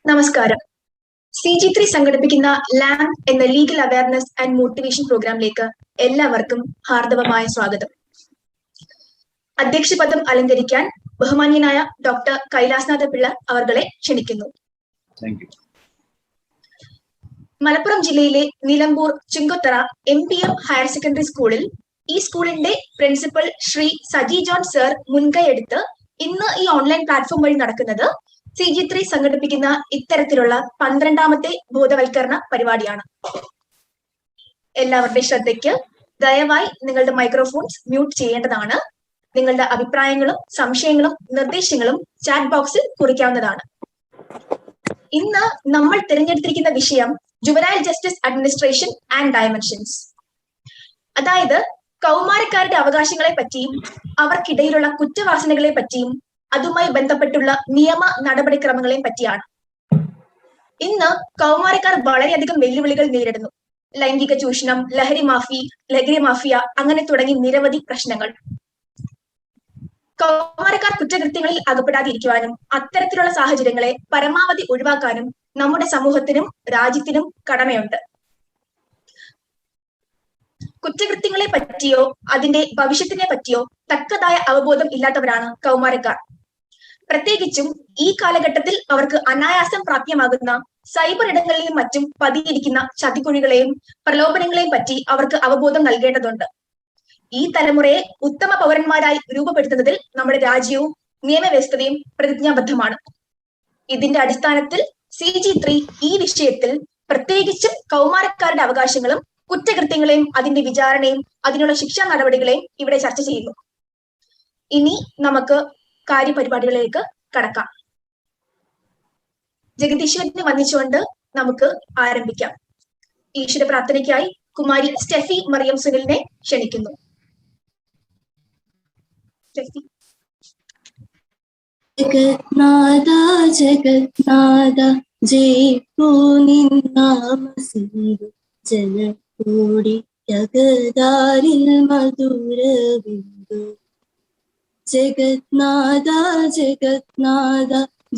നമസ്കാരം. CG3 സംഘടിപ്പിക്കുന്ന ലാം എന്ന ലീഗൽ അവയർനെസ് ആൻഡ് മോട്ടിവേഷൻ പ്രോഗ്രാമിലേക്ക് എല്ലാവർക്കും ഹാർദവമായ സ്വാഗതം. അധ്യക്ഷപദം അലങ്കരിക്കാൻ ബഹുമാന്യനായ ഡോക്ടർ കൈലാസ്നാഥ പിള്ള അവർകളെ ക്ഷണിക്കുന്നു. മലപ്പുറം ജില്ലയിലെ Nilambur Chungathara MPM higher secondary സ്കൂളിൽ ഈ സ്കൂളിന്റെ principal Shri Saji John sir മുൻകൈയെടുത്ത് ഇന്ന് ഈ ഓൺലൈൻ പ്ലാറ്റ്ഫോം വഴി നടക്കുന്നത് CG3 സംഘടിപ്പിക്കുന്ന ഇത്തരത്തിലുള്ള 12ാമത്തെ ബോധവൽക്കരണ പരിപാടിയാണ്. എല്ലാവരുടെ ശ്രദ്ധയ്ക്ക് ദയവായി നിങ്ങളുടെ മൈക്രോഫോൺസ് മ്യൂട്ട് ചെയ്യേണ്ടതാണ്. നിങ്ങളുടെ അഭിപ്രായങ്ങളും സംശയങ്ങളും നിർദ്ദേശങ്ങളും ചാറ്റ് ബോക്സിൽ കുറിക്കാവുന്നതാണ്. ഇന്ന് നമ്മൾ തിരഞ്ഞെടുത്തിരിക്കുന്ന വിഷയം juvenile justice administration and dimensions, അതായത് കൗമാരക്കാരുടെ അവകാശങ്ങളെ പറ്റിയും അവർക്കിടയിലുള്ള കുറ്റവാസനകളെ പറ്റിയും അതുമായി ബന്ധപ്പെട്ടുള്ള നിയമ നടപടിക്രമങ്ങളെ പറ്റിയാണ്. ഇന്ന് കൗമാരക്കാർ വളരെയധികം വെല്ലുവിളികൾ നേരിടുന്നു. ലൈംഗിക ചൂഷണം, ലഹരി മാഫിയ അങ്ങനെ തുടങ്ങി നിരവധി പ്രശ്നങ്ങൾ. കൗമാരക്കാർ കുറ്റകൃത്യങ്ങളിൽ അകപ്പെടാതിരിക്കുവാനും അത്തരത്തിലുള്ള സാഹചര്യങ്ങളെ പരമാവധി ഒഴിവാക്കാനും നമ്മുടെ സമൂഹത്തിനും രാജ്യത്തിനും കടമയുണ്ട്. കുറ്റകൃത്യങ്ങളെ പറ്റിയോ അതിന്റെ ഭവിഷ്യത്തിനെ പറ്റിയോ തക്കതായ അവബോധം ഇല്ലാത്തവരാണ് കൗമാരക്കാർ. പ്രത്യേകിച്ചും ഈ കാലഘട്ടത്തിൽ അവർക്ക് അനായാസം പ്രാപ്യമാകുന്ന സൈബർ ഇടങ്ങളിലും മറ്റും പതിയിരിക്കുന്ന ചതിക്കുഴികളെയും പ്രലോഭനങ്ങളെയും പറ്റി അവർക്ക് അവബോധം നൽകേണ്ടതുണ്ട്. ഈ തലമുറയെ ഉത്തമ പൗരന്മാരായി രൂപപ്പെടുത്തുന്നതിൽ നമ്മുടെ രാജ്യവും നിയമവ്യവസ്ഥയും പ്രതിജ്ഞാബദ്ധമാണ്. ഇതിന്റെ അടിസ്ഥാനത്തിൽ CG3 ഈ വിഷയത്തിൽ പ്രത്യേകിച്ചും കൗമാരക്കാരുടെ അവകാശങ്ങളും കുറ്റകൃത്യങ്ങളെയും അതിന്റെ വിചാരണയും അതിനുള്ള ശിക്ഷാ നടപടികളെയും ഇവിടെ ചർച്ച ചെയ്യുന്നു. ഇനി നമുക്ക് കാര്യപരിപാടികളിലേക്ക് കടക്കാം. ജഗദീശ്വരനെ വന്ദിച്ചുകൊണ്ട് നമുക്ക് ആരംഭിക്കാം. ഈശ്വര പ്രാർത്ഥനയ്ക്കായി കുമാരി സ്റ്റെഫി മറിയം സുനിലിനെ ക്ഷണിക്കുന്നു. ജഗന്നാഥ ജഗന്നാഥ ജയിപ്പൂ നിന്നാമസിന്ദു ജനകൂടി ജഗദാരിൽ മധുരവിന്ദു. ജഗന്നാഥ ജഗന്നാഥ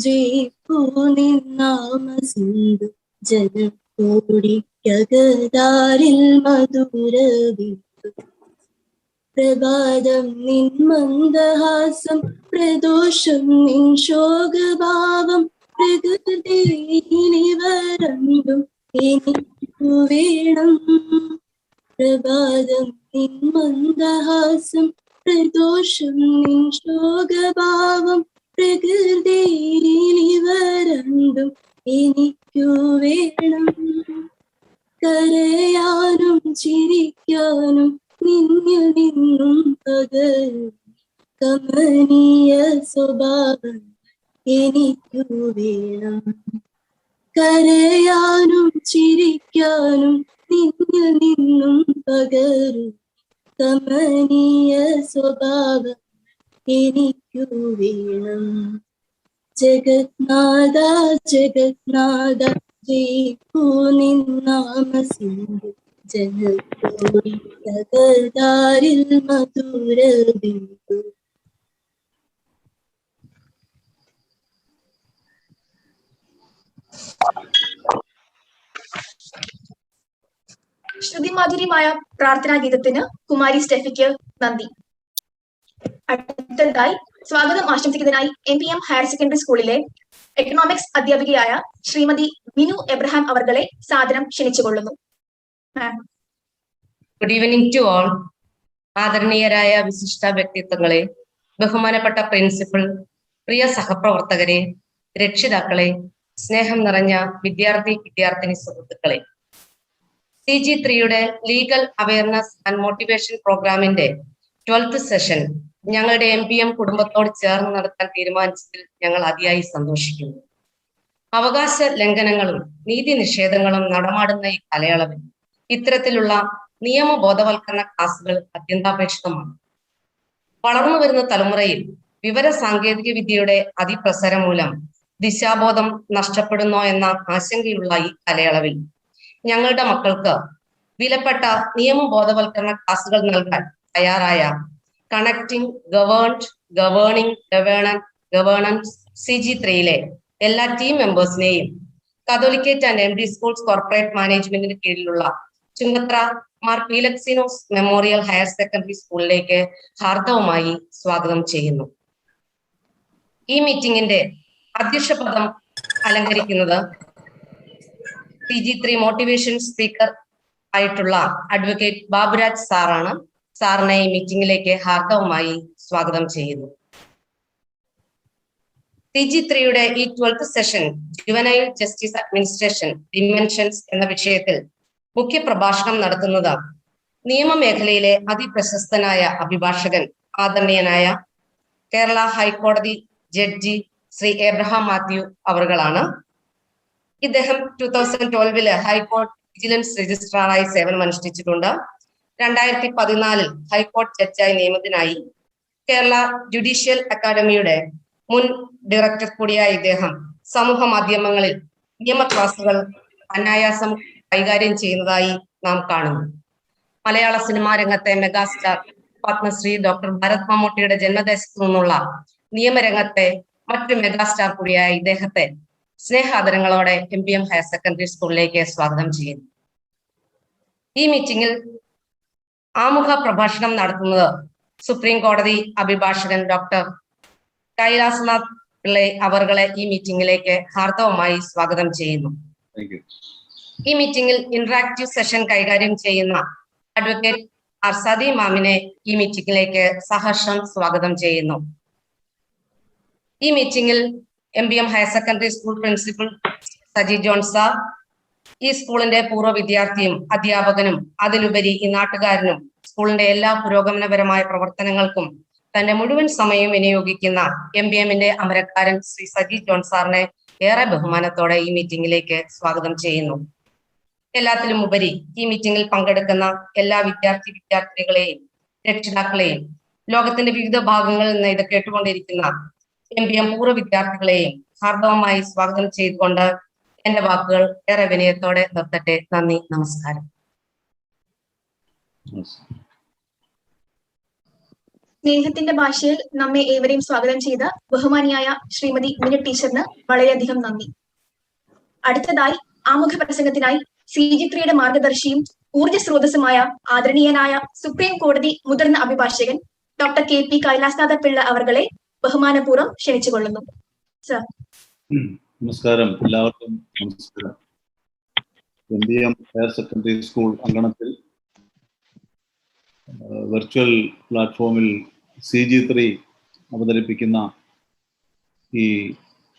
ജയിപ്പൂ നിന്നാമസിന്ദു ജനകൂടി ജഗദാരിൽ മധുരവിന്ദു. പ്രഭാതം നിൻ മന്ദഹാസം പ്രദോഷം നിൻ ശോകഭാവം പ്രകൃതിയിലിവരണ്ടും എനിക്കു വേണം. പ്രഭാതം നിൻ മന്ദഹാസം പ്രദോഷം നിൻ ശോകഭാവം പ്രകൃതിയിലിവരണ്ടും എനിക്കു വേണം. കരയാനും ചിരിക്കാനും നിന്നിൽ നിന്നും പകരും കമനീയ സ്വഭാവം എനിക്കു വേണം. കരയാനും ചിരിക്കാനും നിന്നിൽ നിന്നും പകരും കമനീയ സ്വഭാവം എനിക്കു വേണം. ജഗന്നാഥ ജഗന്നാഥ ജയിപ്പൂ നിന്നാമസിന്ദു ജനകോടി ജഗദാരിൽ മധുരബിന്ദു. ശ്രുതിമാധുര്യമായ പ്രാർത്ഥനാ ഗീതത്തിന് കുമാരി സ്റ്റെഫിക്ക് നന്ദി. അടുത്തതായി സ്വാഗതം ആശംസിക്കുന്നതിനായി MPM ഹയർ സെക്കൻഡറി സ്കൂളിലെ എക്കണോമിക്സ് അധ്യാപികയായ ശ്രീമതി ബിനു എബ്രഹാം അവർകളെ സാദരം ക്ഷണിച്ചുകൊള്ളുന്നു. Good evening to all. ആദരണീയരായ വിശിഷ്ട വ്യക്തിത്വങ്ങളെ, ബഹുമാനപ്പെട്ട പ്രിൻസിപ്പൽ, പ്രിയ സഹപ്രവർത്തകരെ, രക്ഷിതാക്കളെ, സ്നേഹം നിറഞ്ഞ വിദ്യാർത്ഥിനി സുഹൃത്തുക്കളെ, CG3യുടെ ലീഗൽ അവയർനെസ് ആൻഡ് മോട്ടിവേഷൻ പ്രോഗ്രാമിന്റെ 12th സെഷൻ ഞങ്ങളുടെ MPM കുടുംബത്തോട് ചേർന്ന് നടത്താൻ തീരുമാനിച്ചതിൽ ഞങ്ങൾ അതിയായി സന്തോഷിക്കുന്നു. അവകാശ ലംഘനങ്ങളും നീതി നിഷേധങ്ങളും നടമാടുന്ന ഈ കാലയളവിൽ ഇത്തരത്തിലുള്ള നിയമ ബോധവൽക്കരണ ക്ലാസുകൾ അത്യന്താപേക്ഷിതമാണ്. വളർന്നു വരുന്ന തലമുറയിൽ വിവര സാങ്കേതിക വിദ്യയുടെ അതിപ്രസരം മൂലം ദിശാബോധം നഷ്ടപ്പെടുന്നോ എന്ന ആശങ്കയുള്ള ഈ കാലയളവിൽ ഞങ്ങളുടെ മക്കൾക്ക് വിലപ്പെട്ട നിയമ ബോധവൽക്കരണ ക്ലാസുകൾ നൽകാൻ തയ്യാറായ കണക്റ്റിംഗ് ഗവേൺഡ് ഗവേണിംഗ് ഗവേണൻസ് CG3യിലെ എല്ലാ ടീം മെമ്പേഴ്സിനെയും Catholicate and MD schools corporate മാനേജ്മെന്റിന് കീഴിലുള്ള Chungathara Mar Philoxenos memorial higher secondary സ്കൂളിലേക്ക് ഹാർദവമായി സ്വാഗതം ചെയ്യുന്നു. ഈ മീറ്റിംഗിന്റെ അധ്യക്ഷ പദം അലങ്കരിക്കുന്നത് CG3 മോട്ടിവേഷൻ സ്പീക്കർ ആയിട്ടുള്ള അഡ്വക്കേറ്റ് ബാബുരാജ് സാറാണ്. സാറിനെ ഈ മീറ്റിംഗിലേക്ക് ഹാർദവമായി സ്വാഗതം ചെയ്യുന്നു. CG3യുടെ ഈ 12th session juvenile justice administration dimensions എന്ന വിഷയത്തിൽ മുഖ്യ പ്രഭാഷണം നടത്തുന്നത് നിയമമേഖലയിലെ അതിപ്രശസ്തനായ അഭിഭാഷകൻ ആദരണീയനായ കേരള ഹൈക്കോടതി ജഡ്ജി ശ്രീ എബ്രഹാം മാത്യു അവറുകളാണ്. ഇദ്ദേഹം 2012 ഹൈക്കോടതി വിജിലൻസ് രജിസ്ട്രാറായി സേവനമനുഷ്ഠിച്ചിട്ടുണ്ട്. 2014 ഹൈക്കോടതി ജഡ്ജായി നിയമിതനായി. കേരള ജുഡീഷ്യൽ അക്കാദമിയുടെ മുൻ ഡയറക്ടർ കൂടിയായ ഇദ്ദേഹം സമൂഹ മാധ്യമങ്ങളിൽ നിയമ ക്ലാസുകൾ അനായാസം കൈകാര്യം ചെയ്യുന്നതായി നാം കാണുന്നു. മലയാള സിനിമാ രംഗത്തെ മെഗാസ്റ്റാർ പത്മശ്രീ ഡോക്ടർ ഭരത് മമ്മൂട്ടിയുടെ ജന്മദേശത്തു നിന്നുള്ള നിയമരംഗത്തെ മറ്റു മെഗാസ്റ്റാർ കൂടിയായ ഇദ്ദേഹത്തെ സ്നേഹാദരങ്ങളോടെ MPM ഹയർ സെക്കൻഡറി സ്കൂളിലേക്ക് സ്വാഗതം ചെയ്യുന്നു. ഈ മീറ്റിംഗിൽ ആമുഖ പ്രഭാഷണം നടത്തുന്നത് സുപ്രീം കോടതി അഭിഭാഷകൻ ഡോക്ടർ കൈലാസനാഥ് പിള്ളെ അവറുകളെ ഈ മീറ്റിംഗിലേക്ക് ഹാർദവമായി സ്വാഗതം ചെയ്യുന്നു. ഈ മീറ്റിംഗിൽ ഇന്ററാക്റ്റീവ് സെഷൻ കൈകാര്യം ചെയ്യുന്ന അഡ്വക്കേറ്റ് അർസാദി മാമിനെ ഈ മീറ്റിംഗിലേക്ക് സഹർഷം സ്വാഗതം ചെയ്യുന്നു. ഈ മീറ്റിംഗിൽ MPM higher secondary school principal Saji John sir, ഈ സ്കൂളിന്റെ പൂർവ്വ വിദ്യാർത്ഥിയും അധ്യാപകനും അതിലുപരി ഈ നാട്ടുകാരനും സ്കൂളിന്റെ എല്ലാ പുരോഗമനപരമായ പ്രവർത്തനങ്ങൾക്കും തന്റെ മുഴുവൻ സമയം വിനിയോഗിക്കുന്ന MPMന്റെ അമരക്കാരൻ ശ്രീ സജി ജോൺ സാറിനെ ഏറെ ബഹുമാനത്തോടെ ഈ മീറ്റിംഗിലേക്ക് സ്വാഗതം ചെയ്യുന്നു. എല്ലാത്തിലും ഉപരി ഈ മീറ്റിംഗിൽ പങ്കെടുക്കുന്ന എല്ലാ വിദ്യാർത്ഥിനികളെയും രക്ഷിതാക്കളെയും ലോകത്തിന്റെ വിവിധ ഭാഗങ്ങളിൽ നിന്ന് ഇത് കേട്ടുകൊണ്ടിരിക്കുന്ന MPM പൂർവ്വ വിദ്യാർത്ഥികളെയും ഹാർദവമായി സ്വാഗതം ചെയ്തുകൊണ്ട് എന്റെ വാക്കുകൾ ഏറെ വിനയത്തോടെ നിർത്തട്ടെ. നന്ദി, നമസ്കാരം. സ്നേഹത്തിന്റെ ഭാഷയിൽ നമ്മെ ഏവരെയും സ്വാഗതം ചെയ്ത ബഹുമാനിയായ ശ്രീമതി മിനി ടീച്ചറിന് വളരെയധികം നന്ദി. അടുത്തതായി ആമുഖ പ്രസംഗത്തിനായി CG3യുടെ മാർഗദർശിയും ഊർജ്ജ സ്രോതസ്സുമായ ആദരണീയനായ സുപ്രീം കോടതി മുതിർന്ന അഭിഭാഷകൻ ഡോക്ടർ KP കൈലാസനാഥ പിള്ള അവറുകളെ ബഹുമാനപൂർവ്വം ക്ഷണിച്ചുകൊള്ളുന്നു. സർ. നമസ്കാരം, എല്ലാവർക്കും നമസ്കാരം. MPM ഹയർ സെക്കൻഡറി സ്കൂൾ അങ്കണത്തിൽ വെർച്വൽ പ്ലാറ്റ്ഫോമിൽ CG3 അവതരിപ്പിക്കുന്ന ഈ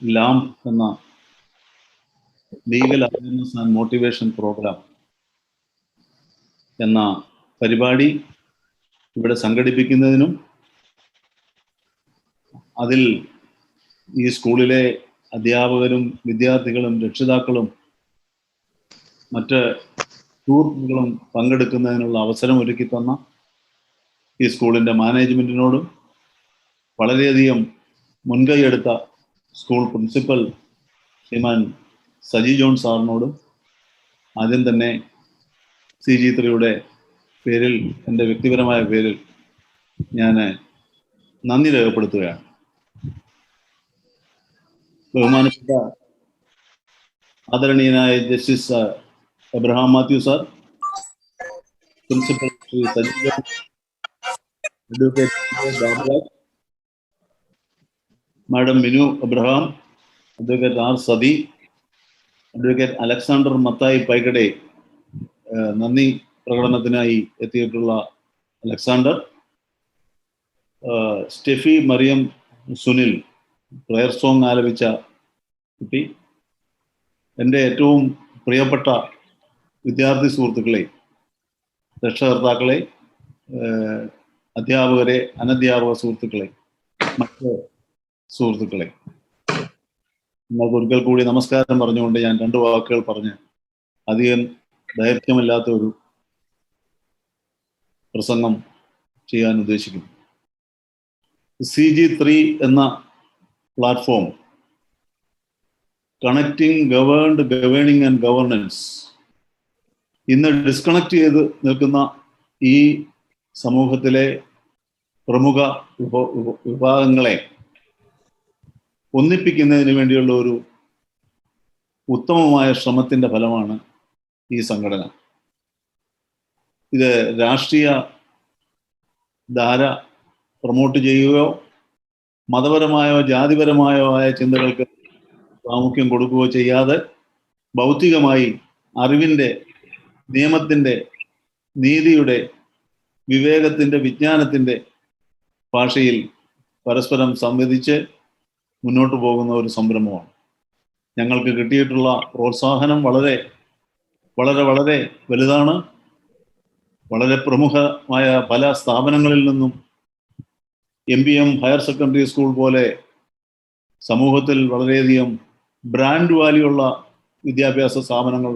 ലാം എന്ന legal awareness and motivation programme എന്ന പരിപാടി ഇവിടെ സംഘടിപ്പിക്കുന്നതിനും അതിൽ ഈ സ്കൂളിലെ അധ്യാപകരും വിദ്യാർത്ഥികളും രക്ഷിതാക്കളും മറ്റ് സുഹൃത്തുക്കളും പങ്കെടുക്കുന്നതിനുള്ള അവസരം ഒരുക്കി തന്ന ഈ സ്കൂളിൻ്റെ മാനേജ്മെൻറ്റിനോടും വളരെയധികം മുൻകൈയെടുത്ത സ്കൂൾ പ്രിൻസിപ്പൽ ശ്രീമാൻ സജി ജോൺ സാറിനോടും ആദ്യം തന്നെ CG3യുടെ പേരിൽ, എൻ്റെ വ്യക്തിപരമായ പേരിൽ ഞാൻ നന്ദി രേഖപ്പെടുത്തുകയാണ്. ബഹുമാനപ്പെട്ട ആദരണീയനായ justice Abraham Mathew sir, principal Shri Saji John, advocate Baburaj, madam Minu Abraham, advocate R Sathi, advocate Alexander Mathai Paikada, നന്ദി പ്രകടനത്തിനായി എത്തിയിട്ടുള്ള അലക്സാണ്ടർ, സ്റ്റെഫി മറിയം സുനിൽ പ്രയർ സോങ് ആലപിച്ച കുട്ടി, എൻ്റെ ഏറ്റവും പ്രിയപ്പെട്ട വിദ്യാർത്ഥി സുഹൃത്തുക്കളെ, രക്ഷകർത്താക്കളെ, അധ്യാപകരെ, അനധ്യാപക സുഹൃത്തുക്കളെ, മറ്റ് സുഹൃത്തുക്കളെ, നിങ്ങൾക്ക് ഒരിക്കൽ കൂടി നമസ്കാരം പറഞ്ഞുകൊണ്ട് ഞാൻ 2 വാക്കുകൾ പറഞ്ഞ് അധികം ദൈർഘ്യമില്ലാത്ത ഒരു പ്രസംഗം ചെയ്യാൻ ഉദ്ദേശിക്കുന്നു. CG3 എന്ന platform connecting governed, governing and governance, ഇന്ന് ഡിസ്കണക്ട് ചെയ്ത് നിൽക്കുന്ന ഈ സമൂഹത്തിലെ പ്രമുഖ വിഭാഗങ്ങളെ ഒന്നിപ്പിക്കുന്നതിന് വേണ്ടിയുള്ള ഒരു ഉത്തമമായ ശ്രമത്തിന്റെ ഫലമാണ് ഈ സംഘടന. ഇത് രാഷ്ട്രീയ ധാര പ്രൊമോട്ട് ചെയ്യുകയോ മതപരമായോ ജാതിപരമായോ ആയ ചിന്തകൾക്ക് പ്രാമുഖ്യം കൊടുക്കുകയോ ചെയ്യാതെ ഭൗതികമായി അറിവിൻ്റെ, നിയമത്തിൻ്റെ, നീതിയുടെ, വിവേകത്തിൻ്റെ, വിജ്ഞാനത്തിൻ്റെ ഭാഷയിൽ പരസ്പരം സംവദിച്ച് മുന്നോട്ട് പോകുന്ന ഒരു സംരംഭമാണ്. ഞങ്ങൾക്ക് കിട്ടിയിട്ടുള്ള പ്രോത്സാഹനം വളരെ വളരെ വളരെ വലുതാണ്. വളരെ പ്രമുഖമായ പല സ്ഥാപനങ്ങളിൽ നിന്നും MBM ഹയർ സെക്കൻഡറി സ്കൂൾ പോലെ സമൂഹത്തിൽ വളരെയധികം ബ്രാൻഡ് വാല്യൂ ഉള്ള വിദ്യാഭ്യാസ സ്ഥാപനങ്ങൾ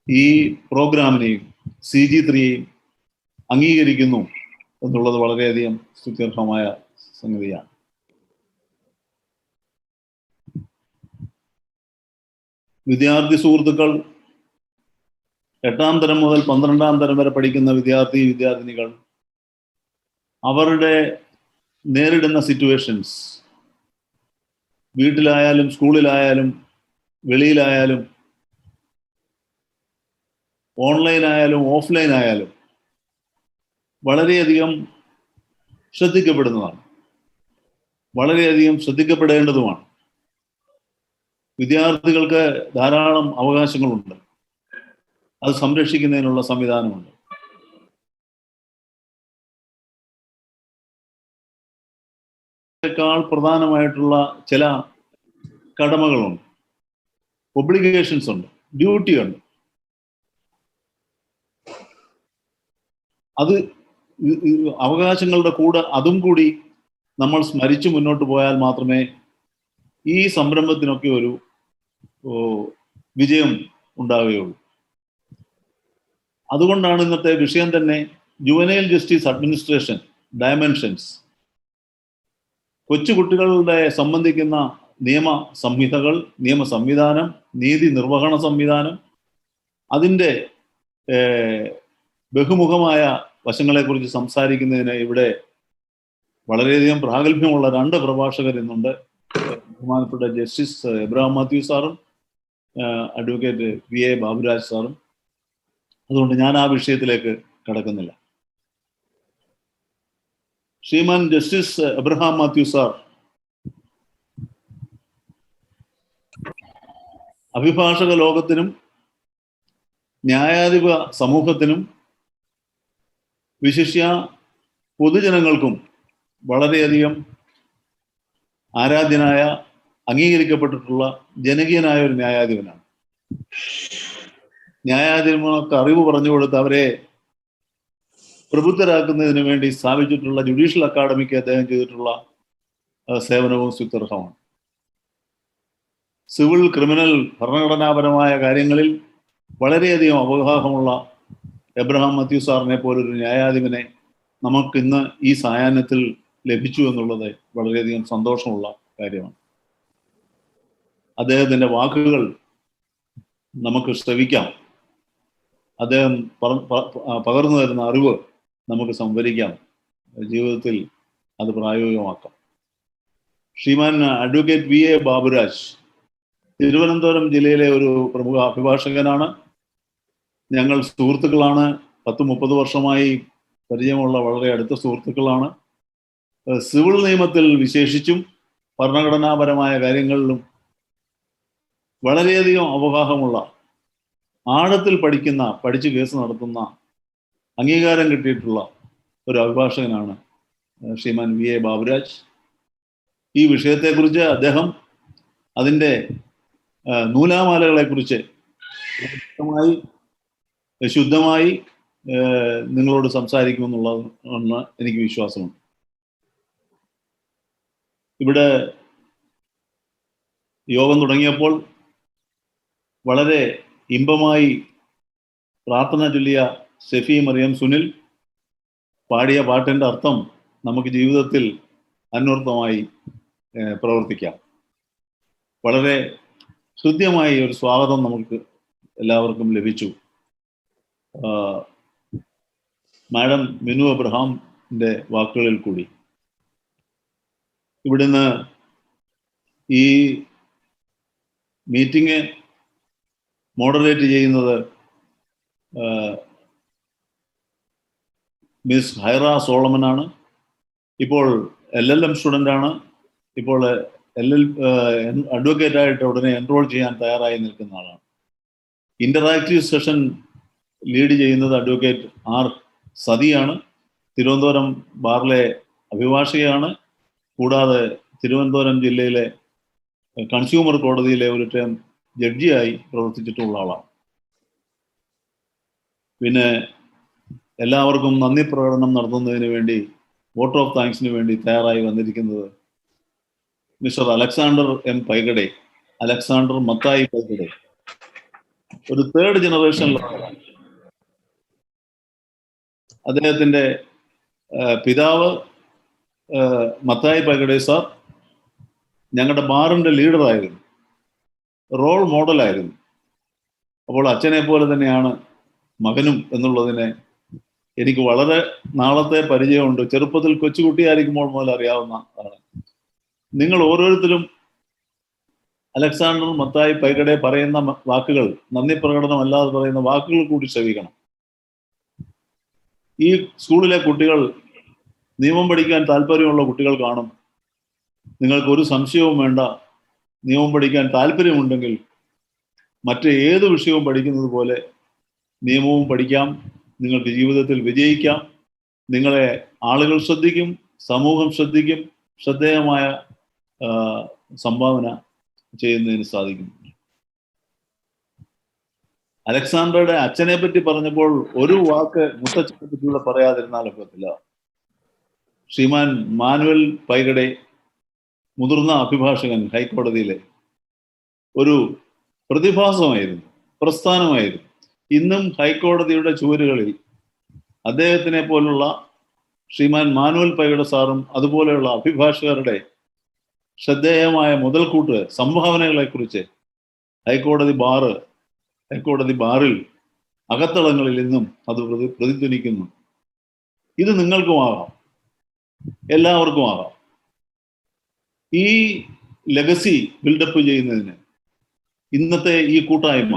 ഈ പ്രോഗ്രാമിനെയും CG3യെയും അംഗീകരിക്കുന്നു എന്നുള്ളത് വളരെയധികം സ്തുത്യർഹമായ സംഗതിയാണ്. വിദ്യാർത്ഥി സുഹൃത്തുക്കൾ, 8ാം തരം മുതൽ 12ാം തരം വരെ പഠിക്കുന്ന വിദ്യാർത്ഥിനികൾ അവരുടെ നേരിടുന്ന സിറ്റുവേഷൻസ്, വീട്ടിലായാലും സ്കൂളിലായാലും വെളിയിലായാലും ഓൺലൈനായാലും ഓഫ്ലൈനായാലും വളരെയധികം ശ്രദ്ധിക്കപ്പെടുന്നതാണ്, വളരെയധികം ശ്രദ്ധിക്കപ്പെടേണ്ടതുമാണ്. വിദ്യാർത്ഥികൾക്ക് ധാരാളം അവകാശങ്ങളുണ്ട്, അത് സംരക്ഷിക്കുന്നതിനുള്ള സംവിധാനമുണ്ട്. േക്കാൾ പ്രധാനമായിട്ടുള്ള ചില കടമകളുണ്ട്, ഒബ്ലിഗേഷൻസ് ഉണ്ട്, ഡ്യൂട്ടി ഉണ്ട്. അത് അവകാശങ്ങളുടെ കൂടെ അതും കൂടി നമ്മൾ സ്മരിച്ചു മുന്നോട്ട് പോയാൽ മാത്രമേ ഈ സംരംഭത്തിനൊക്കെ ഒരു വിജയം ഉണ്ടാവുകയുള്ളൂ. അതുകൊണ്ടാണ് ഇന്നത്തെ വിഷയം തന്നെ ജുവനൈൽ ജസ്റ്റിസ് അഡ്മിനിസ്ട്രേഷൻ ഡയമെൻഷൻസ്. കൊച്ചുകുട്ടികളുടെ സംബന്ധിക്കുന്ന നിയമ സംഹിതകൾ, നിയമ സംവിധാനം, നീതി നിർവഹണ സംവിധാനം, അതിൻ്റെ ബഹുമുഖമായ വശങ്ങളെക്കുറിച്ച് സംസാരിക്കുന്നതിന് ഇവിടെ വളരെയധികം പ്രാഗൽഭ്യമുള്ള 2 പ്രഭാഷകർ ഇന്നുണ്ട്. ബഹുമാനപ്പെട്ട ജസ്റ്റിസ് എബ്രഹാം മാത്യു സാറും അഡ്വക്കേറ്റ് VA ബാബുരാജ് സാറും. അതുകൊണ്ട് ഞാൻ ആ വിഷയത്തിലേക്ക് കടക്കുന്നില്ല. ശ്രീമാൻ ജസ്റ്റിസ് എബ്രഹാം മാത്യു സാർ അഭിഭാഷക ലോകത്തിനും ന്യായാധിപ സമൂഹത്തിനും വിശിഷ്യ പൊതുജനങ്ങൾക്കും വളരെയധികം ആരാധ്യനായ, അംഗീകരിക്കപ്പെട്ടിട്ടുള്ള ജനകീയനായ ഒരു ന്യായാധിപനാണ്. ന്യായാധിപർക്ക് അറിവ് പറഞ്ഞു കൊടുത്ത് അവരെ പ്രബുദ്ധരാക്കുന്നതിന് വേണ്ടി സ്ഥാപിച്ചിട്ടുള്ള ജുഡീഷ്യൽ അക്കാഡമിക്ക് അദ്ദേഹം ചെയ്തിട്ടുള്ള സേവനവും സ്തുത്യർഹമാണ്. സിവിൽ, ക്രിമിനൽ, ഭരണഘടനാപരമായ കാര്യങ്ങളിൽ വളരെയധികം അവഗാഹമുള്ള എബ്രഹാം മാത്യു സാറിനെ പോലൊരു ന്യായാധിപനെ നമുക്കിന്ന് ഈ സായാഹ്നത്തിൽ ലഭിച്ചു എന്നുള്ളത് വളരെയധികം സന്തോഷമുള്ള കാര്യമാണ്. അദ്ദേഹത്തിൻ്റെ വാക്കുകൾ നമുക്ക് ശ്രവിക്കാം, അദ്ദേഹം പകർന്നു തരുന്ന അറിവ് നമുക്ക് സംഭരിക്കാം, ജീവിതത്തിൽ അത് പ്രായോഗികമാക്കാം. ശ്രീമാൻ അഡ്വക്കേറ്റ് VA ബാബുരാജ് തിരുവനന്തപുരം ജില്ലയിലെ ഒരു പ്രമുഖ അഭിഭാഷകനാണ്. ഞങ്ങൾ സുഹൃത്തുക്കളാണ്, 10-30 വർഷമായി പരിചയമുള്ള വളരെ അടുത്ത സുഹൃത്തുക്കളാണ്. സിവിൽ നിയമത്തിൽ വിശേഷിച്ചും ഭരണഘടനാപരമായ കാര്യങ്ങളിലും വളരെയധികം അവഗാഹമുള്ള, ആഴത്തിൽ പഠിച്ച് കേസ് നടത്തുന്ന, അംഗീകാരം കിട്ടിയിട്ടുള്ള ഒരു അഭിഭാഷകനാണ് ശ്രീമാൻ VA ബാബുരാജ്. ഈ വിഷയത്തെക്കുറിച്ച് അദ്ദേഹം അതിൻ്റെ നൂലാമാലകളെക്കുറിച്ച് വ്യക്തമായി ശുദ്ധമായി നിങ്ങളോട് സംസാരിക്കുമെന്നുള്ളതെന്ന് എനിക്ക് വിശ്വാസമുണ്ട്. ഇവിടെ യോഗം തുടങ്ങിയപ്പോൾ വളരെ ഇമ്പമായി പ്രാർത്ഥന ചൊല്ലിയ ഷെഫി മറിയം സുനിൽ പാടിയ പാട്ടിൻ്റെ അർത്ഥം നമുക്ക് ജീവിതത്തിൽ അന്വർത്ഥമായി പ്രവർത്തിക്കാം. വളരെ ഹൃദ്യമായി ഒരു സ്വാഗതം നമുക്ക് എല്ലാവർക്കും ലഭിച്ചു. മാഡം മിനു എബ്രഹാമിൻ്റെ വാക്കുകളിൽ കൂടി ഇവിടുന്ന് ഈ മീറ്റിംഗ് മോഡറേറ്റ് ചെയ്യുന്നത് മിസ് ഹൈറ സോളമൻ ആണ്. ഇപ്പോൾ LLM സ്റ്റുഡൻ്റ് ആണ്. ഇപ്പോൾ അഡ്വക്കേറ്റായിട്ട് ഉടനെ എൻറോൾ ചെയ്യാൻ തയ്യാറായി നിൽക്കുന്ന ആളാണ്. ഇന്ററാക്റ്റീവ് സെഷൻ ലീഡ് ചെയ്യുന്നത് അഡ്വക്കേറ്റ് R. സതിയാണ്. തിരുവനന്തപുരം ബാറിലെ അഭിഭാഷകയാണ്. കൂടാതെ തിരുവനന്തപുരം ജില്ലയിലെ കൺസ്യൂമർ കോടതിയിലെ ഒരു ടേം ജഡ്ജിയായി പ്രവർത്തിച്ചിട്ടുള്ള ആളാണ്. പിന്നെ എല്ലാവർക്കും നന്ദി പ്രകടനം നടത്തുന്നതിന് വേണ്ടി വോട്ട് ഓഫ് താങ്ക്സിന് വേണ്ടി തയ്യാറായി വന്നിരിക്കുന്നത് മിസ്റ്റർ അലക്സാണ്ടർ M. പൈകടെ, അലക്സാണ്ടർ മത്തായി പൈകടെ, ഒരു 3rd ജനറേഷൻ ലോയറാണ്. അദ്ദേഹത്തിന്റെ പിതാവ് മത്തായി പൈകടെ സാർ ഞങ്ങളുടെ ബാറിന്റെ ലീഡറായിരുന്നു, റോൾ മോഡലായിരുന്നു. അപ്പോൾ അച്ഛനെ പോലെ തന്നെയാണ് മകനും എന്നുള്ളതിനെ എനിക്ക് വളരെ നാളത്തെ പരിചയമുണ്ട്. ചെറുപ്പത്തിൽ കൊച്ചുകുട്ടിയായിരിക്കുമ്പോൾ മുതൽ അറിയാവുന്നതാണ്. നിങ്ങൾ ഓരോരുത്തരും അലക്സാണ്ടർ മത്തായി പൈകടെ പറയുന്ന വാക്കുകൾ, നന്ദി പ്രകടനം അല്ലാതെ പറയുന്ന വാക്കുകൾ കൂടി ശ്രവിക്കണം. ഈ സ്കൂളിലെ കുട്ടികൾ, നിയമം പഠിക്കാൻ താല്പര്യമുള്ള കുട്ടികൾ കാണും. നിങ്ങൾക്കൊരു സംശയവും വേണ്ട. നിയമം പഠിക്കാൻ താല്പര്യമുണ്ടെങ്കിൽ മറ്റ് ഏത് വിഷയവും പഠിക്കുന്നത് പോലെ നിയമവും പഠിക്കാം. നിങ്ങൾക്ക് ജീവിതത്തിൽ വിജയിക്കാം. നിങ്ങളെ ആളുകൾ ശ്രദ്ധിക്കും, സമൂഹം ശ്രദ്ധിക്കും. ശ്രദ്ധേയമായ സംഭാവന ചെയ്യുന്നതിന് സാധിക്കും. അലക്സാണ്ടറുടെ അച്ഛനെ പറ്റി പറഞ്ഞപ്പോൾ ഒരു വാക്ക് മുത്തച്ഛനെ പറ്റിയുള്ള പറയാതിരുന്നാൽ ഒക്കത്തില്ല. ശ്രീമാൻ മാനുവൽ പൈകടെ, മുതിർന്ന അഭിഭാഷകൻ, ഹൈക്കോടതിയിലെ ഒരു പ്രതിഭാസമായിരുന്നു, പ്രസ്ഥാനമായിരുന്നു. ഇന്നും ഹൈക്കോടതിയുടെ ചുവരുകളിൽ അദ്ദേഹത്തിനെ പോലുള്ള ശ്രീമാൻ മാനുവൽ പൈകടെ സാറും അതുപോലെയുള്ള അഭിഭാഷകരുടെ ശ്രദ്ധേയമായ മുതൽക്കൂട്ട് സംഭാവനകളെ കുറിച്ച് ഹൈക്കോടതി ബാറിൽ അകത്തളങ്ങളിൽ ഇന്നും അത് പ്രതിധ്വനിക്കുന്നു. ഇത് നിങ്ങൾക്കുമാകാം, എല്ലാവർക്കും ആകാം. ഈ ലെഗസി ബിൽഡപ്പ് ചെയ്യുന്നതിന് ഇന്നത്തെ ഈ കൂട്ടായ്മ,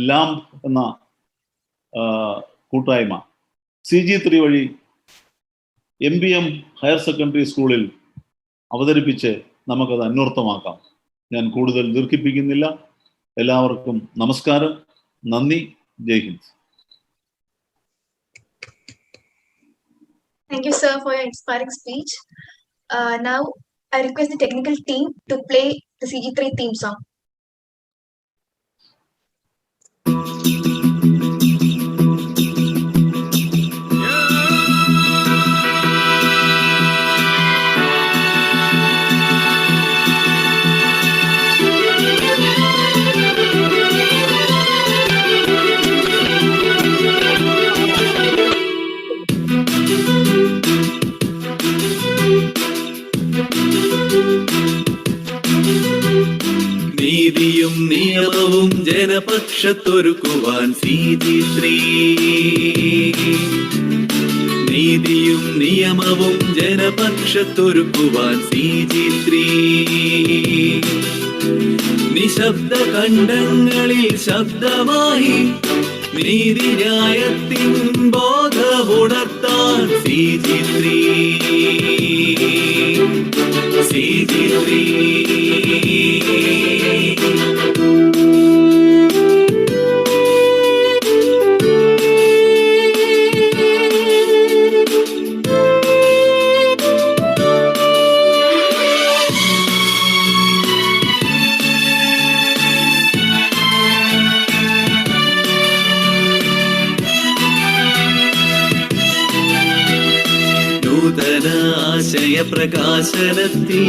ലാംപ് എന്ന കൂട്ടായ്മ CG3 വഴി MBM ഹയർ സെക്കൻഡറി സ്കൂളിൽ അവതരിപ്പിച്ച് നമുക്കത് അന്വർത്ഥമാക്കാം. ഞാൻ കൂടുതൽ ദീർഘിപ്പിക്കുന്നില്ല. എല്ലാവർക്കും നമസ്കാരം, നന്ദി, ജയ് Hind. Thank you, sir, for your inspiring speech. Now, I request the technical team to play the CG3 theme song. നീതിയും നിയമവും ജനപക്ഷത്തൊരുക്കുവാൻ CG3. നീതിയും നിയമവും ജനപക്ഷത്തൊരുക്കുവാൻ CG3. നിശബ്ദ ഖണ്ഡങ്ങളിൽ ശബ്ദമായി നീതി ന്യായത്തിൻ ബോധമുണർത്താൻ CG3. നൂതന ആശയപ്രകാശനത്തിൽ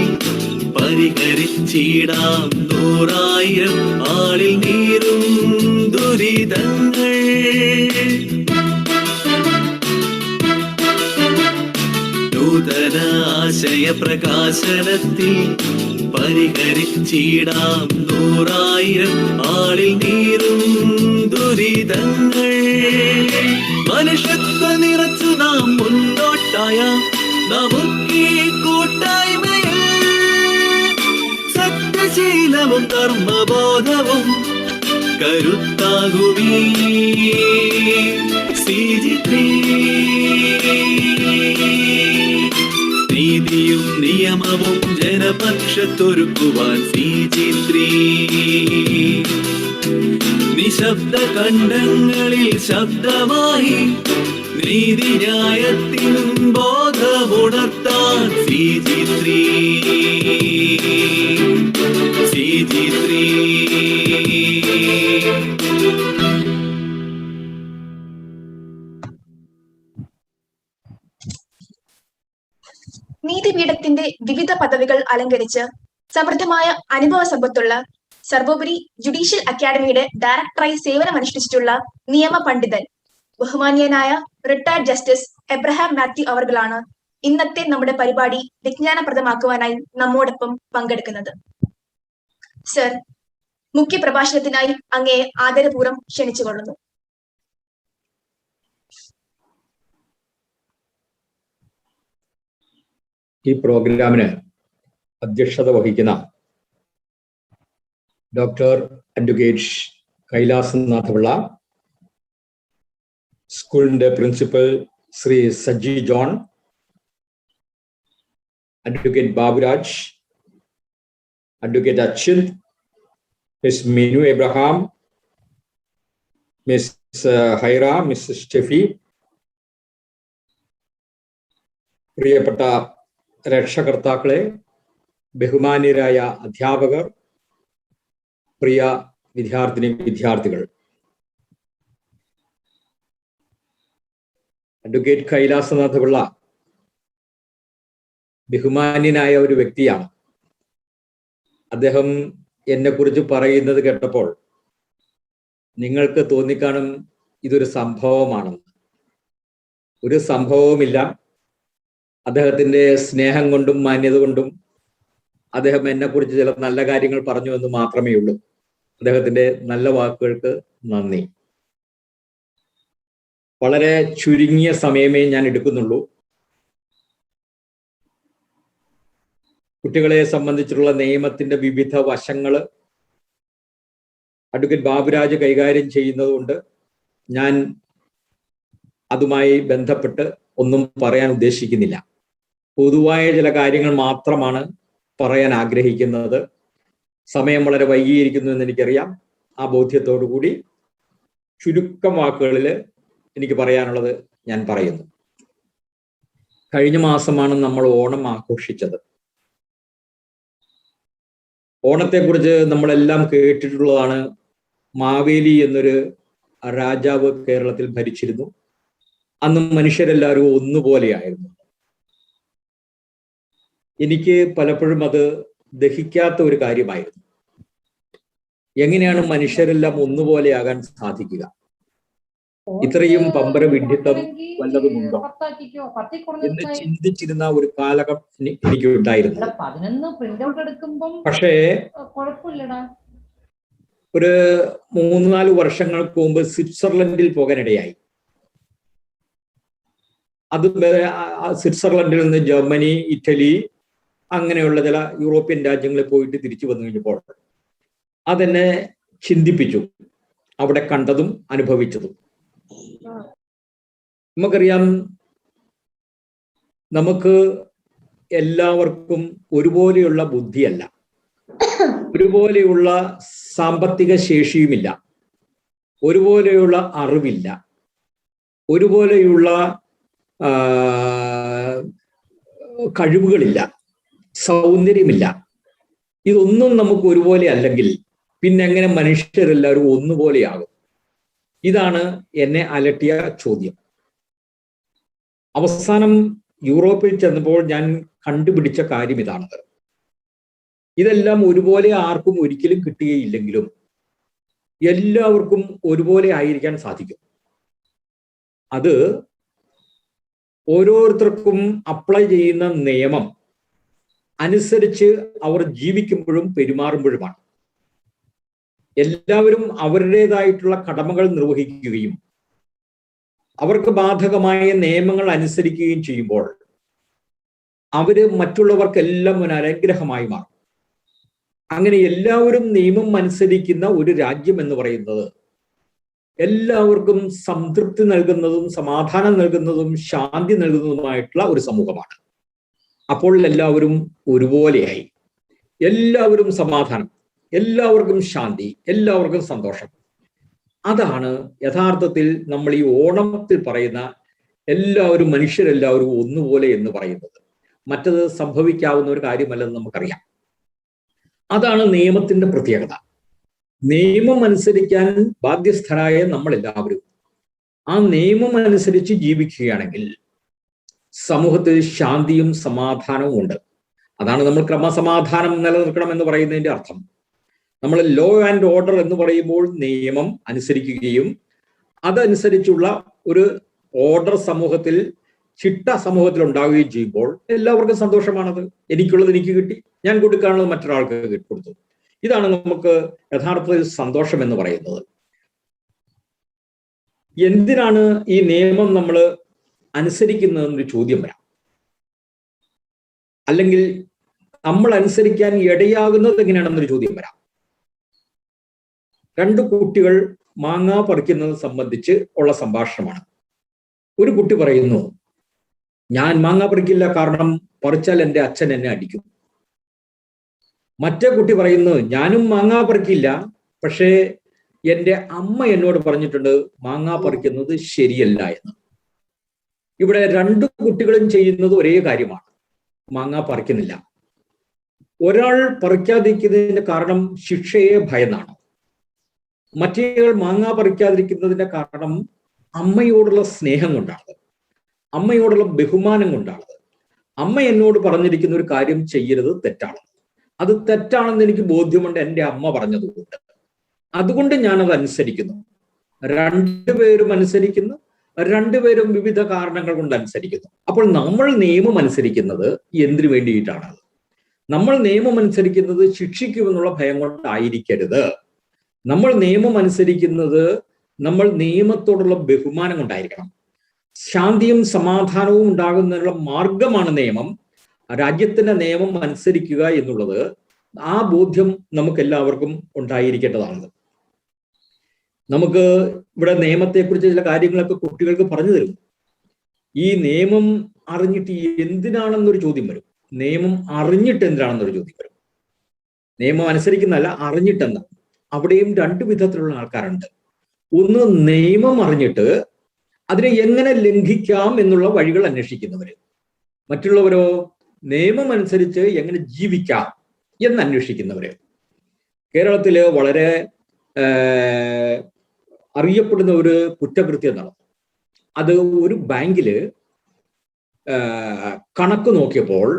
പരിഹരിച്ചിടാം 100,000 ആളിൽ നീറും ദുരിതങ്ങൾ. നൂതന ആശയപ്രകാശനത്തിൽ പരിഹരിച്ചിടാം 100,000 ആളിൽ നീറും ദുരിതങ്ങൾ. മനുഷ്യത്വ നിറച്ചു നാം മുന്നോട്ടായ നമുക്കീ കൂട്ടായ്മയിൽ ശീലവും ധർമ്മബോധവും കരുത്താകുമീ CG3. നീതിയും നിയമവും ജനപക്ഷത്തൊരുക്കുവാൻ CG3. നിശബ്ദ കണ്ഠങ്ങളിൽ ശബ്ദമായി നീതി ന്യായത്തിൻ ബോധമുണർത്താൻ CG3. CG3. നീതിപീഠത്തിന്റെ വിവിധ പദവികൾ അലങ്കരിച്ച് സമൃദ്ധമായ അനുഭവ സമ്പത്തുള്ള സർവോപരി ജുഡീഷ്യൽ അക്കാദമിയുടെ ഡയറക്ടറായി സേവനമനുഷ്ഠിച്ചിട്ടുള്ള നിയമ പണ്ഡിതൻ ബഹുമാന്യനായ റിട്ടയർഡ് ജസ്റ്റിസ് എബ്രഹാം മാത്യു അവർകളാണ് ഇന്നത്തെ നമ്മുടെ പരിപാടി വിജ്ഞാനപ്രദമാക്കുവാനായി നമ്മോടൊപ്പം പങ്കെടുക്കുന്നത്. സർ, മുഖ്യ പ്രഭാഷണത്തിനായി അങ്ങയെ ആദരപൂർവ്വം ക്ഷണിച്ചുകൊള്ളുന്നു. ഈ പ്രോഗ്രാമിന് അധ്യക്ഷത വഹിക്കുന്ന ഡോക്ടർ അഡ്വക്കേറ്റ് കൈലാസനാഥ് പിള്ള, സ്കൂളിന്റെ principal Shri Saji John, advocate Baburaj, advocate Achyut, miss Minu Abraham, miss Haira, miss Steffi, പ്രിയപ്പെട്ട രക്ഷകർത്താക്കളെ, ബഹുമാന്യരായ അധ്യാപകർ, പ്രിയ വിദ്യാർത്ഥികൾ, അഡ്വക്കേറ്റ് കൈലാസനാഥ് പിള്ള ബഹുമാന്യനായ ഒരു വ്യക്തിയാണ്. അദ്ദേഹം എന്നെക്കുറിച്ച് പറയുന്നത് കേട്ടപ്പോൾ നിങ്ങൾക്ക് തോന്നിക്കാണും ഇതൊരു സംഭവമാണെന്ന്. ഒരു സംഭവവുമില്ല. അദ്ദേഹത്തിന്റെ സ്നേഹം കൊണ്ടും മാന്യത കൊണ്ടും അദ്ദേഹം എന്നെക്കുറിച്ച് ചില നല്ല കാര്യങ്ങൾ പറഞ്ഞു എന്ന് മാത്രമേ ഉള്ളൂ. അദ്ദേഹത്തിന്റെ നല്ല വാക്കുകൾക്ക് നന്ദി. വളരെ ചുരുങ്ങിയ സമയമേ ഞാൻ എടുക്കുന്നുള്ളൂ. കുട്ടികളെ സംബന്ധിച്ചുള്ള നിയമത്തിന്റെ വിവിധ വശങ്ങൾ അഡ്വക്കേറ്റ് ബാബുരാജ് കൈകാര്യം ചെയ്യുന്നതുകൊണ്ട് ഞാൻ അതുമായി ബന്ധപ്പെട്ട് ഒന്നും പറയാൻ ഉദ്ദേശിക്കുന്നില്ല. പൊതുവായ ചില കാര്യങ്ങൾ മാത്രമാണ് പറയാൻ ആഗ്രഹിക്കുന്നത്. സമയം വളരെ വൈകിയിരിക്കുന്നു എന്ന് എനിക്കറിയാം. ആ ബോധ്യത്തോടു കൂടി ചുരുക്കം വാക്കുകളിൽ എനിക്ക് പറയാനുള്ളത് ഞാൻ പറയുന്നു. കഴിഞ്ഞ മാസമാണ് നമ്മൾ ഓണം ആഘോഷിച്ചത്. ഓണത്തെക്കുറിച്ച് നമ്മളെല്ലാം കേട്ടിട്ടുള്ളതാണ്. മാവേലി എന്നൊരു രാജാവ് കേരളത്തിൽ ഭരിച്ചിരുന്നു. അന്ന് മനുഷ്യരെല്ലാവരും ഒന്നുപോലെയായിരുന്നു. എനിക്ക് പലപ്പോഴും അത് ദഹിക്കാത്ത ഒരു കാര്യമായിരുന്നു. എങ്ങനെയാണ് മനുഷ്യരെല്ലാം ഒന്നുപോലെയാകാൻ സാധിക്കുക? ഇത്രയും പമ്പര വിഡ്ഢിത്തം വല്ലതുമുണ്ടോ എന്ന് ചിന്തിച്ചിരുന്ന ഒരു കാലഘട്ടം എനിക്ക് ഉണ്ടായിരുന്നു. പക്ഷേ ഒരു 3-4 വർഷങ്ങൾക്ക് മുമ്പ് സ്വിറ്റ്സർലൻഡിൽ പോകാനിടയായി. അത് സ്വിറ്റ്സർലൻഡിൽ നിന്ന് ജർമ്മനി, ഇറ്റലി അങ്ങനെയുള്ള ചില യൂറോപ്യൻ രാജ്യങ്ങളിൽ പോയിട്ട് തിരിച്ചു വന്നു കഴിഞ്ഞപ്പോൾ അതെന്നെ ചിന്തിപ്പിച്ചു, അവിടെ കണ്ടതും അനുഭവിച്ചതും. നമുക്കറിയാം, നമുക്ക് എല്ലാവർക്കും ഒരുപോലെയുള്ള ബുദ്ധിയല്ല, ഒരുപോലെയുള്ള സാമ്പത്തിക ശേഷിയുമില്ല, ഒരുപോലെയുള്ള അറിവില്ല, ഒരുപോലെയുള്ള കഴിവുകളില്ല, സൗന്ദര്യമില്ല. ഇതൊന്നും നമുക്ക് ഒരുപോലെ അല്ലെങ്കിൽ പിന്നെ എങ്ങനെ മനുഷ്യരെല്ലാവരും ഒന്നുപോലെയാകും? ഇതാണ് എന്നെ അലട്ടിയ ചോദ്യം. അവസാനം യൂറോപ്പിൽ ചെന്നപ്പോൾ ഞാൻ കണ്ടുപിടിച്ച കാര്യം ഇതാണത്. ഇതെല്ലാം ഒരുപോലെ ആർക്കും ഒരിക്കലും കിട്ടുകയില്ലെങ്കിലും എല്ലാവർക്കും ഒരുപോലെ ആയിരിക്കാൻ സാധിക്കും. അത് ഓരോരുത്തർക്കും അപ്ലൈ ചെയ്യുന്ന നിയമം അനുസരിച്ച് അവർ ജീവിക്കുമ്പോഴും പെരുമാറുമ്പോഴുമാണ്. എല്ലാവരും അവരുടേതായിട്ടുള്ള കടമകൾ നിർവഹിക്കുകയും അവർക്ക് ബാധകമായ നിയമങ്ങൾ അനുസരിക്കുകയും ചെയ്യുമ്പോൾ അവര് മറ്റുള്ളവർക്കെല്ലാം ഒരു അനുഗ്രഹമായി മാറും. അങ്ങനെ എല്ലാവരും നിയമം അനുസരിക്കുന്ന ഒരു രാജ്യം എന്ന് പറയുന്നത് എല്ലാവർക്കും സംതൃപ്തി നൽകുന്നതും സമാധാനം നൽകുന്നതും ശാന്തി നൽകുന്നതുമായിട്ടുള്ള ഒരു സമൂഹമാണ്. അപ്പോൾ എല്ലാവരും ഒരുപോലെയായി, എല്ലാവരും സമാധാനം, എല്ലാവർക്കും ശാന്തി, എല്ലാവർക്കും സന്തോഷം. അതാണ് യഥാർത്ഥത്തിൽ നമ്മൾ ഈ ഓണത്തിൽ പറയുന്ന എല്ലാവരും മനുഷ്യരെല്ലാവരും ഒന്നുപോലെ എന്ന് പറയുന്നത്. മറ്റത് സംഭവിക്കാവുന്ന ഒരു കാര്യമല്ലെന്ന് നമുക്കറിയാം. അതാണ് നിയമത്തിന്റെ പ്രത്യേകത. നിയമം അനുസരിക്കാൻ ബാധ്യസ്ഥരായ നമ്മൾ എല്ലാവരും ആ നിയമം അനുസരിച്ച് ജീവിക്കുകയാണെങ്കിൽ സമൂഹത്തിൽ ശാന്തിയും സമാധാനവും ഉണ്ട്. അതാണ് നമ്മൾ ക്രമസമാധാനം നിലനിർത്തണം എന്ന് പറയുന്നതിന്റെ അർത്ഥം. നമ്മൾ ലോ ആൻഡ് ഓർഡർ എന്ന് പറയുമ്പോൾ നിയമം അനുസരിക്കുകയും അതനുസരിച്ചുള്ള ഒരു ഓർഡർ സമൂഹത്തിൽ, ചിട്ട സമൂഹത്തിൽ ഉണ്ടാവുകയും ചെയ്യുമ്പോൾ എല്ലാവർക്കും സന്തോഷമാണത്. എനിക്കുള്ളത് എനിക്ക് കിട്ടി, ഞാൻ കൊടുക്കാനുള്ളത് മറ്റൊരാൾക്ക് കൊടുത്തു. ഇതാണ് നമുക്ക് യഥാർത്ഥത്തിൽ സന്തോഷം എന്ന് പറയുന്നത്. എന്തിനാണ് ഈ നിയമം നമ്മൾ അനുസരിക്കുന്നതെന്നൊരു ചോദ്യം വരാം. അല്ലെങ്കിൽ നമ്മൾ അനുസരിക്കാൻ ഇടയാകുന്നത് എങ്ങനെയാണെന്നൊരു ചോദ്യം വരാം. രണ്ട് കുട്ടികൾ മാങ്ങ പറിക്കുന്നത് സംബന്ധിച്ച് ഉള്ള സംഭാഷണമാണ്. ഒരു കുട്ടി പറയുന്നു, ഞാൻ മാങ്ങ പറിക്കില്ല, കാരണം പറിച്ചാൽ എൻ്റെ അച്ഛൻ എന്നെ അടിക്കും. മറ്റേ കുട്ടി പറയുന്നു, ഞാനും മാങ്ങ പറിക്കില്ല, പക്ഷേ എൻ്റെ അമ്മ എന്നോട് പറഞ്ഞിട്ടുണ്ട് മാങ്ങ പറിക്കുന്നത് ശരിയല്ല എന്ന്. ഇവിടെ രണ്ടു കുട്ടികളും ചെയ്യുന്നത് ഒരേ കാര്യമാണ്, മാങ്ങ പറിക്കുന്നില്ല. ഒരാൾ പറിക്കാതിരിക്കുന്നതിന്റെ കാരണം ശിക്ഷയെ ഭയന്നാണ്. മറ്റേയാൾ മാങ്ങ പറിക്കാതിരിക്കുന്നതിന്റെ കാരണം അമ്മയോടുള്ള സ്നേഹം കൊണ്ടാണ്, അമ്മയോടുള്ള ബഹുമാനം കൊണ്ടാണ്. അമ്മ എന്നോട് പറഞ്ഞിരിക്കുന്ന ഒരു കാര്യം ചെയ്യരുത്, തെറ്റാണ്. അത് തെറ്റാണെന്ന് എനിക്ക് ബോധ്യമുണ്ട്, എൻ്റെ അമ്മ പറഞ്ഞതുകൊണ്ട്. അതുകൊണ്ട് ഞാനത് അനുസരിക്കുന്നു. രണ്ടുപേരും അനുസരിക്കുന്നു, രണ്ടുപേരും വിവിധ കാരണങ്ങൾ കൊണ്ട് അനുസരിക്കുന്നു. അപ്പോൾ നമ്മൾ നിയമം അനുസരിക്കുന്നത് എന്തിനു വേണ്ടിയിട്ടാണ്? നമ്മൾ നിയമം അനുസരിക്കുന്നത് ശിക്ഷിക്കുമെന്നുള്ള ഭയം കൊണ്ടായിരിക്കരുത്. നമ്മൾ നിയമം അനുസരിക്കുന്നത് നമ്മൾ നിയമത്തോടുള്ള ബഹുമാനം കൊണ്ടായിരിക്കണം. ശാന്തിയും സമാധാനവും ഉണ്ടാകുന്നതിനുള്ള മാർഗമാണ് നിയമം. രാജ്യത്തിന്റെ നിയമം അനുസരിക്കുക എന്നുള്ളത്, ആ ബോധ്യം നമുക്ക് എല്ലാവർക്കും ഉണ്ടായിരിക്കേണ്ടതാണ്. നമുക്ക് ഇവിടെ നിയമത്തെക്കുറിച്ച് ചില കാര്യങ്ങളൊക്കെ കുട്ടികൾക്ക് പറഞ്ഞു തരും. ഈ നിയമം അറിഞ്ഞിട്ട് എന്തിനാണെന്നൊരു ചോദ്യം വരും. നിയമം അറിഞ്ഞിട്ട് എന്തിനാണെന്നൊരു ചോദ്യം വരും. നിയമം അനുസരിക്കുന്നതല്ല, അറിഞ്ഞിട്ടെന്താണ്. അവിടെയും രണ്ടു വിധത്തിലുള്ള ആൾക്കാരുണ്ട്. ഒന്ന് നിയമം അറിഞ്ഞിട്ട് അതിനെ എങ്ങനെ ലംഘിക്കാം എന്നുള്ള വഴികൾ അന്വേഷിക്കുന്നവര്. മറ്റുള്ളവരോ നിയമം അനുസരിച്ച് എങ്ങനെ ജീവിക്കാം എന്ന് അന്വേഷിക്കുന്നവര്. കേരളത്തില് വളരെ അറിയപ്പെടുന്ന ഒരു കുറ്റകൃത്യം നടന്നു. അത് ഒരു ബാങ്കില് കണക്ക് നോക്കിയപ്പോൾ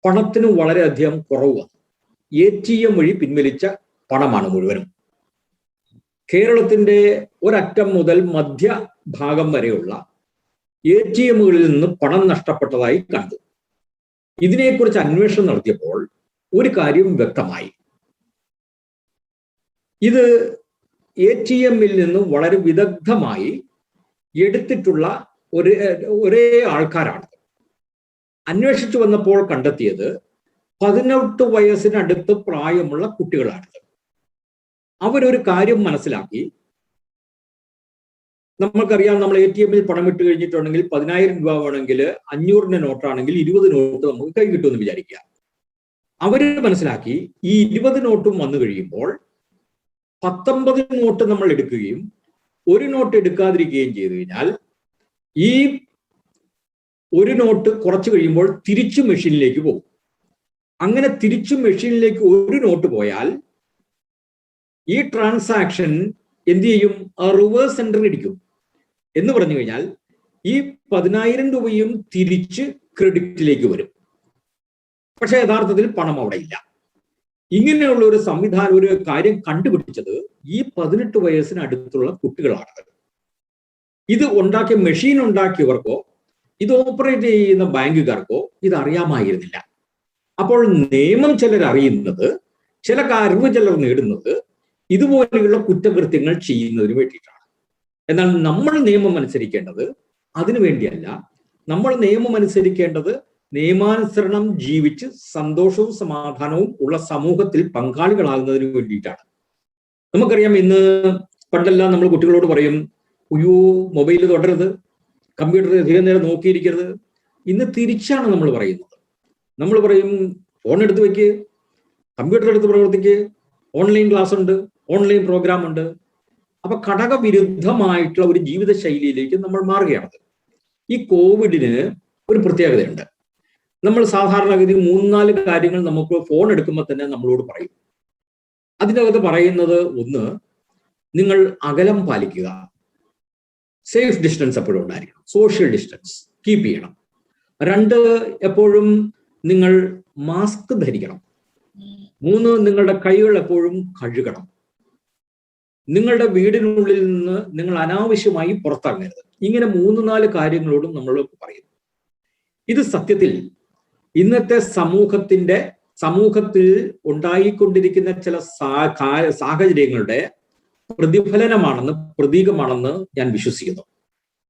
പണത്തിന് വളരെയധികം കുറവ് വന്നു. ATM വഴി പിൻവലിച്ച പണമാണ് മുഴുവനും. കേരളത്തിന്റെ ഒരറ്റം മുതൽ മധ്യഭാഗം വരെയുള്ള ATMകളിൽ നിന്ന് പണം നഷ്ടപ്പെട്ടതായി കണ്ടു. ഇതിനെക്കുറിച്ച് അന്വേഷണം നടത്തിയപ്പോൾ ഒരു കാര്യം വ്യക്തമായി. ഇത് ATMൽ നിന്ന് വളരെ വിദഗ്ധമായി എടുത്തിട്ടുള്ള ഒരേ ആൾക്കാരാണ്. അന്വേഷിച്ചു വന്നപ്പോൾ കണ്ടെത്തിയത് 18 വയസ്സിനടുത്ത് പ്രായമുള്ള കുട്ടികളാണ്. അവരൊരു കാര്യം മനസ്സിലാക്കി. നമ്മൾക്കറിയാം, നമ്മൾ ATMൽ പണം ഇട്ട് കഴിഞ്ഞിട്ടുണ്ടെങ്കിൽ 10,000 രൂപ വേണമെങ്കിൽ 500 നോട്ടാണെങ്കിൽ 20 നോട്ട് നമുക്ക് കൈ കിട്ടുമെന്ന് വിചാരിക്കുക. അവര് മനസ്സിലാക്കി, ഈ 20 നോട്ടും വന്നു കഴിയുമ്പോൾ 19 നോട്ട് നമ്മൾ എടുക്കുകയും ഒരു നോട്ട് എടുക്കാതിരിക്കുകയും ചെയ്തു കഴിഞ്ഞാൽ ഈ ഒരു നോട്ട് കുറച്ച് കഴിയുമ്പോൾ തിരിച്ചു മെഷീനിലേക്ക് പോകും. അങ്ങനെ തിരിച്ചു മെഷീനിലേക്ക് ഒരു നോട്ട് പോയാൽ ഈ ട്രാൻസാക്ഷൻ എന്ത് ചെയ്യും? റിവേഴ്സ് എൻട്രി അടിക്കും. എന്ന് പറഞ്ഞു കഴിഞ്ഞാൽ ഈ 10,000 രൂപയും തിരിച്ച് ക്രെഡിറ്റിലേക്ക് വരും. പക്ഷെ യഥാർത്ഥത്തിൽ പണം അവിടെ ഇല്ല. ഇങ്ങനെയുള്ള ഒരു സംവിധാനം, ഒരു കാര്യം കണ്ടുപിടിച്ചത് ഈ 18 വയസ്സിന് അടുത്തുള്ള കുട്ടികളാണ്. ഇത് ഉണ്ടാക്കിയ മെഷീൻ ഉണ്ടാക്കിയവർക്കോ ഇത് ഓപ്പറേറ്റ് ചെയ്യുന്ന ബാങ്കുകാർക്കോ ഇത് അറിയാമായിരുന്നില്ല. അപ്പോൾ നിയമം ചിലർ അറിയുന്നത്, ചില അറിവ് ചിലർ നേടുന്നത് ഇതുപോലെയുള്ള കുറ്റകൃത്യങ്ങൾ ചെയ്യുന്നതിന് വേണ്ടിയിട്ടാണ്. എന്നാൽ നമ്മൾ നിയമം അനുസരിക്കേണ്ടത് അതിനു വേണ്ടിയല്ല. നമ്മൾ നിയമം അനുസരിക്കേണ്ടത് നിയമാനുസരണം ജീവിച്ച് സന്തോഷവും സമാധാനവും ഉള്ള സമൂഹത്തിൽ പങ്കാളികളാകുന്നതിന് വേണ്ടിയിട്ടാണ്. നമുക്കറിയാം, ഇന്ന് പണ്ടെല്ലാം നമ്മൾ കുട്ടികളോട് പറയും, അയ്യോ മൊബൈൽ തുടരുത്, കമ്പ്യൂട്ടർ അധികം നേരം നോക്കിയിരിക്കരുത്. ഇന്ന് തിരിച്ചാണ് നമ്മൾ പറയുന്നത്. നമ്മൾ പറയും, ഫോൺ എടുത്ത് വെക്ക്, കമ്പ്യൂട്ടർ എടുത്ത് പ്രവർത്തിക്ക്, ഓൺലൈൻ ക്ലാസ് ഉണ്ട്, ഓൺലൈൻ പ്രോഗ്രാം ഉണ്ട്. അപ്പൊ ഘടകവിരുദ്ധമായിട്ടുള്ള ഒരു ജീവിത ശൈലിയിലേക്ക് നമ്മൾ മാറുകയാണ്. ഈ കോവിഡിന് ഒരു പ്രത്യേകതയുണ്ട്. നമ്മൾ സാധാരണഗതി 3-4 കാര്യങ്ങൾ നമുക്ക് ഫോൺ എടുക്കുമ്പോൾ തന്നെ നമ്മളോട് പറയും. അതിനകത്ത് പറയുന്നത്, ഒന്ന്, നിങ്ങൾ അകലം പാലിക്കുക, സേഫ് ഡിസ്റ്റൻസ് എപ്പോഴും ഉണ്ടായിരിക്കണം, സോഷ്യൽ ഡിസ്റ്റൻസ് കീപ്പ് ചെയ്യണം. 2, എപ്പോഴും നിങ്ങൾ മാസ്ക് ധരിക്കണം. 3, നിങ്ങളുടെ കൈകൾ എപ്പോഴും കഴുകണം. നിങ്ങളുടെ വീടിനുള്ളിൽ നിന്ന് നിങ്ങൾ അനാവശ്യമായി പുറത്തിറങ്ങരുത്. ഇങ്ങനെ 3-4 കാര്യങ്ങളോടും നമ്മൾ പറയും. ഇത് സത്യത്തിൽ ഇന്നത്തെ സമൂഹത്തിൽ ഉണ്ടായിക്കൊണ്ടിരിക്കുന്ന ചില സാഹചര്യങ്ങളുടെ പ്രതിഫലനമാണെന്ന്, പ്രതീകമാണെന്ന് ഞാൻ വിശ്വസിക്കുന്നു.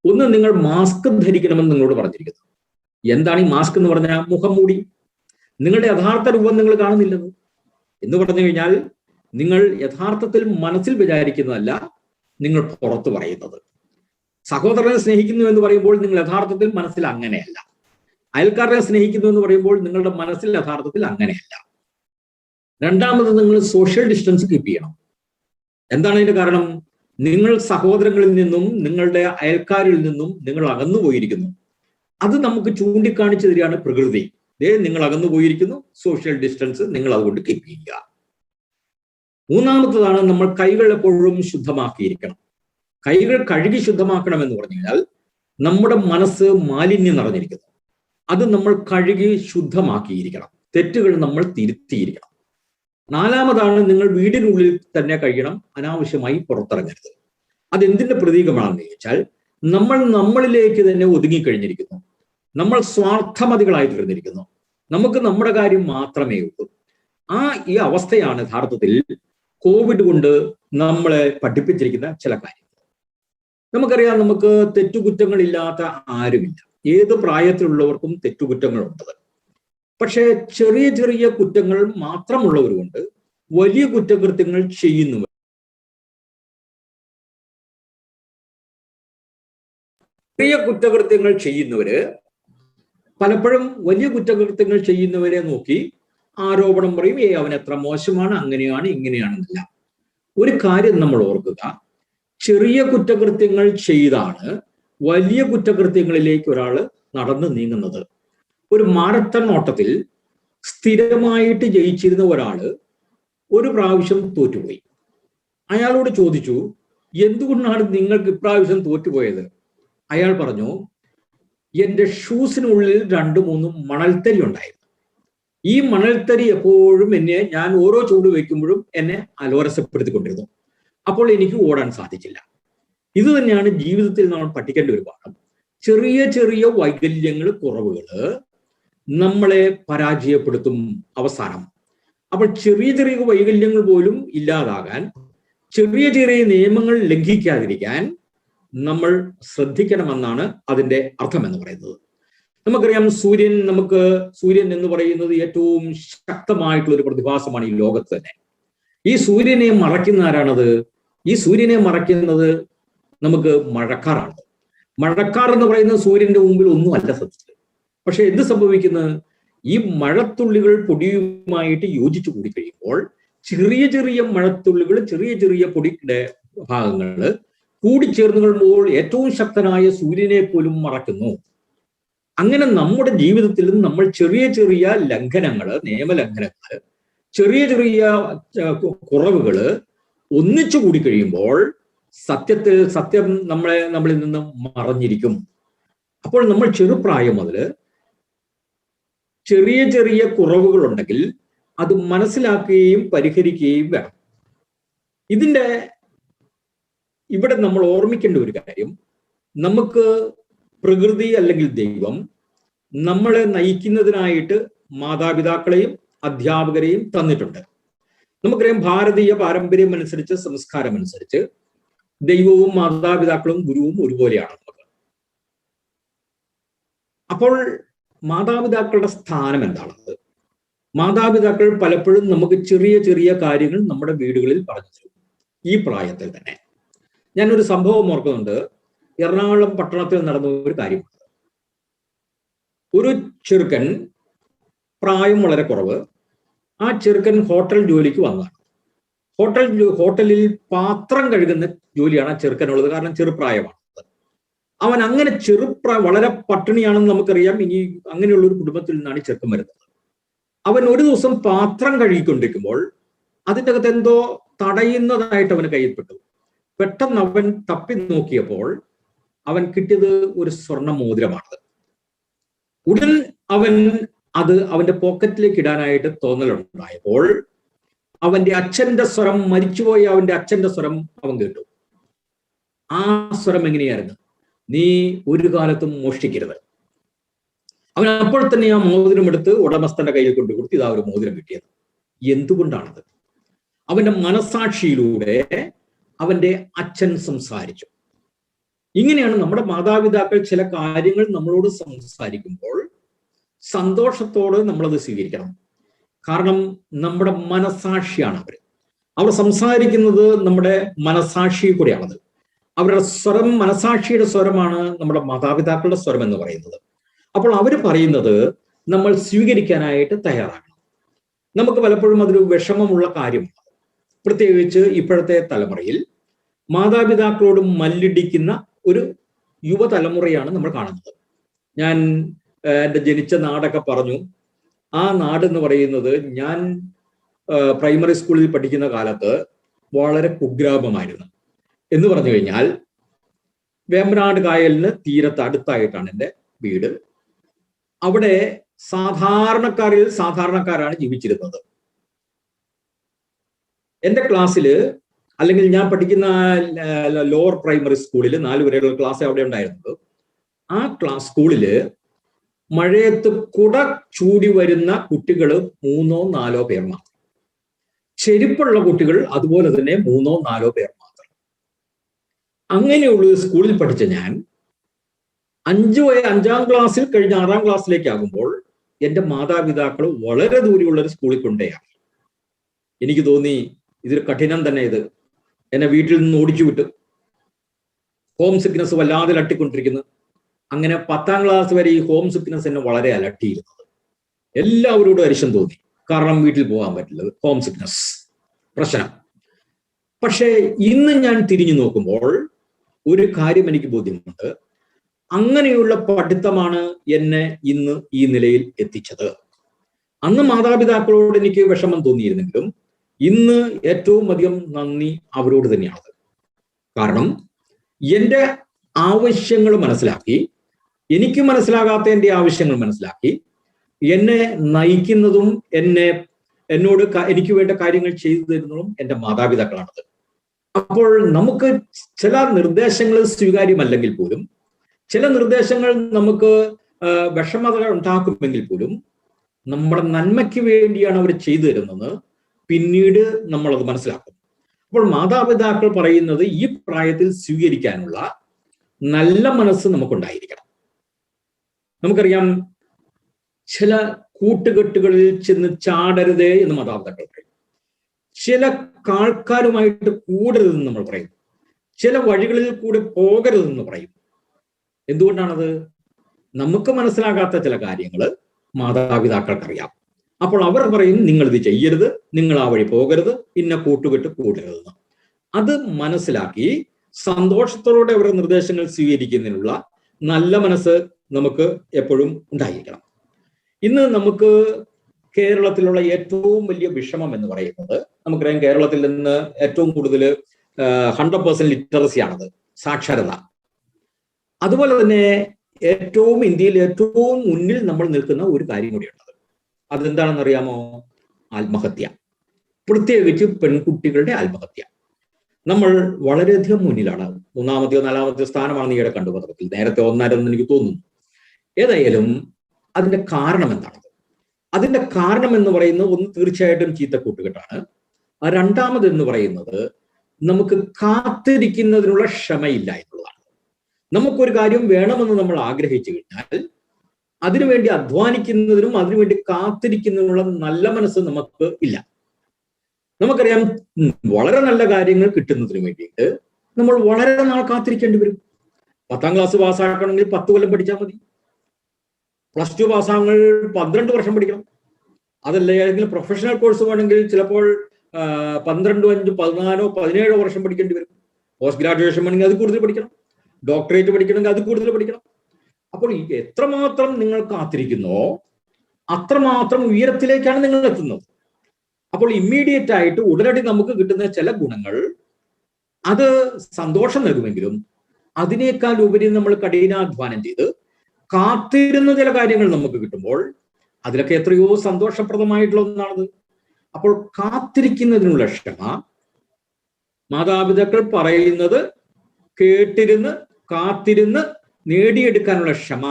ഒന്ന്, നിങ്ങൾ മാസ്ക് ധരിക്കണമെന്ന് നിങ്ങളോട് പറഞ്ഞിരിക്കുന്നു. എന്താണ് ഈ മാസ്ക് എന്ന് പറഞ്ഞാൽ? മുഖം മൂടി. നിങ്ങളുടെ യഥാർത്ഥ രൂപം നിങ്ങൾ കാണുന്നില്ലെന്ന് എന്ന് പറഞ്ഞു കഴിഞ്ഞാൽ, നിങ്ങൾ യഥാർത്ഥത്തിൽ മനസ്സിൽ വിചാരിക്കുന്നതല്ല നിങ്ങൾ പുറത്തു പറയുന്നത്. സഹോദരനെ സ്നേഹിക്കുന്നു എന്ന് പറയുമ്പോൾ നിങ്ങൾ യഥാർത്ഥത്തിൽ മനസ്സിൽ അങ്ങനെയല്ല. അയൽക്കാരനെ സ്നേഹിക്കുന്നു എന്ന് പറയുമ്പോൾ നിങ്ങളുടെ മനസ്സിൽ യഥാർത്ഥത്തിൽ അങ്ങനെയല്ല. 2, നിങ്ങൾ സോഷ്യൽ ഡിസ്റ്റൻസ് കീപ്പ് ചെയ്യണം. എന്താണ് അതിന്റെ കാരണം? നിങ്ങൾ സഹോദരങ്ങളിൽ നിന്നും നിങ്ങളുടെ അയൽക്കാരിൽ നിന്നും നിങ്ങൾ അകന്നു പോയിരിക്കുന്നു. അത് നമുക്ക് ചൂണ്ടിക്കാണിച്ചു തരികയാണ് പ്രകൃതി. നിങ്ങൾ അകന്നു പോയിരിക്കുന്നു, സോഷ്യൽ ഡിസ്റ്റൻസ് നിങ്ങൾ അതുകൊണ്ട് കീപ്പ് ചെയ്യുക. 3, നമ്മൾ കൈകൾ എപ്പോഴും ശുദ്ധമാക്കിയിരിക്കണം. കൈകൾ കഴുകി ശുദ്ധമാക്കണം എന്ന് പറഞ്ഞു കഴിഞ്ഞാൽ, നമ്മുടെ മനസ്സ് മാലിന്യം നിറഞ്ഞിരിക്കുന്നു. അത് നമ്മൾ കഴുകി ശുദ്ധമാക്കിയിരിക്കണം. തെറ്റുകൾ നമ്മൾ തിരുത്തിയിരിക്കണം. 4, നിങ്ങൾ വീടിനുള്ളിൽ തന്നെ കഴിയണം, അനാവശ്യമായി പുറത്തിറങ്ങരുത്. അതെന്തിന്റെ പ്രതീകമാണെന്ന് ചോദിച്ചാൽ, നമ്മൾ നമ്മളിലേക്ക് തന്നെ ഒതുങ്ങിക്കഴിഞ്ഞിരിക്കുന്നു. നമ്മൾ സ്വാർത്ഥമതികളായി തീർന്നിരിക്കുന്നു. നമുക്ക് നമ്മുടെ കാര്യം മാത്രമേ ഉള്ളൂ. ഈ അവസ്ഥയാണ് യഥാർത്ഥത്തിൽ കോവിഡ് കൊണ്ട് നമ്മളെ പഠിപ്പിച്ചിരിക്കുന്ന ചില കാര്യങ്ങൾ. നമുക്കറിയാം, നമുക്ക് തെറ്റുകുറ്റങ്ങളില്ലാത്ത ആരുമില്ല. ഏത് പ്രായത്തിലുള്ളവർക്കും തെറ്റുകുറ്റങ്ങളുണ്ട്. പക്ഷേ ചെറിയ ചെറിയ കുറ്റങ്ങൾ മാത്രമുള്ളവരുമുണ്ട്, വലിയ കുറ്റകൃത്യങ്ങൾ ചെയ്യുന്നവർ. ചെറിയ കുറ്റകൃത്യങ്ങൾ ചെയ്യുന്നവര് പലപ്പോഴും വലിയ കുറ്റകൃത്യങ്ങൾ ചെയ്യുന്നവരെ നോക്കി ആരോപണം പറയും, അവൻ എത്ര മോശമാണ്, അങ്ങനെയാണ് ഇങ്ങനെയാണെന്നില്ല. ഒരു കാര്യം നമ്മൾ ഓർക്കുക, ചെറിയ കുറ്റകൃത്യങ്ങൾ ചെയ്താണ് വലിയ കുറ്റകൃത്യങ്ങളിലേക്ക് ഒരാൾ നടന്നു നീങ്ങുന്നത്. ഒരു മാരത്തൺ ഓട്ടത്തിൽ സ്ഥിരമായിട്ട് ജയിച്ചിരുന്ന ഒരാള് ഒരു പ്രാവശ്യം തോറ്റുപോയി. അയാളോട് ചോദിച്ചു, എന്തുകൊണ്ടാണ് നിങ്ങൾക്ക് ഇപ്രാവശ്യം തോറ്റുപോയത്? അയാൾ പറഞ്ഞു, എൻ്റെ ഷൂസിനുള്ളിൽ 2-3 മണൽത്തരി ഉണ്ടായിരുന്നു. ഈ മണൽത്തരി എപ്പോഴും ഞാൻ ഓരോ ചൂട് വയ്ക്കുമ്പോഴും എന്നെ അലോരസപ്പെടുത്തിക്കൊണ്ടിരുന്നു. അപ്പോൾ എനിക്ക് ഓടാൻ സാധിച്ചില്ല. ഇത് തന്നെയാണ് ജീവിതത്തിൽ നമ്മൾ പഠിക്കേണ്ട ഒരു പാഠം. ചെറിയ ചെറിയ വൈകല്യങ്ങൾ, കുറവുകൾ നമ്മളെ പരാജയപ്പെടുത്തും അവസാനം. അപ്പോൾ ചെറിയ ചെറിയ വൈകല്യങ്ങൾ പോലും ഇല്ലാതാകാൻ, ചെറിയ ചെറിയ നിയമങ്ങൾ ലംഘിക്കാതിരിക്കാൻ നമ്മൾ ശ്രദ്ധിക്കണമെന്നാണ് അതിന്റെ അർത്ഥം എന്ന് പറയുന്നത്. നമുക്കറിയാം, സൂര്യൻ എന്ന് പറയുന്നത് ഏറ്റവും ശക്തമായിട്ടുള്ള ഒരു പ്രതിഭാസമാണ് ഈ ലോകത്ത് തന്നെ. ഈ സൂര്യനെ മറയ്ക്കുന്ന ആരാണത്? ഈ സൂര്യനെ മറയ്ക്കുന്നത് നമുക്ക് മഴക്കാറാണ്. മഴക്കാർ എന്ന് പറയുന്നത് സൂര്യന്റെ മുമ്പിൽ ഒന്നുമല്ല സത്യത്തിൽ. പക്ഷെ എന്ത് സംഭവിക്കുന്നത്? ഈ മഴത്തുള്ളികൾ പൊടിയുമായിട്ട് യോജിച്ചു കൂടി കഴിയുമ്പോൾ ചെറിയ ചെറിയ മഴത്തുള്ളികൾ, ചെറിയ ചെറിയ പൊടിയുടെ ഭാഗങ്ങൾ കൂടിച്ചേർന്ന് കൊള്ളുമ്പോൾ ഏറ്റവും ശക്തനായ സൂര്യനെ പോലും മറക്കുന്നു. അങ്ങനെ നമ്മുടെ ജീവിതത്തിലും നമ്മൾ ചെറിയ ചെറിയ ലംഘനങ്ങള്, നിയമലംഘനങ്ങള്, ചെറിയ ചെറിയ കുറവുകള് ഒന്നിച്ചു കൂടി കഴിയുമ്പോൾ സത്യം നമ്മളിൽ നിന്ന് മറഞ്ഞിരിക്കും. അപ്പോൾ നമ്മൾ ചെറുപ്രായം മുതല് ചെറിയ ചെറിയ കുറവുകൾ ഉണ്ടെങ്കിൽ അത് മനസ്സിലാക്കുകയും പരിഹരിക്കുകയും വേണം. ഇവിടെ നമ്മൾ ഓർമ്മിക്കേണ്ട ഒരു കാര്യം, നമുക്ക് പ്രകൃതി അല്ലെങ്കിൽ ദൈവം നമ്മളെ നയിക്കുന്നതിനായിട്ട് മാതാപിതാക്കളെയും അധ്യാപകരെയും തന്നിട്ടുണ്ട്. നമുക്കറിയാം, ഭാരതീയ പാരമ്പര്യം അനുസരിച്ച്, സംസ്കാരം അനുസരിച്ച് ദൈവവും മാതാപിതാക്കളും ഗുരുവും ഒരുപോലെയാണ് നമുക്ക്. അപ്പോൾ മാതാപിതാക്കളുടെ സ്ഥാനം എന്താണത്? മാതാപിതാക്കൾ പലപ്പോഴും നമുക്ക് ചെറിയ ചെറിയ കാര്യങ്ങൾ നമ്മുടെ വീടുകളിൽ പറഞ്ഞു തരും. ഈ പ്രായത്തിൽ തന്നെ ഞാനൊരു സംഭവം ഓർക്കുന്നുണ്ട്. എറണാകുളം പട്ടണത്തിൽ നടന്ന ഒരു കാര്യമാണ്. ഒരു ചെറുക്കൻ, പ്രായം വളരെ കുറവ്, ആ ചെറുക്കൻ ഹോട്ടൽ ജോലിക്ക് വന്നതാണ്. ഹോട്ടലിൽ പാത്രം കഴുകുന്ന ജോലിയാണ് ആ ചെറുക്കനുള്ളത്. കാരണം ചെറുപ്രായമാണ്. അവൻ അങ്ങനെ വളരെ പട്ടിണിയാണെന്ന് നമുക്കറിയാം. ഇനി അങ്ങനെയുള്ള ഒരു കുടുംബത്തിൽ നിന്നാണ് ഈ ചെറുക്കൻ വരുന്നത്. അവൻ ഒരു ദിവസം പാത്രം കഴുകിക്കൊണ്ടിരിക്കുമ്പോൾ അതിൻ്റെ അകത്ത് എന്തോ തടയുന്നതായിട്ട് അവന് കയ്യിൽപ്പെട്ടു. പെട്ടെന്ന് അവൻ തപ്പി നോക്കിയപ്പോൾ അവൻ കിട്ടിയത് ഒരു സ്വർണ്ണ മോതിരമാണ്. ഉടൻ അവൻ അത് അവന്റെ പോക്കറ്റിലേക്ക് ഇടാനായിട്ട് തോന്നലുണ്ടായപ്പോൾ അവന്റെ അച്ഛന്റെ സ്വരം, മരിച്ചുപോയ അവന്റെ അച്ഛന്റെ സ്വരം അവൻ കേട്ടു. ആ സ്വരം എങ്ങനെയായിരുന്നു? നീ ഒരു കാലത്തും മോഷ്ടിക്കരുത്. അവൻ അപ്പോൾ തന്നെ ആ മോതിരം എടുത്ത് ഉടമസ്ഥന്റെ കയ്യിൽ കൊണ്ടു കൊടുത്ത് ഇതാ ഒരു മോതിരം കിട്ടിയത്. എന്തുകൊണ്ടാണത്? അവന്റെ മനസാക്ഷിയിലൂടെ അവന്റെ അച്ഛൻ സംസാരിച്ചു. ഇങ്ങനെയാണ് നമ്മുടെ മാതാപിതാക്കൾ ചില കാര്യങ്ങൾ നമ്മളോട് സംസാരിക്കുമ്പോൾ സന്തോഷത്തോടെ നമ്മളത് സ്വീകരിക്കണം. കാരണം നമ്മുടെ മനസാക്ഷിയാണ് അവർ സംസാരിക്കുന്നത് നമ്മുടെ മനസാക്ഷി കൂടെയാണത്. അവരുടെ സ്വരം, മനസാക്ഷിയുടെ സ്വരമാണ് നമ്മുടെ മാതാപിതാക്കളുടെ സ്വരം എന്ന് പറയുന്നത്. അപ്പോൾ അവർ പറയുന്നത് നമ്മൾ സ്വീകരിക്കാനായിട്ട് തയ്യാറാകണം. നമുക്ക് പലപ്പോഴും അതൊരു വിഷമമുള്ള കാര്യമാണ്. പ്രത്യേകിച്ച് ഇപ്പോഴത്തെ തലമുറയിൽ മാതാപിതാക്കളോട് മല്ലിടിക്കുന്ന ഒരു യുവതലമുറയാണ് നമ്മൾ കാണുന്നത്. ഞാൻ എൻ്റെ ജനിച്ച നാടൊക്കെ പറഞ്ഞു. ആ നാടെന്ന് പറയുന്നത് ഞാൻ പ്രൈമറി സ്കൂളിൽ പഠിക്കുന്ന കാലത്ത് വളരെ കുഗ്രാമമായിരുന്നു. എന്ന് പറഞ്ഞു കഴിഞ്ഞാൽ വേമ്പനാട് കായലിന് അടുത്തായിട്ടാണ് എൻ്റെ വീട്. അവിടെ സാധാരണക്കാരാണ് ജീവിച്ചിരുന്നത്. എൻ്റെ ക്ലാസ്സിൽ, അല്ലെങ്കിൽ ഞാൻ പഠിക്കുന്ന ലോവർ പ്രൈമറി സ്കൂളിൽ 4 വരെയുള്ള ക്ലാസ് അവിടെ ഉണ്ടായിരുന്നത്. ആ സ്കൂളിൽ മഴയത്ത് കുട ചൂടി വരുന്ന കുട്ടികൾ 3 or 4 പേർ മാത്രം. ചെരുപ്പുള്ള കുട്ടികൾ അതുപോലെ തന്നെ 3 or 4 പേർ മാത്രം. അങ്ങനെയുള്ള സ്കൂളിൽ പഠിച്ച ഞാൻ 5ാം ക്ലാസ്സിൽ കഴിഞ്ഞ് 6ാം ക്ലാസ്സിലേക്ക് ആകുമ്പോൾ എൻ്റെ മാതാപിതാക്കൾ വളരെ ദൂരെയുള്ള ഒരു സ്കൂളിൽ കൊണ്ടേയാണ്. എനിക്ക് തോന്നി ഇതൊരു കഠിനം തന്നെ. ഇത് എന്നെ വീട്ടിൽ നിന്ന് ഓടിച്ചു വിട്ടു. ഹോം സിക്നസ് വല്ലാതെ അലട്ടിക്കൊണ്ടിരിക്കുന്നു. അങ്ങനെ 10ാം ക്ലാസ് വരെ ഈ ഹോം സിക്നസ് എന്നെ വളരെ അലട്ടിയിരുന്നത്. എല്ലാവരോടും അരിശം തോന്നി. കാരണം വീട്ടിൽ പോകാൻ പറ്റില്ല, ഹോം സിക്നസ് പ്രശ്നം. പക്ഷേ ഇന്ന് ഞാൻ തിരിഞ്ഞു നോക്കുമ്പോൾ ഒരു കാര്യം എനിക്ക് ബോധ്യമുണ്ട്. അങ്ങനെയുള്ള പഠിത്തമാണ് എന്നെ ഇന്ന് ഈ നിലയിൽ എത്തിച്ചത്. അന്ന് മാതാപിതാക്കളോട് എനിക്ക് വിഷമം തോന്നിയിരുന്നെങ്കിലും ഇന്ന് ഏറ്റവും അധികം നന്ദി അവരോട് തന്നെയാണ്. കാരണം എൻ്റെ ആവശ്യങ്ങൾ മനസ്സിലാക്കി, എനിക്ക് മനസ്സിലാകാത്ത എൻ്റെ ആവശ്യങ്ങൾ മനസ്സിലാക്കി എന്നെ നയിക്കുന്നതും എനിക്ക് വേണ്ട കാര്യങ്ങൾ ചെയ്തു തരുന്നതും എൻ്റെ മാതാപിതാക്കളാണത്. അപ്പോൾ നമുക്ക് ചില നിർദ്ദേശങ്ങൾ സ്വീകാര്യമല്ലെങ്കിൽ പോലും, ചില നിർദ്ദേശങ്ങൾ നമുക്ക് വിഷമത ഉണ്ടാക്കുമെങ്കിൽ പോലും നമ്മുടെ നന്മയ്ക്ക് വേണ്ടിയാണ് അവർ ചെയ്തു തരുന്നത്. പിന്നീട് നമ്മളത് മനസ്സിലാക്കും. അപ്പോൾ മാതാപിതാക്കൾ പറയുന്നത് ഈ പ്രായത്തിൽ സ്വീകരിക്കാനുള്ള നല്ല മനസ്സ് നമുക്കുണ്ടായിരിക്കണം. നമുക്കറിയാം, ചില കൂട്ടുകെട്ടുകളിൽ ചെന്ന് ചാടരുതേ എന്ന് മാതാപിതാക്കൾ പറയും. ചില ആൾക്കാരുമായിട്ട് കൂടരുതെന്ന് നമ്മൾ പറയും. ചില വഴികളിൽ കൂടെ പോകരുതെന്ന് പറയും. എന്തുകൊണ്ടാണത്? നമുക്ക് മനസ്സിലാകാത്ത ചില കാര്യങ്ങൾ മാതാപിതാക്കൾക്കറിയാം. അപ്പോൾ അവർ പറയും, നിങ്ങൾ ഇത് ചെയ്യരുത്, നിങ്ങൾ ആ വഴി പോകരുത്, ഇന്ന കൂട്ടുകെട്ട് കൂടരുതെന്ന്. അത് മനസ്സിലാക്കി സന്തോഷത്തോടെ അവരുടെ നിർദ്ദേശങ്ങൾ സ്വീകരിക്കുന്നതിനുള്ള നല്ല മനസ്സ് നമുക്ക് എപ്പോഴും ഉണ്ടായിരിക്കണം. ഇന്ന് നമുക്ക് കേരളത്തിലുള്ള ഏറ്റവും വലിയ വിഷമം എന്ന് പറയുന്നത്, നമുക്കറിയാം കേരളത്തിൽ നിന്ന് ഏറ്റവും കൂടുതൽ 100% ലിറ്ററസിയാണത്, സാക്ഷരത. അതുപോലെ തന്നെ ഇന്ത്യയിൽ ഏറ്റവും മുന്നിൽ നമ്മൾ നിൽക്കുന്ന ഒരു കാര്യം കൂടിയുള്ളത്. അതെന്താണെന്ന് അറിയാമോ? ആത്മഹത്യ. പ്രത്യേകിച്ച് പെൺകുട്ടികളുടെ ആത്മഹത്യ. നമ്മൾ വളരെയധികം മുന്നിലാണ്. 3ാമത്തെയോ 4ാമത്തെയോ സ്ഥാനമാണ് ഈയിടെ കണ്ടു പത്രത്തിൽ. നേരത്തെ 1ആയിരുന്നു എനിക്ക് തോന്നുന്നു. ഏതായാലും അതിന്റെ കാരണം എന്താണ്? അതിന്റെ കാരണം എന്ന് പറയുന്നത് ഒന്ന് തീർച്ചയായിട്ടും ചീത്ത കൂട്ടുകെട്ടാണ്. രണ്ടാമത് എന്ന് പറയുന്നത് നമുക്ക് കാത്തിരിക്കുന്നതിനുള്ള ക്ഷമയില്ല എന്നുള്ളതാണ്. നമുക്കൊരു കാര്യം വേണമെന്ന് നമ്മൾ ആഗ്രഹിച്ചു കഴിഞ്ഞാൽ അതിനുവേണ്ടി അധ്വാനിക്കുന്നതിനും അതിനുവേണ്ടി കാത്തിരിക്കുന്നതിനുള്ള നല്ല മനസ്സ് നമുക്ക് ഇല്ല. നമുക്കറിയാം, വളരെ നല്ല കാര്യങ്ങൾ കിട്ടുന്നതിന് വേണ്ടിയിട്ട് നമ്മൾ വളരെ നാൾ കാത്തിരിക്കേണ്ടി വരും. 10ാം ക്ലാസ് പാസ്സാക്കണമെങ്കിൽ 10 കൊല്ലം പഠിച്ചാൽ മതി. +2 പാസ്സാകണമെങ്കിൽ 12 വർഷം പഠിക്കണം. അതല്ല ഏതെങ്കിലും പ്രൊഫഷണൽ കോഴ്സ് വേണമെങ്കിൽ ചിലപ്പോൾ 12, 5, 14, 17 വർഷം പഠിക്കേണ്ടി വരും. പോസ്റ്റ് ഗ്രാജുവേഷൻ വേണമെങ്കിൽ അത് കൂടുതൽ പഠിക്കണം. ഡോക്ടറേറ്റ് പഠിക്കണമെങ്കിൽ അത് കൂടുതൽ പഠിക്കണം. അപ്പോൾ എത്രമാത്രം നിങ്ങൾ കാത്തിരിക്കുന്നോ അത്രമാത്രം ഉയരത്തിലേക്കാണ് നിങ്ങൾ എത്തുന്നത്. അപ്പോൾ ഇമ്മീഡിയറ്റ് ആയിട്ട് ഉടനടി നമുക്ക് കിട്ടുന്ന ചില ഗുണങ്ങൾ അത് സന്തോഷം നൽകുമെങ്കിലും അതിനേക്കാൾ ഉപരി നമ്മൾ കഠിനാധ്വാനം ചെയ്ത് കാത്തിരുന്ന ചില കാര്യങ്ങൾ നമുക്ക് കിട്ടുമ്പോൾ അതിലൊക്കെ എത്രയോ സന്തോഷപ്രദമായിട്ടുള്ള ഒന്നാണത്. അപ്പോൾ കാത്തിരിക്കുന്നതിനുള്ള ക്ഷമ, മാതാപിതാക്കൾ പറയുന്നത് കേട്ടിരുന്ന് കാത്തിരുന്ന് നേടിയെടുക്കാനുള്ള ക്ഷമ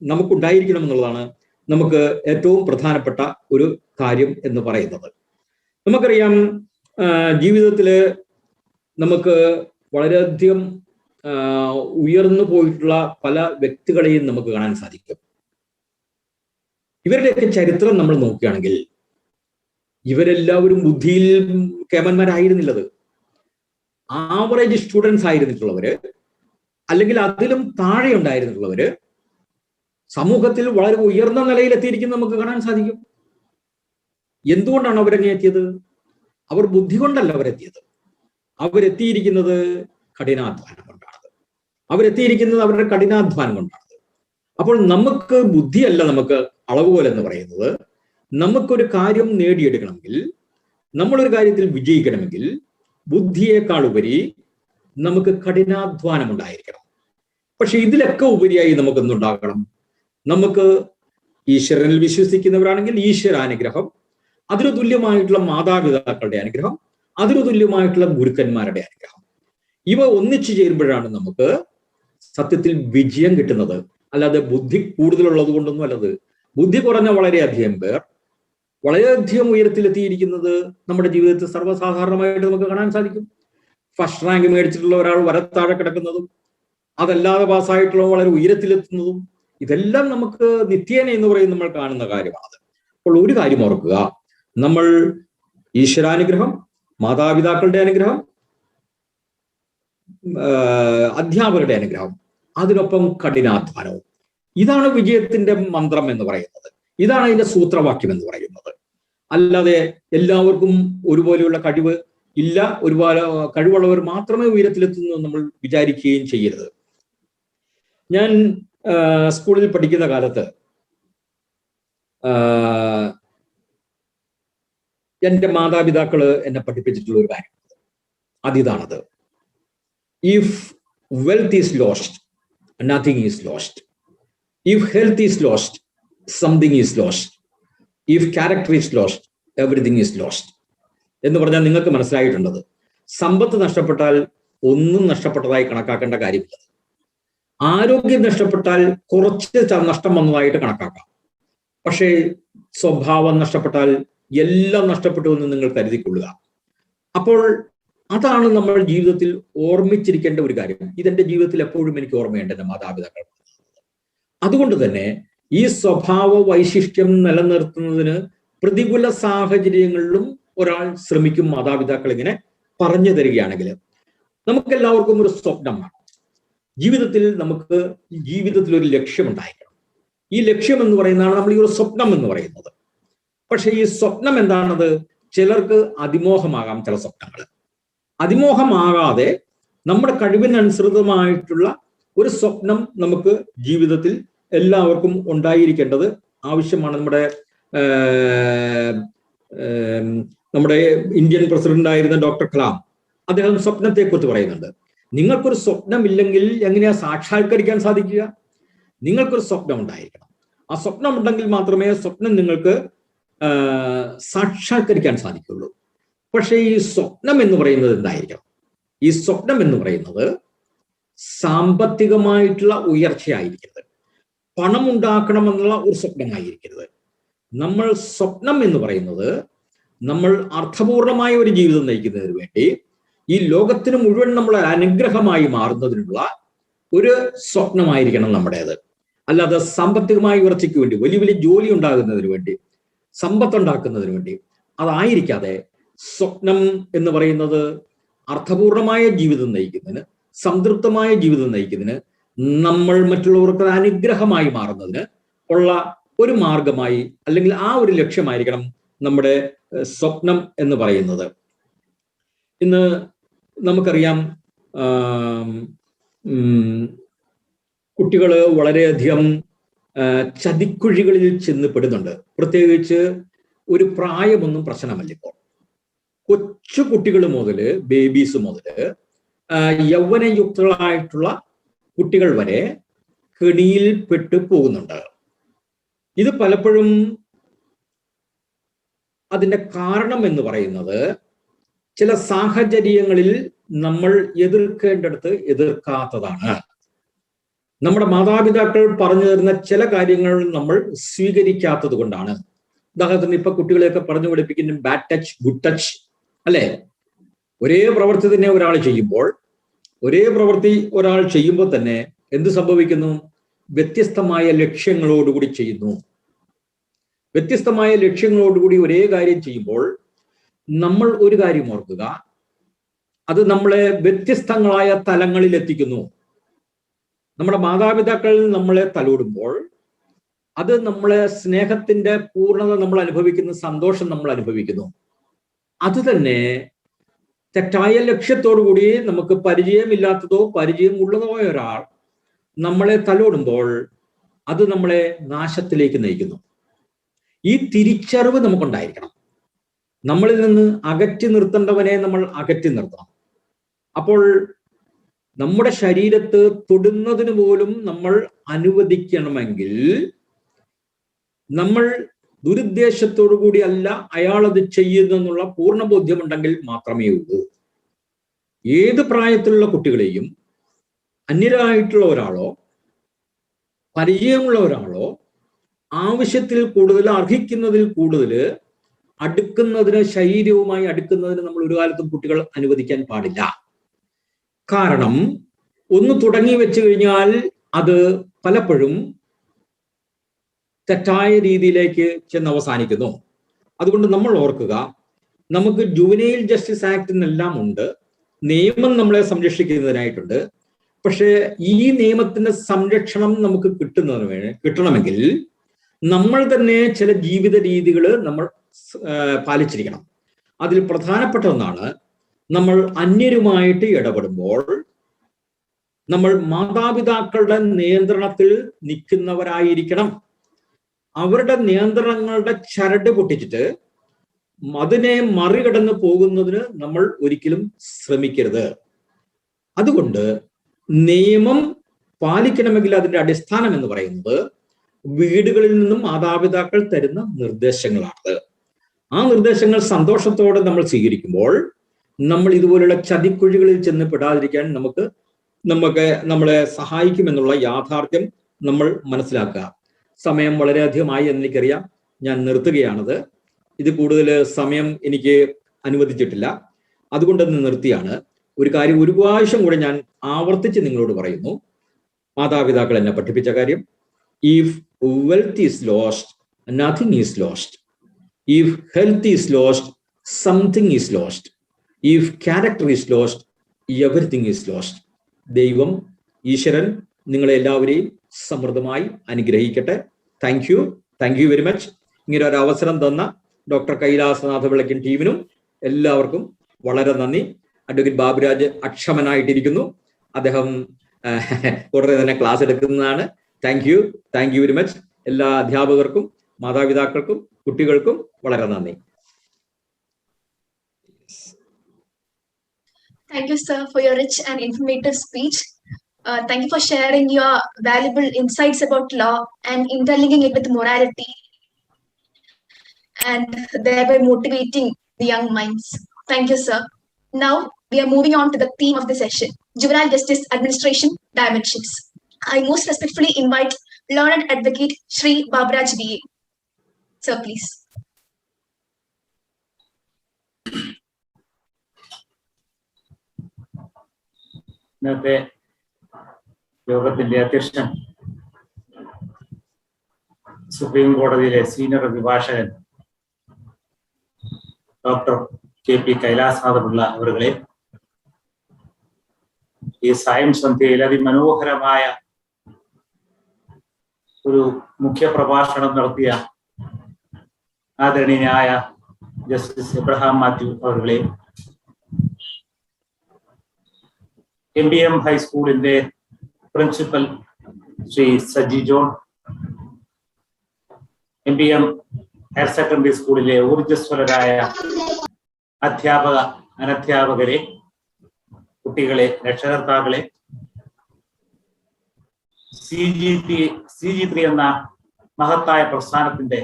നമുക്കുണ്ടായിരിക്കണം എന്നുള്ളതാണ് നമുക്ക് ഏറ്റവും പ്രധാനപ്പെട്ട ഒരു കാര്യം എന്ന് പറയുന്നത്. നമുക്കറിയാം, ജീവിതത്തില് നമുക്ക് വളരെയധികം ഉയർന്നു പോയിട്ടുള്ള പല വ്യക്തികളെയും നമുക്ക് കാണാൻ സാധിക്കും. ഇവരുടെയൊക്കെ ചരിത്രം നമ്മൾ നോക്കുകയാണെങ്കിൽ ഇവരെല്ലാവരും ബുദ്ധിയിൽ കേമന്മാരായിരുന്നില്ലത്. ആവറേജ് സ്റ്റുഡൻസ് ആയിരുന്നിട്ടുള്ളവര്, അല്ലെങ്കിൽ അതിലും താഴെ ഉണ്ടായിരുന്നിട്ടുള്ളവര് സമൂഹത്തിൽ വളരെ ഉയർന്ന നിലയിലെത്തിയിരിക്കുന്നത് നമുക്ക് കാണാൻ സാധിക്കും. എന്തുകൊണ്ടാണ് അവരങ്ങനെ എത്തിയത്? അവർ ബുദ്ധി കൊണ്ടല്ല അവരെത്തിയത്. അവരെത്തിയിരിക്കുന്നത് കഠിനാധ്വാനം കൊണ്ടാണ്. അവരെത്തിയിരിക്കുന്നത് അവരുടെ കഠിനാധ്വാനം കൊണ്ടാണ്. അപ്പോൾ നമുക്ക് ബുദ്ധിയല്ല നമുക്ക് അളവുകോൽ എന്ന് പറയുന്നത്. നമുക്കൊരു കാര്യം നേടിയെടുക്കണമെങ്കിൽ, നമ്മളൊരു കാര്യത്തിൽ വിജയിക്കണമെങ്കിൽ ബുദ്ധിയേക്കാൾ ഉപരി നമുക്ക് കഠിനാധ്വാനം ഉണ്ടായിരിക്കണം. പക്ഷെ ഇതിലൊക്കെ ഉപരിയായി നമുക്ക് എന്തുണ്ടാകണം? നമുക്ക് ഈശ്വരനിൽ വിശ്വസിക്കുന്നവരാണെങ്കിൽ ഈശ്വരാനുഗ്രഹം, അതിനു തുല്യമായിട്ടുള്ള മാതാപിതാക്കളുടെ അനുഗ്രഹം, അതിനു തുല്യമായിട്ടുള്ള ഗുരുക്കന്മാരുടെ അനുഗ്രഹം, ഇവ ഒന്നിച്ചു ചേരുമ്പോഴാണ് നമുക്ക് സത്യത്തിൽ വിജയം കിട്ടുന്നത്. അല്ലാതെ ബുദ്ധി കൂടുതലുള്ളത് കൊണ്ടൊന്നും അല്ലത്. ബുദ്ധി കുറഞ്ഞ വളരെയധികം പേർ വളരെയധികം ഉയരത്തിലെത്തിയിരിക്കുന്നത് നമ്മുടെ ജീവിതത്തിൽ സർവ്വസാധാരണമായിട്ട് നമുക്ക് കാണാൻ സാധിക്കും. ഫസ്റ്റ് റാങ്ക് മേടിച്ചിട്ടുള്ള ഒരാൾ വരത്താഴെ കിടക്കുന്നതും, അതല്ലാതെ പാസ്സായിട്ടുള്ള വളരെ ഉയരത്തിലെത്തുന്നതും, ഇതെല്ലാം നമുക്ക് നിത്യേന എന്ന് പറയുന്നത് നമ്മൾ കാണുന്ന കാര്യമാണ്. അപ്പോൾ ഒരു കാര്യം ഓർക്കുക, നമ്മൾ ഈശ്വരാനുഗ്രഹം, മാതാപിതാക്കളുടെ അനുഗ്രഹം, അധ്യാപകരുടെ അനുഗ്രഹം, അതിനൊപ്പം കഠിനാധ്വാനവും, ഇതാണ് വിജയത്തിന്റെ മന്ത്രം എന്ന് പറയുന്നത്. ഇതാണ് അതിന്റെ സൂത്രവാക്യം എന്ന് പറയുന്നത്. അല്ലാതെ എല്ലാവർക്കും ഒരുപോലെയുള്ള കഴിവ് ഇല്ല, ഒരുപാട് കഴിവുള്ളവർ മാത്രമേ ഉയരത്തിലെത്തുന്നു നമ്മൾ വിചാരിക്കുകയും ചെയ്യരുത്. ഞാൻ സ്കൂളിൽ പഠിക്കുന്ന കാലത്ത് എൻ്റെ മാതാപിതാക്കള് എന്നെ പഠിപ്പിച്ചിട്ടുള്ള ഒരു കാര്യം അതിതാണത്: if wealth is lost, nothing is lost. If health is lost, something is lost. If character is lost, everything is lost. എന്ന് പറഞ്ഞാൽ നിങ്ങൾക്ക് മനസ്സിലായിട്ടുണ്ടത്, സമ്പത്ത് നഷ്ടപ്പെട്ടാൽ ഒന്നും നഷ്ടപ്പെട്ടതായി കണക്കാക്കേണ്ട കാര്യമില്ല. ആരോഗ്യം നഷ്ടപ്പെട്ടാൽ കുറച്ച് നഷ്ടം വന്നതായിട്ട് കണക്കാക്കാം. പക്ഷേ സ്വഭാവം നഷ്ടപ്പെട്ടാൽ എല്ലാം നഷ്ടപ്പെട്ടു എന്ന് നിങ്ങൾ കരുതിക്കൊള്ളുക. അപ്പോൾ അതാണ് നമ്മൾ ജീവിതത്തിൽ ഓർമ്മിച്ചിരിക്കേണ്ട ഒരു കാര്യം. ഇതെന്റെ ജീവിതത്തിൽ എപ്പോഴും എനിക്ക് ഓർമ്മയുണ്ട് എൻ്റെ മാതാപിതാക്കൾ. അതുകൊണ്ട് തന്നെ ഈ സ്വഭാവ വൈശിഷ്ട്യം നിലനിർത്തുന്നതിന് പ്രതികൂല സാഹചര്യങ്ങളിലും ഒരാൾ ശ്രമിക്കും. മാതാപിതാക്കൾ ഇങ്ങനെ പറഞ്ഞു തരികയാണെങ്കിൽ നമുക്കെല്ലാവർക്കും ഒരു സ്വപ്നമാണ്. ജീവിതത്തിൽ നമുക്ക് ഒരു ലക്ഷ്യമുണ്ടായിരിക്കണം. ഈ ലക്ഷ്യം എന്ന് പറയുന്നതാണ് നമ്മൾ ഈ ഒരു സ്വപ്നം എന്ന് പറയുന്നത്. പക്ഷെ ഈ സ്വപ്നം എന്താണത്? ചിലർക്ക് അതിമോഹമാകാം. ചില സ്വപ്നങ്ങൾ അതിമോഹമാകാതെ നമ്മുടെ കഴിവിനനുസൃതമായിട്ടുള്ള ഒരു സ്വപ്നം നമുക്ക് ജീവിതത്തിൽ എല്ലാവർക്കും ഉണ്ടായിരിക്കേണ്ടത് ആവശ്യമാണ്. നമ്മുടെ ഇന്ത്യൻ പ്രസിഡന്റായിരുന്ന ഡോക്ടർ കലാം, അദ്ദേഹം സ്വപ്നത്തെക്കുറിച്ച് പറയുന്നുണ്ട്. നിങ്ങൾക്കൊരു സ്വപ്നമില്ലെങ്കിൽ എങ്ങനെയാ സാക്ഷാത്കരിക്കാൻ സാധിക്കുക? നിങ്ങൾക്കൊരു സ്വപ്നം ഉണ്ടായിരിക്കണം. ആ സ്വപ്നം ഉണ്ടെങ്കിൽ മാത്രമേ സ്വപ്നം നിങ്ങൾക്ക് സാക്ഷാത്കരിക്കാൻ സാധിക്കുള്ളൂ. പക്ഷേ ഈ സ്വപ്നം എന്ന് പറയുന്നത് എന്തായിരിക്കണം? ഈ സ്വപ്നം എന്ന് പറയുന്നത് സാമ്പത്തികമായിട്ടുള്ള ഉയർച്ചയായിരിക്കരുത്, പണം ഉണ്ടാക്കണമെന്നുള്ള ഒരു സ്വപ്നമായിരിക്കരുത്. നമ്മൾ സ്വപ്നം എന്ന് പറയുന്നത് നമ്മൾ അർത്ഥപൂർണമായ ഒരു ജീവിതം നയിക്കുന്നതിന് വേണ്ടി ഈ ലോകത്തിന് മുഴുവൻ നമ്മൾ അനുഗ്രഹമായി മാറുന്നതിനുള്ള ഒരു സ്വപ്നമായിരിക്കണം നമ്മുടേത്. അല്ലാതെ സാമ്പത്തികമായ ഉയർച്ചയ്ക്ക് വേണ്ടി, വലിയ വലിയ ജോലി ഉണ്ടാകുന്നതിന് വേണ്ടി, സമ്പത്തുണ്ടാക്കുന്നതിന് വേണ്ടി അതായിരിക്കാതെ സ്വപ്നം എന്ന് പറയുന്നത് അർത്ഥപൂർണമായ ജീവിതം നയിക്കുന്നതിന്, സംതൃപ്തമായ ജീവിതം നയിക്കുന്നതിന്, നമ്മൾ മറ്റുള്ളവർക്ക് അനുഗ്രഹമായി മാറുന്നതിന് ഉള്ള ഒരു മാർഗമായി, അല്ലെങ്കിൽ ആ ഒരു ലക്ഷ്യമായിരിക്കണം നമ്മുടെ സ്വപ്നം എന്ന് പറയുന്നത്. ഇന്ന് നമുക്കറിയാം കുട്ടികൾ വളരെയധികം ചതിക്കുഴികളിൽ ചെന്ന് പെടുന്നുണ്ട്. പ്രത്യേകിച്ച് ഒരു പ്രായമൊന്നും പ്രശ്നമല്ല. ഇപ്പോൾ കൊച്ചു കുട്ടികൾ മുതൽ, ബേബീസ് മുതൽ യൗവനയുക്തങ്ങളായിട്ടുള്ള കുട്ടികൾ വരെ കെണിയിൽ പെട്ടു പോകുന്നുണ്ട്. ഇത് പലപ്പോഴും അതിന്റെ കാരണം എന്ന് പറയുന്നത് ചില സാഹചര്യങ്ങളിൽ നമ്മൾ എതിർക്കേണ്ടടുത്ത് എതിർക്കാത്തതാണ്. നമ്മുടെ മാതാപിതാക്കൾ പറഞ്ഞു തരുന്ന ചില കാര്യങ്ങൾ നമ്മൾ സ്വീകരിക്കാത്തത് കൊണ്ടാണ്. ഉദാഹരണത്തിന് ഇപ്പൊ കുട്ടികളെയൊക്കെ പറഞ്ഞു പഠിപ്പിക്കുന്ന ബാഡ് ടച്ച്, ഗുഡ് ടച്ച്, അല്ലെ? ഒരേ പ്രവൃത്തി തന്നെ ഒരാൾ ചെയ്യുമ്പോൾ തന്നെ എന്ത് സംഭവിക്കുന്നു? വ്യത്യസ്തമായ ലക്ഷ്യങ്ങളോടുകൂടി ചെയ്യുന്നു. വ്യത്യസ്തമായ ലക്ഷ്യങ്ങളോടുകൂടി ഒരേ കാര്യം ചെയ്യുമ്പോൾ നമ്മൾ ഒരു കാര്യം ഓർക്കുക, അത് നമ്മളെ വ്യത്യസ്തങ്ങളായ തലങ്ങളിൽ എത്തിക്കുന്നു. നമ്മുടെ മാതാപിതാക്കൾ നമ്മളെ തലോടുമ്പോൾ അത് നമ്മളെ സ്നേഹത്തിന്റെ പൂർണ്ണത നമ്മൾ അനുഭവിക്കുന്ന, സന്തോഷം നമ്മൾ അനുഭവിക്കുന്നു. അത് തന്നെ തെറ്റായ ലക്ഷ്യത്തോടുകൂടി നമുക്ക് പരിചയമില്ലാത്തതോ പരിചയമുള്ളതോ ഒരാൾ നമ്മളെ തലോടുമ്പോൾ അത് നമ്മളെ നാശത്തിലേക്ക് നയിക്കുന്നു. ഈ തിരിച്ചറിവ് നമുക്കുണ്ടായിരിക്കണം. നമ്മളിൽ നിന്ന് അകറ്റി നിർത്തേണ്ടവനെ നമ്മൾ അകറ്റി നിർത്തണം. അപ്പോൾ നമ്മുടെ ശരീരത്ത് തൊടുന്നതിന് പോലും നമ്മൾ അനുവദിക്കണമെങ്കിൽ നമ്മൾ ദുരുദ്ദേശത്തോടു കൂടി അല്ല അയാളത് ചെയ്യുന്നെന്നുള്ള പൂർണ്ണ ബോധ്യമുണ്ടെങ്കിൽ മാത്രമേ ഉള്ളൂ. ഏത് പ്രായത്തിലുള്ള കുട്ടികളെയും അന്യരായിട്ടുള്ള ഒരാളോ പരിചയമുള്ള ഒരാളോ ആവശ്യത്തിൽ കൂടുതൽ, അർഹിക്കുന്നതിൽ കൂടുതൽ അടുക്കുന്നതിന്, ശരീരവുമായി അടുക്കുന്നതിന് നമ്മൾ ഒരു കാലത്തും കുട്ടികൾ അനുവദിക്കാൻ പാടില്ല. കാരണം ഒന്ന് തുടങ്ങി വെച്ചു കഴിഞ്ഞാൽ അത് പലപ്പോഴും തെറ്റായ രീതിയിലേക്ക് ചെന്ന് അവസാനിക്കുന്നു. അതുകൊണ്ട് നമ്മൾ ഓർക്കുക, നമുക്ക് ജുവനൈൽ ജസ്റ്റിസ് ആക്ട് എന്നെല്ലാം ഉണ്ട്, നിയമം നമ്മളെ സംരക്ഷിക്കുന്നതിനായിട്ടുണ്ട്. പക്ഷേ ഈ നിയമത്തിന്റെ സംരക്ഷണം നമുക്ക് കിട്ടണമെങ്കിൽ നമ്മൾ തന്നെ ചില ജീവിത രീതികൾ നമ്മൾ പാലിച്ചിരിക്കണം. അതിൽ പ്രധാനപ്പെട്ട ഒന്നാണ്, നമ്മൾ അന്യരുമായിട്ട് ഇടപെടുമ്പോൾ നമ്മൾ മാതാപിതാക്കളുടെ നിയന്ത്രണത്തിൽ നിൽക്കുന്നവരായിരിക്കണം. അവരുടെ നിയന്ത്രണങ്ങളുടെ ചരട് പൊട്ടിച്ചിട്ട് അതിനെ മറികടന്ന് പോകുന്നതിന് നമ്മൾ ഒരിക്കലും ശ്രമിക്കരുത്. അതുകൊണ്ട് നിയമം പാലിക്കണമെങ്കിൽ അതിന്റെ അടിസ്ഥാനം എന്ന് പറയുന്നത് വീടുകളിൽ നിന്നും മാതാപിതാക്കൾ തരുന്ന നിർദ്ദേശങ്ങളാണ്. ആ നിർദ്ദേശങ്ങൾ സന്തോഷത്തോടെ നമ്മൾ സ്വീകരിക്കുമ്പോൾ നമ്മൾ ഇതുപോലുള്ള ചതിക്കുഴികളിൽ ചെന്ന് പെടാതിരിക്കാൻ നമ്മളെ സഹായിക്കുമെന്നുള്ള യാഥാർത്ഥ്യം നമ്മൾ മനസ്സിലാക്കുക. സമയം വളരെയധികമായി എന്നെനിക്കറിയാം, ഞാൻ നിർത്തുകയാണത്. ഇത് കൂടുതൽ സമയം എനിക്ക് അനുവദിച്ചിട്ടില്ല, അതുകൊണ്ട് നിർത്തിയാണ്. ഒരു കാര്യം ഒരു പ്രാവശ്യം കൂടെ ഞാൻ ആവർത്തിച്ച് നിങ്ങളോട് പറയുന്നു. മാതാപിതാക്കൾ എന്നെ പഠിപ്പിച്ച കാര്യം, if wealth is lost, nothing is lost. If health is lost, something is lost. If character is lost, everything is lost. ദൈവം, ഈശ്വരൻ നിങ്ങളെ എല്ലാവരെയും സമൃദ്ധമായി അനുഗ്രഹിക്കട്ടെ. Thank you very much. ഇങ്ങനെ ഒരു അവസരം തന്ന ഡോക്ടർ കൈലാസനാഥ വിളക്കൻ ടീമിനും എല്ലാവർക്കും വളരെ നന്ദി. അഡ്വക്കേറ്റ് ബാബുരാജ് അക്ഷമനായിട്ടിരിക്കുന്നു, അദ്ദേഹം ഉടനെ തന്നെ ക്ലാസ് എടുക്കുന്നതാണ്. Thank you very much. എല്ലാ അധ്യാപകർക്കും, മാതാപിതാക്കൾക്കും, കുട്ടികൾക്കും വളരെ നന്ദി. Thank you, sir, for your rich and informative speech. Thank you for sharing your valuable insights about law and interlinking it with morality and thereby motivating the young minds. Thank you, sir. Now, we are moving on to the theme of the session, Juvenile Justice Administration Dimensions. I most respectfully invite Learned Advocate Shri Baburaj BA. Sir, please. ഇന്നത്തെ യോഗത്തിന്റെ അധ്യക്ഷൻ supreme കോടതിയിലെ senior അഭിഭാഷകൻ doctor KP കൈലാസനാഥപിള്ള അവരുകളെ, ഈ സായം സന്ധ്യയിൽ അതിമനോഹരമായ ഒരു മുഖ്യ പ്രഭാഷണം നടത്തിയ ആദരണീയനായ ജസ്റ്റിസ് എബ്രഹാം മാത്യു അവരുകളെ, MBM ഹൈസ്കൂളിന്റെ principal Shri Saji John, MBM higher secondary സ്കൂളിലെ ഊർജ്ജസ്വലരായ അധ്യാപക അനധ്യാപകരെ, കുട്ടികളെ, രക്ഷകർത്താക്കളെ, CG3 എന്ന മഹത്തായ പ്രസ്ഥാനത്തിന്റെ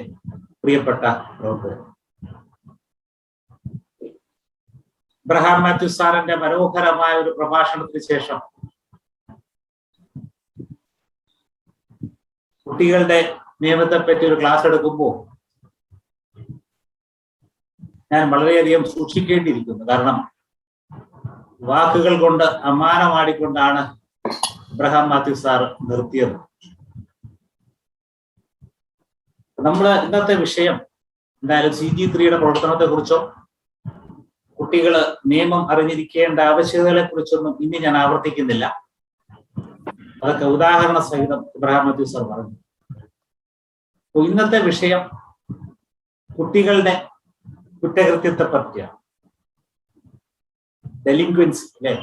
പ്രിയപ്പെട്ട പ്രവർത്തകർ, എബ്രഹാം മാത്യു സാറിന്റെ മനോഹരമായ ഒരു പ്രഭാഷണത്തിന് ശേഷം കുട്ടികളുടെ നിയമത്തെ പറ്റി ഒരു ക്ലാസ് എടുക്കുമ്പോൾ ഞാൻ വളരെയധികം സൂക്ഷിക്കേണ്ടിയിരിക്കുന്നു. കാരണം വാക്കുകൾ കൊണ്ട് അമ്മാനമാടിക്കൊണ്ടാണ് എബ്രഹാം മാത്യു സാർ നിർത്തിയത്. നമ്മള് ഇന്നത്തെ വിഷയം എന്തായാലും CG3യുടെ പ്രവർത്തനത്തെ കുറിച്ചോ കുട്ടികള് നിയമം അറിഞ്ഞിരിക്കേണ്ട ആവശ്യകതകളെ കുറിച്ചൊന്നും ഇനി ഞാൻ ആവർത്തിക്കുന്നില്ല. അതൊക്കെ ഉദാഹരണ സഹിതം എബ്രഹാം മാത്യു സാർ പറഞ്ഞു. ഇന്നത്തെ വിഷയം കുട്ടികളുടെ കുറ്റകൃത്യത്തെ പറ്റിയാണ്. ഡെലിക്വൻസി അല്ലെ?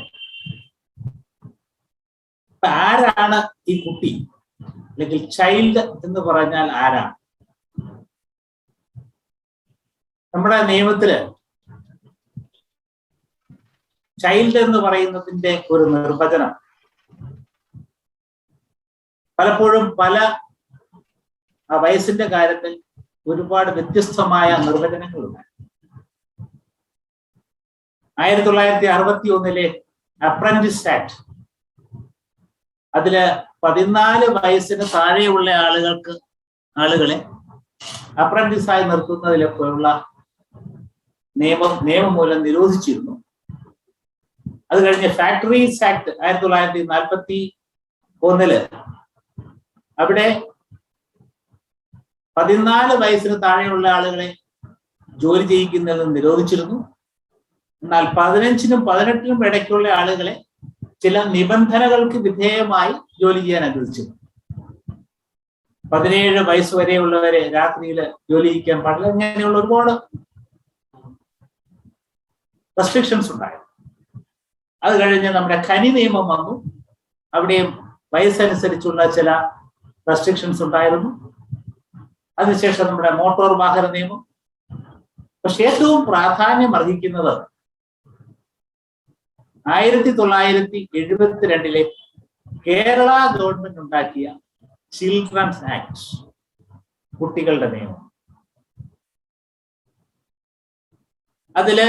ആരാണ് ഈ കുട്ടി അല്ലെങ്കിൽ ചൈൽഡ് എന്ന് പറഞ്ഞാൽ ആരാണ്? നമ്മുടെ നിയമത്തില് ചൈൽഡ് എന്ന് പറയുന്നതിന്റെ ഒരു നിർവചനം പലപ്പോഴും പല വയസ്സിന്റെ കാര്യത്തിൽ ഒരുപാട് വ്യത്യസ്തമായ നിർവചനങ്ങളുണ്ട്. 1961 അപ്രന്റീസ് ആക്ട്, അതില് 14 വയസ്സിന് താഴെയുള്ള ആളുകളെ അപ്രന്റീസായി നിർത്തുന്നതിലൊക്കെയുള്ള നിയമം മൂലം നിരോധിച്ചിരുന്നു. അത് കഴിഞ്ഞ് ഫാക്ടറീസ് ആക്ട് 1941 അവിടെ 14 വയസ്സിന് താഴെയുള്ള ആളുകളെ ജോലി ചെയ്യിക്കുന്നതിൽ നിരോധിച്ചിരുന്നു. എന്നാൽ 15നും 18നും ഇടയ്ക്കുള്ള ആളുകളെ ചില നിബന്ധനകൾക്ക് വിധേയമായി ജോലി ചെയ്യാൻ അനുവദിച്ചിരുന്നു. 17 വയസ്സ് വരെയുള്ളവരെ രാത്രിയിൽ ജോലി ചെയ്യിക്കാൻ പാടില്ല. ഇങ്ങനെയുള്ള ഒരുപാട് റെസ്ട്രിക്ഷൻസ് ഉണ്ടായിരുന്നു. അത് കഴിഞ്ഞ് നമ്മുടെ ഖനി നിയമം വന്നു. അവിടെയും വയസ്സനുസരിച്ചുള്ള ചില റെസ്ട്രിക്ഷൻസ് ഉണ്ടായിരുന്നു. അതിനുശേഷം നമ്മുടെ മോട്ടോർ വാഹന നിയമം. പക്ഷെ ഏറ്റവും പ്രാധാന്യം അർഹിക്കുന്നത് 1972 കേരള ഗവൺമെന്റ് ഉണ്ടാക്കിയ ചിൽഡ്രൻസ് ആക്ട്, കുട്ടികളുടെ നിയമം. അതില്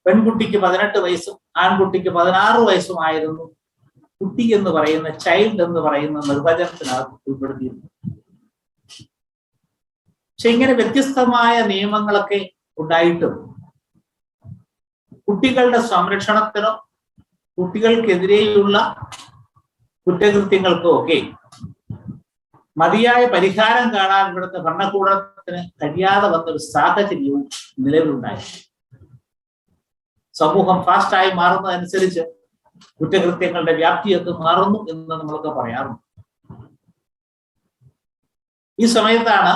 പെൺകുട്ടിക്ക് 18 വയസ്സും ആൺകുട്ടിക്ക് 16 വയസ്സുമായിരുന്നു കുട്ടി എന്ന് പറയുന്ന, ചൈൽഡ് എന്ന് പറയുന്ന നിർവചനത്തിനകത്ത് ഉൾപ്പെടുത്തിയിരുന്നു. പക്ഷെ ഇങ്ങനെ വ്യത്യസ്തമായ നിയമങ്ങളൊക്കെ ഉണ്ടായിട്ടും കുട്ടികളുടെ സംരക്ഷണത്തിനോ കുട്ടികൾക്കെതിരെയുള്ള കുറ്റകൃത്യങ്ങൾക്കോ ഒക്കെ മതിയായ പരിഹാരം കാണാൻ ഇവിടുത്തെ ഭരണകൂടത്തിന് കഴിയാതെ വന്നൊരു സാഹചര്യവും നിലവിലുണ്ടായിരുന്നു. സമൂഹം ഫാസ്റ്റായി മാറുന്നതനുസരിച്ച് കുറ്റകൃത്യങ്ങളുടെ വ്യാപ്തിയൊക്കെ മാറുന്നു എന്ന് നമ്മളൊക്കെ പറയാറുണ്ട്. ഈ സമയത്താണ്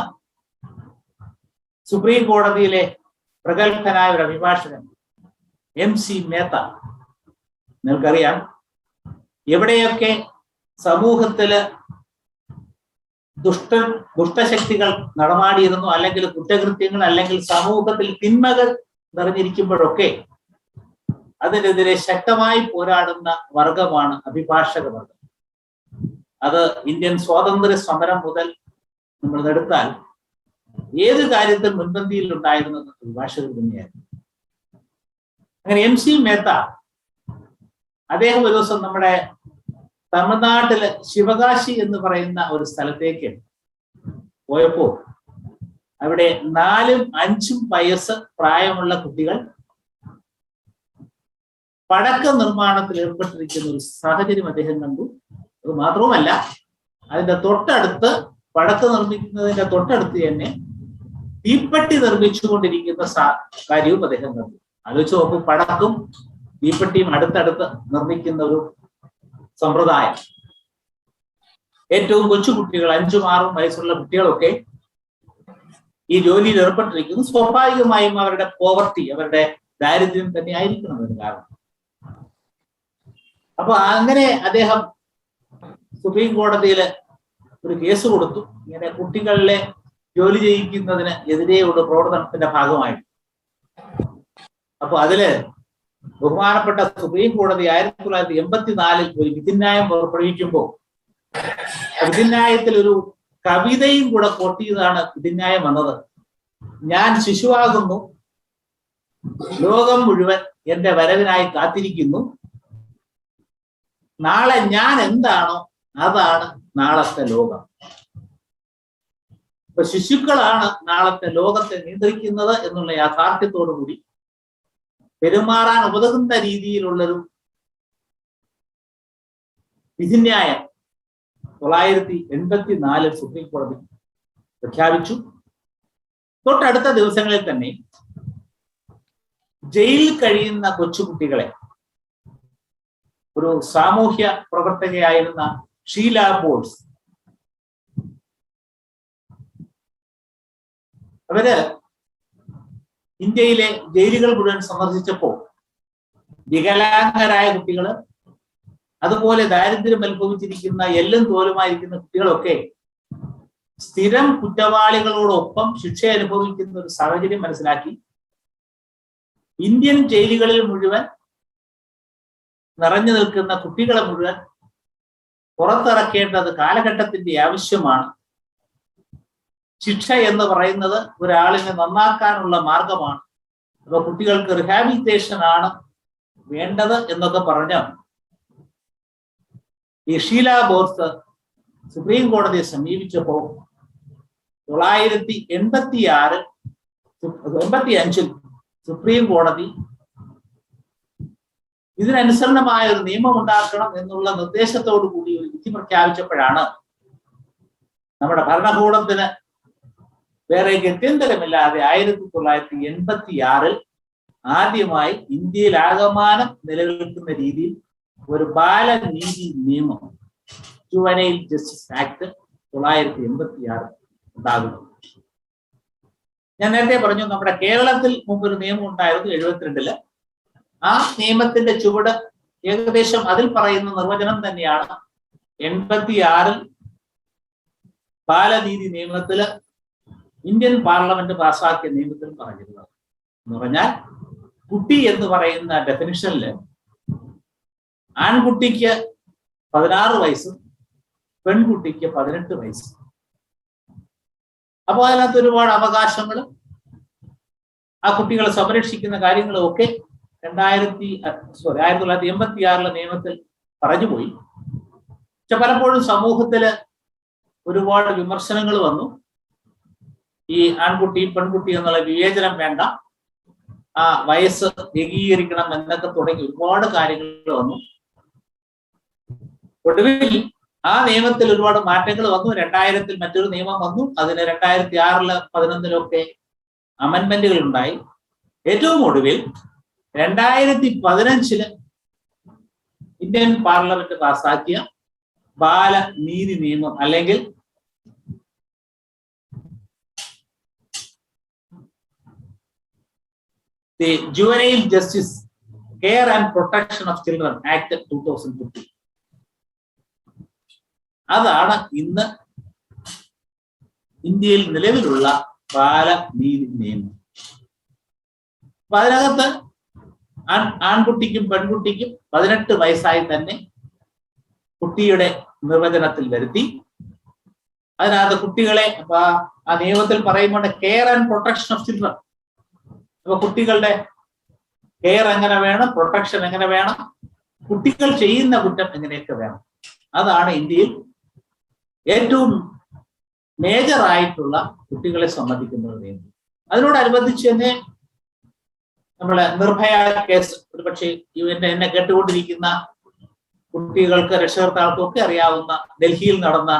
സുപ്രീം കോടതിയിലെ പ്രഗത്ഭനായ ഒരു അഭിഭാഷകൻ MC മേത്ത, നിങ്ങൾക്കറിയാം, എവിടെയൊക്കെ സമൂഹത്തില് ദുഷ്ടശക്തികൾ നടമാടിയിരുന്നു, അല്ലെങ്കിൽ കുറ്റകൃത്യങ്ങൾ, അല്ലെങ്കിൽ സമൂഹത്തിൽ തിന്മകൾ നിറഞ്ഞിരിക്കുമ്പോഴൊക്കെ അതിനെതിരെ ശക്തമായി പോരാടുന്ന വർഗമാണ് അഭിഭാഷക വർഗം. അത് ഇന്ത്യൻ സ്വാതന്ത്ര്യ സമരം മുതൽ നമ്മൾ എടുത്താൽ ഏത് കാര്യത്തിൽ മുൻപന്തിയിൽ ഉണ്ടായിരുന്നത് അഭിഭാഷകർ തന്നെയായിരുന്നു. അങ്ങനെ MC മേത്ത അദ്ദേഹം ഒരു ദിവസം നമ്മുടെ തമിഴ്നാട്ടില് ശിവകാശി എന്ന് പറയുന്ന ഒരു സ്ഥലത്തേക്ക് പോയപ്പോ അവിടെ 4ഉം 5ഉം വയസ്സ് പ്രായമുള്ള കുട്ടികൾ പടക്ക നിർമ്മാണത്തിൽ ഏർപ്പെട്ടിരിക്കുന്ന ഒരു സാഹചര്യം അദ്ദേഹം കണ്ടു. അത് മാത്രവുമല്ല, അതിന്റെ തൊട്ടടുത്ത് പടക്ക് നിർമ്മിക്കുന്നതിന്റെ തൊട്ടടുത്ത് തന്നെ തീപ്പെട്ടി നിർമ്മിച്ചുകൊണ്ടിരിക്കുന്ന കാര്യവും അദ്ദേഹം നിർമ്മിച്ചു. ആലോചിച്ച് നോക്കും, പടക്കും തീപ്പെട്ടിയും അടുത്തടുത്ത് നിർമ്മിക്കുന്ന ഒരു സമ്പ്രദായം. ഏറ്റവും കൊച്ചുകുട്ടികൾ 5ഉം 6ഉം വയസ്സുള്ള കുട്ടികളൊക്കെ ഈ ജോലിയിൽ ഏർപ്പെട്ടിരിക്കുന്നു. സ്വാഭാവികമായും അവരുടെ പോവർട്ടി, അവരുടെ ദാരിദ്ര്യം തന്നെ ആയിരിക്കണം അതിന് കാരണം. അപ്പൊ അങ്ങനെ അദ്ദേഹം സുപ്രീം കോടതിയിൽ ഒരു കേസ് കൊടുത്തു, ഇങ്ങനെ കുട്ടികളിലെ ജോലി ചെയ്യിക്കുന്നതിന് എതിരെയുള്ള പ്രവർത്തനത്തിന്റെ ഭാഗമായിട്ട്. അപ്പൊ അതില് ബഹുമാനപ്പെട്ട സുപ്രീം കോടതി 1984 ഒരു വിധിന്യായം പുറപ്പെടുവിക്കുമ്പോൾ വിധിന്യായത്തിൽ ഒരു കവിതയും കൂടെ കോട്ട് ചെയ്താണ് വിധിന്യായം വന്നത്. ഞാൻ ശിശുവാകുന്നു, ലോകം മുഴുവൻ എന്റെ വരവിനായി കാത്തിരിക്കുന്നു, നാളെ ഞാൻ എന്താണോ അതാണ് നാളത്തെ ലോകം. അപ്പൊ ശിശുക്കളാണ് നാളത്തെ ലോകത്തെ നിയന്ത്രിക്കുന്നത് എന്നുള്ള യാഥാർത്ഥ്യത്തോടു കൂടി പെരുമാറാൻ ഉതകുന്ന രീതിയിലുള്ളൊരു വിധിന്യായം 1984 സുപ്രീം കോടതി പ്രഖ്യാപിച്ചു. തൊട്ടടുത്ത ദിവസങ്ങളിൽ തന്നെ ജയിലിൽ കഴിയുന്ന കൊച്ചുകുട്ടികളെ ഒരു സാമൂഹ്യ പ്രവർത്തകയായിരുന്ന ഷീല ബോൾസ് അവര് ഇന്ത്യയിലെ ജയിലുകൾ മുഴുവൻ സന്ദർശിച്ചപ്പോൾ വികലാംഗരായ കുട്ടികള്, അതുപോലെ ദാരിദ്ര്യം അനുഭവിച്ചിരിക്കുന്ന എല്ലും തോലുമായിരിക്കുന്ന കുട്ടികളൊക്കെ സ്ഥിരം കുറ്റവാളികളോടൊപ്പം ശിക്ഷ അനുഭവിക്കുന്ന ഒരു സാഹചര്യം മനസ്സിലാക്കി ഇന്ത്യൻ ജയിലുകളിൽ മുഴുവൻ നിറഞ്ഞു നിൽക്കുന്ന കുട്ടികളെ മുഴുവൻ പുറത്തിറക്കേണ്ടത് കാലഘട്ടത്തിന്റെ ആവശ്യമാണ്. ശിക്ഷ എന്ന് പറയുന്നത് ഒരാളിനെ നന്നാക്കാനുള്ള മാർഗമാണ്. അപ്പൊ കുട്ടികൾക്ക് റിഹാബിലിറ്റേഷൻ ആണ് വേണ്ടത് എന്നൊക്കെ പറഞ്ഞ് ഈ ഷീല ബോർസ് സുപ്രീം കോടതിയെ സമീപിച്ചപ്പോൾ 1985 സുപ്രീം കോടതി ഇതിനനുസരണമായ ഒരു നിയമം ഉണ്ടാക്കണം എന്നുള്ള നിർദ്ദേശത്തോടു കൂടി ഒരു വിധി പ്രഖ്യാപിച്ചപ്പോഴാണ് നമ്മുടെ ഭരണകൂടത്തിന് വേറെ ഗത്യന്തരമില്ലാതെ 1986 ആദ്യമായി ഇന്ത്യയിൽ ആകമാനം നിലനിൽക്കുന്ന രീതിയിൽ ഒരു ബാലനീതി നിയമം, ജുവനൈൽ ജസ്റ്റിസ് ആക്ട് 1986 ഉണ്ടാകുന്നു. ഞാൻ നേരത്തെ പറഞ്ഞു, നമ്മുടെ കേരളത്തിൽ മുമ്പ് ഒരു നിയമം ഉണ്ടായിരുന്നു 72. ആ നിയമത്തിന്റെ ചുവട് ഏകദേശം അതിൽ പറയുന്ന നിർവചനം തന്നെയാണ് 86 ബാലനീതി നിയമത്തില് ഇന്ത്യൻ പാർലമെന്റ് പാസാക്കിയ നിയമത്തിൽ പറഞ്ഞിരുന്നത്. എന്ന് പറഞ്ഞാൽ കുട്ടി എന്ന് പറയുന്ന ഡെഫിനിഷനില് ആൺകുട്ടിക്ക് 16 വയസ്സും പെൺകുട്ടിക്ക് 18 വയസ്സും. അപ്പോൾ അതിനകത്ത് ഒരുപാട് അവകാശങ്ങളും ആ കുട്ടികളെ സംരക്ഷിക്കുന്ന കാര്യങ്ങളും ഒക്കെ 1986 നിയമത്തിൽ പറഞ്ഞുപോയി. പക്ഷെ പലപ്പോഴും സമൂഹത്തില് ഒരുപാട് വിമർശനങ്ങൾ വന്നു. ഈ ആൺകുട്ടി പെൺകുട്ടി എന്നുള്ള വിവേചനം വേണ്ട, ആ വയസ്സ് ഏകീകരിക്കണം എന്നൊക്കെ തുടങ്ങി ഒരുപാട് കാര്യങ്ങൾ വന്നു. ഒടുവിൽ ആ നിയമത്തിൽ ഒരുപാട് മാറ്റങ്ങൾ വന്നു. 2000 മറ്റൊരു നിയമം വന്നു. അതിന് 2006 11 അമെന്റ്മെന്റുകൾ ഉണ്ടായി. ഏറ്റവും ഒടുവിൽ 2015 ഇന്ത്യൻ പാർലമെന്റ് പാസാക്കിയ ബാലനീതി നിയമം, അല്ലെങ്കിൽ the juvenile justice care and protection of children act 2015. അതാണ് ഇന്ന് ഇന്ത്യയിൽ നിലവിലുള്ള ബാലനീതി നിയമം. അപ്പൊ അതിനകത്ത് ആൺകുട്ടിക്കും പെൺകുട്ടിക്കും 18 വയസ്സായി തന്നെ കുട്ടിയുടെ നിർവചനത്തിൽ വരുത്തി. അതിനകത്ത് കുട്ടികളെ ആ നിയമത്തിൽ പറയുമ്പോൾ care and protection of children. അപ്പൊ കുട്ടികളുടെ കെയർ എങ്ങനെ വേണം, പ്രൊട്ടക്ഷൻ എങ്ങനെ വേണം, കുട്ടികൾ ചെയ്യുന്ന കുറ്റം എങ്ങനെയൊക്കെ വേണം. അതാണ് ഇന്ത്യയിൽ ഏറ്റവും മേജർ ആയിട്ടുള്ള കുട്ടികളെ സംബന്ധിക്കുന്ന നിയമം. അതിനോടനുബന്ധിച്ച് തന്നെ നമ്മളെ നിർഭയ കേസ്, ഒരുപക്ഷെ എന്നെ കേട്ടുകൊണ്ടിരിക്കുന്ന കുട്ടികൾക്ക് രക്ഷകർത്താക്കൾക്കും ഒക്കെ അറിയാവുന്ന ഡൽഹിയിൽ നടന്ന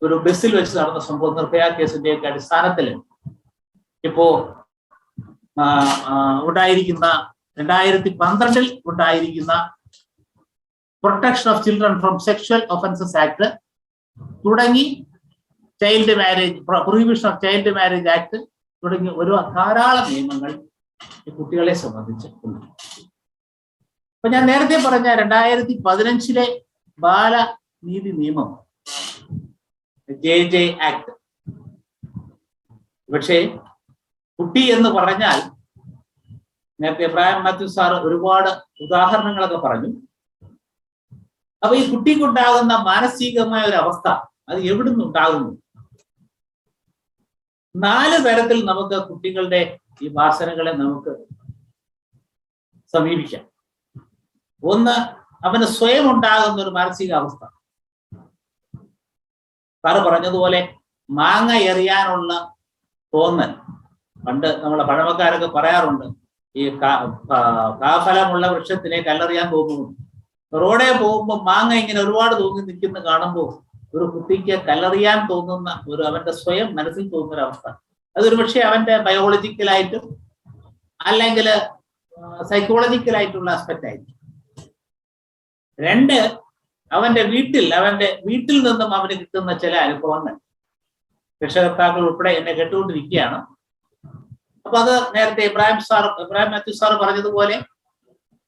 ഒരു ബസ്സിൽ വെച്ച് നടന്ന സംഭവം നിർഭയ കേസിന്റെയൊക്കെ അടിസ്ഥാനത്തിൽ ഇപ്പോ ഉണ്ടായിരിക്കുന്ന 2012 ഉണ്ടായിരിക്കുന്ന protection of children from sexual offences act തുടങ്ങി child marriage, prohibition of child marriage act തുടങ്ങി ഒരു ധാരാളം നിയമങ്ങൾ ഈ കുട്ടികളെ സംബന്ധിച്ച് ഉണ്ട്. അപ്പൊ ഞാൻ നേരത്തെ പറഞ്ഞ 2015 ബാലനീതി നിയമം JJ ആക്ട്, പക്ഷേ കുട്ടി എന്ന് പറഞ്ഞാൽ നേരത്തെ ഇബ്രാഹിം മാത്യു സാർ ഒരുപാട് ഉദാഹരണങ്ങളൊക്കെ പറഞ്ഞു. അപ്പൊ ഈ കുട്ടിക്കുണ്ടാകുന്ന മാനസികമായ ഒരു അവസ്ഥ അത് എവിടുന്ന് ഉണ്ടാകുന്നു? 4 തരത്തിൽ നമുക്ക് കുട്ടികളുടെ ഈ വാസനകളെ നമുക്ക് സമീപിക്കാം. ഒന്ന്, അവന് സ്വയം ഉണ്ടാകുന്ന ഒരു മാനസികാവസ്ഥ. സാറ് പറഞ്ഞതുപോലെ മാങ്ങ എറിയാനുള്ള തോന്നൽ. പണ്ട് നമ്മളെ പഴമക്കാരൊക്കെ പറയാറുണ്ട്, ഈ കാഫലമുള്ള വൃക്ഷത്തിനെ കല്ലെറിയാൻ തോന്നുന്നു. റോഡേ പോകുമ്പോൾ മാങ്ങ ഇങ്ങനെ ഒരുപാട് തൂങ്ങി നിൽക്കുന്ന കാണുമ്പോൾ ഒരു കുട്ടിക്ക് കല്ലെറിയാൻ തോന്നുന്ന ഒരു അവന്റെ സ്വയം മനസ്സിൽ തോന്നുന്ന ഒരു അവസ്ഥ, അതൊരു പക്ഷേ അവന്റെ ബയോളജിക്കലായിട്ടും അല്ലെങ്കിൽ സൈക്കോളജിക്കലായിട്ടുള്ള ആസ്പെക്റ്റ് ആയിരിക്കും. 2, അവന്റെ വീട്ടിൽ നിന്നും അവന് കിട്ടുന്ന ചില അനുഭവങ്ങൾ. രക്ഷകർത്താക്കൾ ഉൾപ്പെടെ എന്നെ കേട്ടുകൊണ്ടിരിക്കുകയാണ്. അപ്പൊ അത് നേരത്തെ ഇബ്രാഹിം മാത്യു സാർ പറഞ്ഞതുപോലെ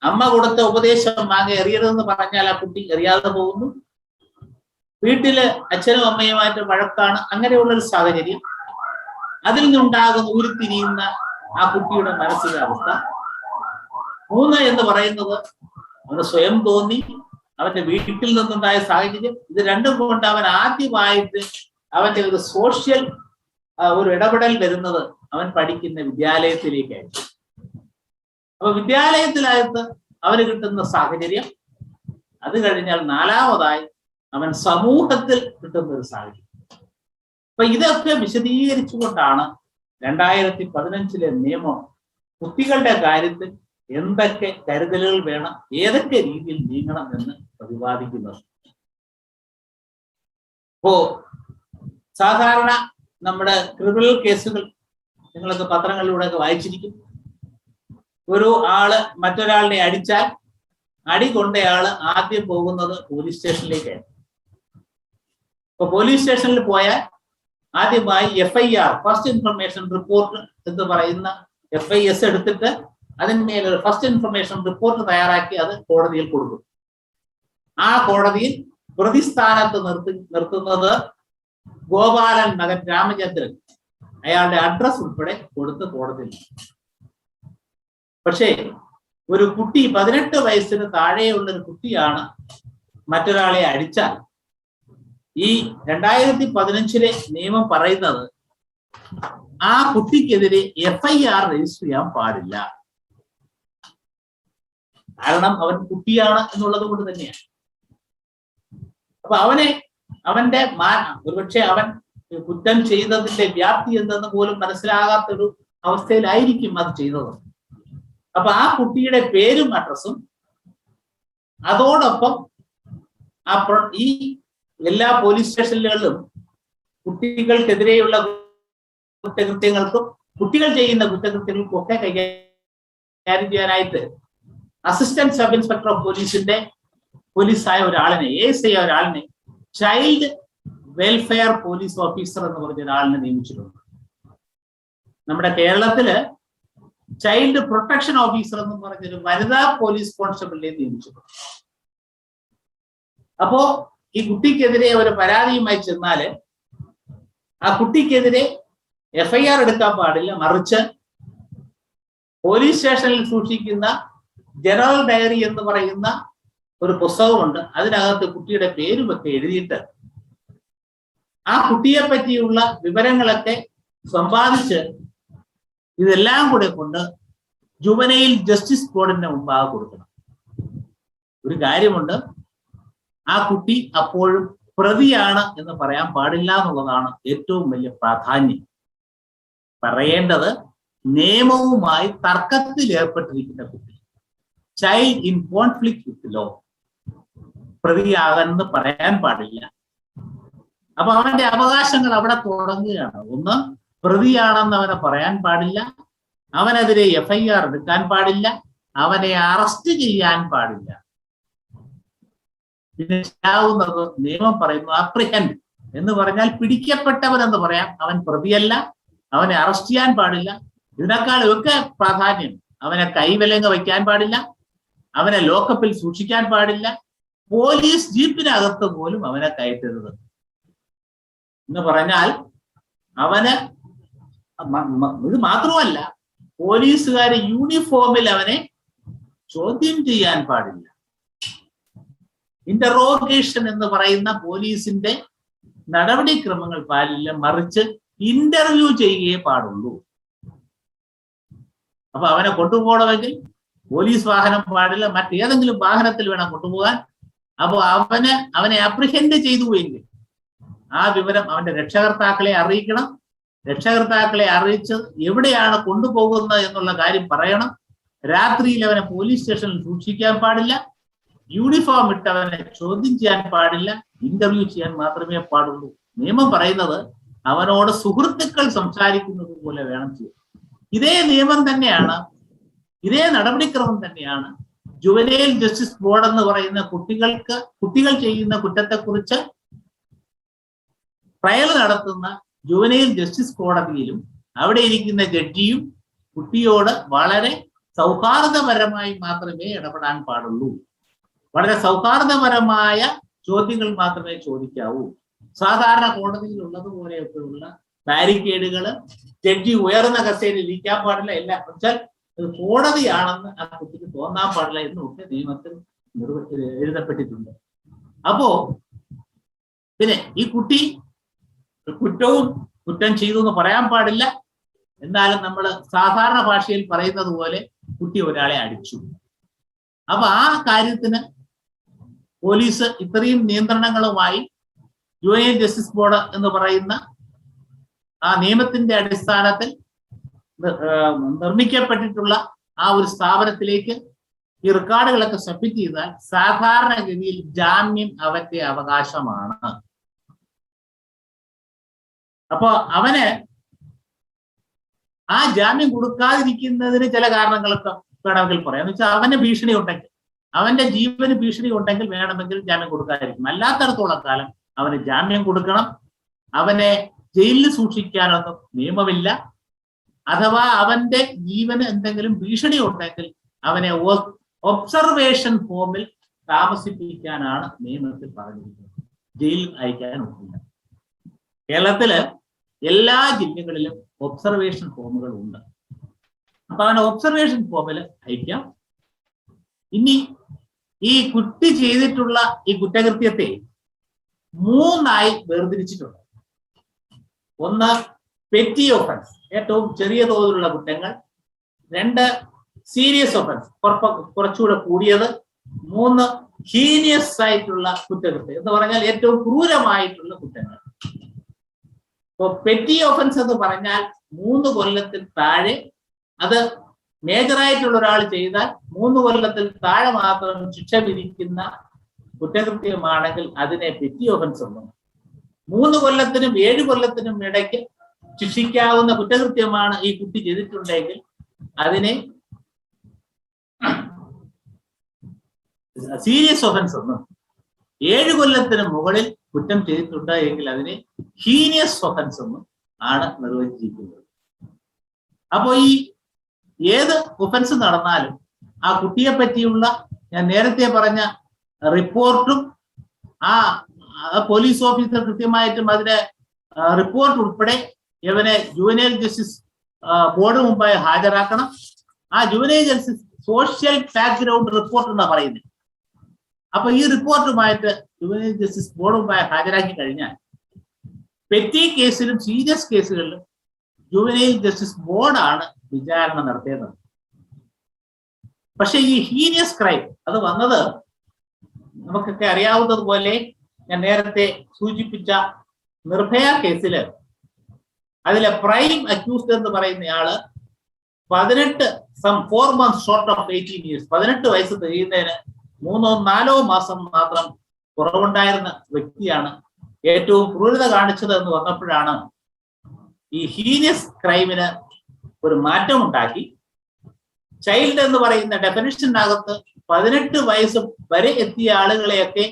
അമ്മ കൊടുത്ത ഉപദേശം മാങ്ങ എറിയരുതെന്ന് പറഞ്ഞാൽ ആ കുട്ടി എറിയാതെ പോകുന്നു. വീട്ടില് അച്ഛനും അമ്മയുമായിട്ട് വഴക്കാണ്, അങ്ങനെയുള്ളൊരു സാഹചര്യം. അതിൽ നിന്നുണ്ടാകുന്ന ഉരുത്തിരിയുന്ന ആ കുട്ടിയുടെ മാനസികാവസ്ഥ. 3 എന്ന് പറയുന്നത് അവന് സ്വയം തോന്നി, അവന്റെ വീട്ടിൽ നിന്നുണ്ടായ സാഹചര്യം. ഇത് രണ്ടും കൊണ്ട് അവൻ ആദ്യമായിട്ട് അവന്റെ ഒരു സോഷ്യൽ ഒരു ഇടപെടൽ വരുന്നത് അവൻ പഠിക്കുന്ന വിദ്യാലയത്തിലേക്കായിരിക്കും. അപ്പൊ വിദ്യാലയത്തിലായിട്ട് അവന് കിട്ടുന്ന സാഹചര്യം, അത് കഴിഞ്ഞാൽ 4മതായി അവൻ സമൂഹത്തിൽ കിട്ടുന്ന ഒരു സാഹചര്യം. അപ്പൊ ഇതൊക്കെ വിശദീകരിച്ചുകൊണ്ടാണ് 2015 നിയമം കുട്ടികളുടെ കാര്യത്തിൽ എന്തൊക്കെ കരുതലുകൾ വേണം, ഏതൊക്കെ രീതിയിൽ നീങ്ങണം എന്ന് പ്രതിപാദിക്കുന്നത്. ഇപ്പോ സാധാരണ നമ്മുടെ ക്രിമിനൽ കേസുകൾ നിങ്ങളൊക്കെ പത്രങ്ങളിലൂടെയൊക്കെ വായിച്ചിരിക്കും. ഒരു ആള് മറ്റൊരാളിനെ അടിച്ചാൽ അടി കൊണ്ടയാള് ആദ്യം പോകുന്നത് പോലീസ് സ്റ്റേഷനിലേക്കാണ്. ഇപ്പൊ പോലീസ് സ്റ്റേഷനിൽ പോയാൽ ആദ്യമായി FIR, ഫസ്റ്റ് ഇൻഫർമേഷൻ റിപ്പോർട്ട് എന്ന് പറയുന്ന FIS എടുത്തിട്ട് അതിന്മേലൊരു ഫസ്റ്റ് ഇൻഫർമേഷൻ റിപ്പോർട്ട് തയ്യാറാക്കി അത് കോടതിയിൽ കൊടുക്കും. ആ കോടതിയിൽ പ്രതിസ്ഥാനത്ത് നിർത്തുന്നത് ഗോപാലൻ മകൻ രാമചന്ദ്രൻ, അയാളുടെ അഡ്രസ് ഉൾപ്പെടെ കൊടുത്ത് കോടതിയിൽ. പക്ഷേ ഒരു കുട്ടി 18 വയസ്സിന് താഴെയുള്ള ഒരു കുട്ടിയാണ് മറ്റൊരാളെ അടിച്ചാൽ ഈ 2015 നിയമം പറയുന്നത് ആ കുട്ടിക്കെതിരെ FIR രജിസ്റ്റർ ചെയ്യാൻ പാടില്ല. കാരണം അവൻ കുട്ടിയാണ് എന്നുള്ളത് കൊണ്ട് തന്നെയാണ്. അപ്പൊ അവന്റെ ഒരുപക്ഷെ അവൻ കുറ്റം ചെയ്തതിന്റെ വ്യാപ്തി എന്തെന്ന് പോലും മനസ്സിലാകാത്തൊരു അവസ്ഥയിലായിരിക്കും അത് ചെയ്തത്. അപ്പൊ ആ കുട്ടിയുടെ പേരും അഡ്രസ്സും അതോടൊപ്പം ഈ എല്ലാ പോലീസ് സ്റ്റേഷനുകളിലും കുട്ടികൾക്കെതിരെയുള്ള കുറ്റകൃത്യങ്ങൾക്കും കുട്ടികൾ ചെയ്യുന്ന കുറ്റകൃത്യങ്ങൾക്കും ഒക്കെ കൈകാര്യം ചെയ്യാനായിട്ട് അസിസ്റ്റന്റ് സബ് ഇൻസ്പെക്ടർ ഓഫ് പോലീസായ ഒരാളിനെ, ASI ഒരാളിനെ ചൈൽഡ് വെൽഫെയർ പോലീസ് ഓഫീസർ എന്ന് പറഞ്ഞ ഒരാളിനെ നിയമിച്ചിട്ടുണ്ട്. നമ്മുടെ കേരളത്തില് ചൈൽഡ് പ്രൊട്ടക്ഷൻ ഓഫീസർ എന്ന് പറഞ്ഞൊരു വനിതാ പോലീസ് കോൺസ്റ്റബിളിനെ നിയമിച്ചിട്ടുണ്ട്. അപ്പോ ഈ കുട്ടിക്കെതിരെ ഒരു പരാതിയുമായി ചെന്നാല് ആ കുട്ടിക്കെതിരെ FIR എടുക്കാൻ പാടില്ല, മറിച്ച് പോലീസ് സ്റ്റേഷനിൽ സൂക്ഷിക്കുന്ന ജനറൽ ഡയറി എന്ന് പറയുന്ന ഒരു പുസ്തകമുണ്ട്. അതിനകത്ത് കുട്ടിയുടെ പേരുമൊക്കെ എഴുതിയിട്ട് ആ കുട്ടിയെ പറ്റിയുള്ള വിവരങ്ങളൊക്കെ സമ്പാദിച്ച് ഇതെല്ലാം കൂടെ കൊണ്ട് ജുവനൈൽ ജസ്റ്റിസ് ബോർഡിന്റെ മുമ്പാകെ കൊടുക്കണം. ഒരു കാര്യമുണ്ട്, ആ കുട്ടി അപ്പോഴും പ്രതിയാണ് എന്ന് പറയാൻ പാടില്ല എന്നുള്ളതാണ് ഏറ്റവും വലിയ പ്രാധാന്യം. പറയേണ്ടത് നിയമവുമായി തർക്കത്തിൽ ഏർപ്പെട്ടിരിക്കുന്ന കുട്ടി, child in conflict with law, പ്രതിയാകെന്ന് പറയാൻ പാടില്ല. അപ്പൊ അവന്റെ അവകാശങ്ങൾ അവിടെ തുടങ്ങുകയാണ്. ഒന്ന്, പ്രതിയാണെന്ന് അവനെ പറയാൻ പാടില്ല, അവനെതിരെ FIR എടുക്കാൻ പാടില്ല, അവനെ അറസ്റ്റ് ചെയ്യാൻ പാടില്ല. പിന്നെ ചെയ്യാവുന്നത് നിയമം പറയുന്നു അപ്രിഹെൻഡ് എന്ന് പറഞ്ഞാൽ പിടിക്കപ്പെട്ടവൻ എന്ന് പറയാം. അവൻ പ്രതിയല്ല, അവനെ അറസ്റ്റ് ചെയ്യാൻ പാടില്ല. ഇതിനേക്കാളും ഒക്കെ പ്രാധാന്യം, അവനെ കൈവിലങ്ങ് വയ്ക്കാൻ പാടില്ല, അവനെ ലോക്കപ്പിൽ സൂക്ഷിക്കാൻ പാടില്ല, പോലീസ് ജീപ്പിനകത്ത് പോലും അവനെ കയറ്റരുത് എന്ന് പറഞ്ഞാൽ അവന് ഇത് മാത്രമല്ല, പോലീസുകാര് യൂണിഫോമിൽ അവനെ ചോദ്യം ചെയ്യാൻ പാടില്ല. ഇന്ററോഗേഷൻ എന്ന് പറയുന്ന പോലീസിന്റെ നടപടിക്രമങ്ങൾ പാടില്ല, മറിച്ച് ഇന്റർവ്യൂ ചെയ്യുകയേ പാടുള്ളൂ. അപ്പൊ അവനെ കൊണ്ടുപോകണമെങ്കിൽ പോലീസ് വാഹനം പാടില്ല, മറ്റേതെങ്കിലും വാഹനത്തിൽ വേണം കൊണ്ടുപോകാൻ. അപ്പൊ അവനെ അപ്രിഹെൻഡ് ചെയ്തു എങ്കിൽ ആ വിവരം അവന്റെ രക്ഷകർത്താക്കളെ അറിയിക്കണം. രക്ഷകർത്താക്കളെ അറിയിച്ച് എവിടെയാണ് കൊണ്ടുപോകുന്നത് എന്നുള്ള കാര്യം പറയണം. രാത്രിയിൽ അവനെ പോലീസ് സ്റ്റേഷനിൽ സൂക്ഷിക്കാൻ പാടില്ല, യൂണിഫോം ഇട്ട് അവനെ ചോദ്യം ചെയ്യാൻ പാടില്ല, ഇന്റർവ്യൂ ചെയ്യാൻ മാത്രമേ പാടുള്ളൂ. നിയമം പറയുന്നത് അവനോട് സുഹൃത്തുക്കൾ സംസാരിക്കുന്നത് പോലെ വേണം ചെയ്യാൻ. ഇതേ നിയമം തന്നെയാണ്, ഇതേ നടപടിക്രമം തന്നെയാണ് ജുവനൈൽ ജസ്റ്റിസ് ബോർഡ് എന്ന് പറയുന്ന കുട്ടികൾ ചെയ്യുന്ന കുറ്റത്തെക്കുറിച്ച് ട്രയൽ നടത്തുന്ന ജുവനൈൽ ജസ്റ്റിസ് കോടതിയിലും അവിടെ ഇരിക്കുന്ന ജഡ്ജിയും കുട്ടിയോട് വളരെ സൗഹാർദ്ദപരമായി മാത്രമേ ഇടപെടാൻ പാടുള്ളൂ. വളരെ സൗഹാർദ്ദപരമായ ചോദ്യങ്ങൾ മാത്രമേ ചോദിക്കാവൂ. സാധാരണ കോടതിയിൽ ഉള്ളതുപോലെയൊക്കെയുള്ള ബാരിക്കേഡുകള്, ജഡ്ജി ഉയർന്ന കസേരയിൽ ഇരിക്കാൻ പാടില്ല, എല്ലാം വെച്ചാൽ ഇത് കോടതിയാണെന്ന് ആ കുട്ടിക്ക് തോന്നാൻ പാടില്ല എന്നൊക്കെ നിയമത്തിൽ എഴുതപ്പെട്ടിട്ടുണ്ട്. അപ്പോ പിന്നെ ഈ കുട്ടി കുറ്റം ചെയ്തു എന്ന് പറയാൻ പാടില്ല. എന്നാലും നമ്മൾ സാധാരണ ഭാഷയിൽ പറയുന്നത് പോലെ കുട്ടി ഒരാളെ അടിച്ചു. അപ്പൊ ആ കാര്യത്തിന് പോലീസ് ഇത്രയും നിയന്ത്രണങ്ങളുമായി ജുവനൈൽ ജസ്റ്റിസ് ബോർഡ് എന്ന് പറയുന്ന ആ നിയമത്തിന്റെ അടിസ്ഥാനത്തിൽ നിർമ്മിക്കപ്പെട്ടിട്ടുള്ള ആ ഒരു സ്ഥാപനത്തിലേക്ക് ഈ റെക്കോർഡുകളൊക്കെ സബ്മിറ്റ് ചെയ്താൽ സാധാരണഗതിയിൽ ജാമ്യം അവന്റെ അവകാശമാണ്. അപ്പൊ അവന് ആ ജാമ്യം കൊടുക്കാതിരിക്കുന്നതിന് ചില കാരണങ്ങളൊക്കെ വേണമെങ്കിൽ പറയാം. എന്ന് വെച്ചാൽ അവന് ഭീഷണി ഉണ്ടെങ്കിൽ, അവന്റെ ജീവന് ഭീഷണി ഉണ്ടെങ്കിൽ വേണമെങ്കിൽ ജാമ്യം കൊടുക്കാതിരിക്കും. അല്ലാത്തടത്തോളം കാലം അവന് ജാമ്യം കൊടുക്കണം. അവനെ ജയിലിൽ സൂക്ഷിക്കാനൊന്നും നിയമമില്ല. അഥവാ അവന്റെ ജീവന് എന്തെങ്കിലും ഭീഷണി ഉണ്ടെങ്കിൽ അവനെ ഒബ്സർവേഷൻ ഹോമിൽ താമസിപ്പിക്കാനാണ് നിയമത്തിൽ പറഞ്ഞിരിക്കുന്നത്. ജയിലിൽ അയക്കാൻ ഒക്കില്ല. കേരളത്തില് എല്ലാ ജില്ലകളിലും ഒബ്സർവേഷൻ ഹോമുകൾ ഉണ്ട്. അപ്പൊ അവനെ ഒബ്സർവേഷൻ ഹോമിൽ അയക്കാം. ഇനി ഈ കുട്ടി ചെയ്തിട്ടുള്ള ഈ കുറ്റകൃത്യത്തെ 3 വേർതിരിച്ചിട്ടുണ്ട്. ഒന്ന്, പെറ്റി ഒഫൻസ്, ഏറ്റവും ചെറിയ തോതിലുള്ള കുറ്റങ്ങൾ. 2, സീരിയസ് ഒഫൻസ്, കുറച്ചുകൂടെ കൂടിയത്. 3, ഹീനിയസ് ആയിട്ടുള്ള കുറ്റകൃത്യം എന്ന് പറഞ്ഞാൽ ഏറ്റവും ക്രൂരമായിട്ടുള്ള കുറ്റങ്ങൾ. ഇപ്പൊ പെറ്റി ഒഫൻസ് എന്ന് പറഞ്ഞാൽ 3 കൊല്ലത്തിൽ താഴെ, അത് മേജറായിട്ടുള്ള ഒരാൾ ചെയ്താൽ 3 കൊല്ലത്തിൽ താഴെ മാത്രം ശിക്ഷ വിധിക്കുന്ന കുറ്റകൃത്യമാണെങ്കിൽ അതിനെ പെറ്റി ഒഫൻസ് എന്ന്. 3 കൊല്ലത്തിനും 7 കൊല്ലത്തിനും ഇടയ്ക്ക് ശിക്ഷിക്കാവുന്ന കുറ്റകൃത്യമാണ് ഈ കുട്ടി ചെയ്തിട്ടുണ്ടെങ്കിൽ അതിനെ സീരിയസ് ഒഫൻസ് എന്നും, 7 കൊല്ലത്തിന് മുകളിൽ കുറ്റം ചെയ്തിട്ടുണ്ട് എങ്കിൽ അതിനെ ഹീനിയസ് ഒഫൻസ് എന്നും ആണ് നിർവചിച്ചിരിക്കുന്നത്. അപ്പോ ഈ ഏത് ഒഫൻസ് നടന്നാലും ആ കുട്ടിയെ പറ്റിയുള്ള ഞാൻ നേരത്തെ പറഞ്ഞ റിപ്പോർട്ടും ആ പോലീസ് ഓഫീസർ കൃത്യമായിട്ടും അതിന്റെ റിപ്പോർട്ട് ഉൾപ്പെടെ ഇവനെ ജുവനൈൽ ജസ്റ്റിസ് ബോർഡ് മുമ്പായി ഹാജരാക്കണം. ആ juvenile justice social background report എന്നാ പറയുന്നത്. അപ്പൊ ഈ റിപ്പോർട്ടുമായിട്ട് ജുവനൈൽ ജസ്റ്റിസ് ബോർഡ് മുമ്പായി ഹാജരാക്കി കഴിഞ്ഞാൽ പെറ്റി കേസിലും സീരിയസ് കേസുകളിലും ജുവനൈൽ ജസ്റ്റിസ് ബോർഡാണ് വിചാരണ നടത്തേണ്ടത്. പക്ഷെ ഈ ഹീനിയസ് ക്രൈം അത് വന്നത് നമുക്കൊക്കെ അറിയാവുന്നതുപോലെ ഞാൻ നേരത്തെ സൂചിപ്പിച്ച നിർഭയ കേസില് അതിലെ പ്രൈം അക്യൂസ്ഡ് എന്ന് പറയുന്നയാള് 4 months ഷോർട്ട് ഓഫ് 18 years, 18 വയസ്സ് തികയുന്നതിന് 3-4 മാസം മാത്രം കുറവുണ്ടായിരുന്ന വ്യക്തിയാണ് ഏറ്റവും ക്രൂരത കാണിച്ചത് എന്ന് വന്നപ്പോഴാണ് ഈ ഹീനിയസ് ക്രൈമിന് ഒരു മാറ്റം ഉണ്ടാക്കി. ചൈൽഡ് എന്ന് പറയുന്ന ഡെഫിനിഷനകത്ത് 18 വയസ്സ് വരെ എത്തിയ ആളുകളെയൊക്കെ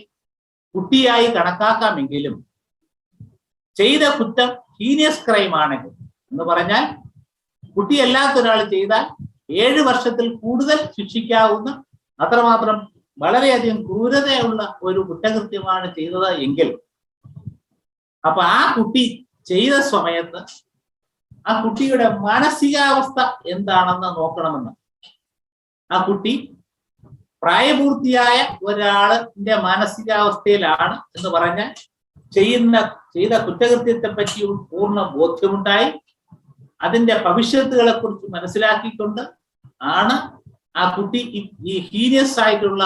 കുട്ടിയായി കണക്കാക്കാമെങ്കിലും ചെയ്ത കുറ്റം ഹീനിയസ് ക്രൈം ആണെങ്കിൽ എന്ന് പറഞ്ഞാൽ കുട്ടിയല്ലാത്ത ഒരാൾ ചെയ്താൽ 7 വർഷത്തിൽ കൂടുതൽ ശിക്ഷിക്കാവുന്ന അത്രമാത്രം വളരെയധികം ക്രൂരതയുള്ള ഒരു കുറ്റകൃത്യമാണ് ചെയ്തത് എങ്കിൽ അപ്പൊ ആ കുട്ടി ചെയ്ത സമയത്ത് ആ കുട്ടിയുടെ മാനസികാവസ്ഥ എന്താണെന്ന് നോക്കണമെന്ന്. ആ കുട്ടി പ്രായപൂർത്തിയായ ഒരാളിന്റെ മാനസികാവസ്ഥയിലാണ് എന്ന് പറഞ്ഞാൽ ചെയ്ത കുറ്റകൃത്യത്തെ പറ്റി പൂർണ്ണ ബോധ്യമുണ്ടായി അതിന്റെ ഭവിഷ്യത്തുകളെ കുറിച്ച് മനസ്സിലാക്കിക്കൊണ്ട് ആണ് ആ കുട്ടി ഈ ഹീനിയസ് ആയിട്ടുള്ള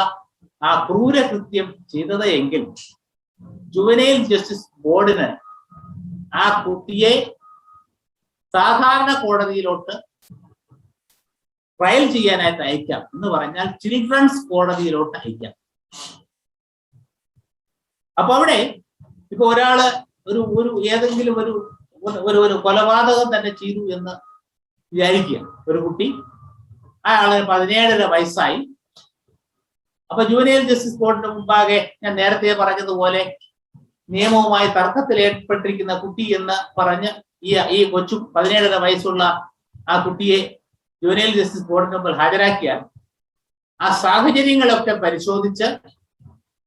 ആ ക്രൂരകൃത്യം ചെയ്തത് എങ്കിൽ ജുവനൈൽ ജസ്റ്റിസ് ബോർഡിന് ആ കുട്ടിയെ സാധാരണ കോടതിയിലോട്ട് ട്രയൽ ചെയ്യാനായിട്ട് അയക്കാം എന്ന് പറഞ്ഞാൽ ചിൽഡ്രൻസ് കോടതിയിലോട്ട് അയക്കാം. അപ്പൊ അവിടെ ഇപ്പൊ ഒരാള് ഒരു ഏതെങ്കിലും ഒരു കൊലപാതകം തന്നെ ചെയ്തു എന്ന് വിചാരിക്കുക. ഒരു കുട്ടി, അയാള് 17.5 വയസ്സായി. അപ്പൊ ജുവനൈൽ ജസ്റ്റിസ് ബോർഡിന് മുമ്പാകെ ഞാൻ നേരത്തെ പറഞ്ഞതുപോലെ നിയമവുമായി തർക്കത്തിൽ ഏർപ്പെട്ടിരിക്കുന്ന കുട്ടി എന്ന് പറഞ്ഞ് ഈ കൊച്ചു 17.5 വയസ്സുള്ള ആ കുട്ടിയെ ജുവനൈൽ ജസ്റ്റിസ് ബോർഡിന് മുമ്പിൽ ഹാജരാക്കിയാൽ ആ സാഹചര്യങ്ങളൊക്കെ പരിശോധിച്ച്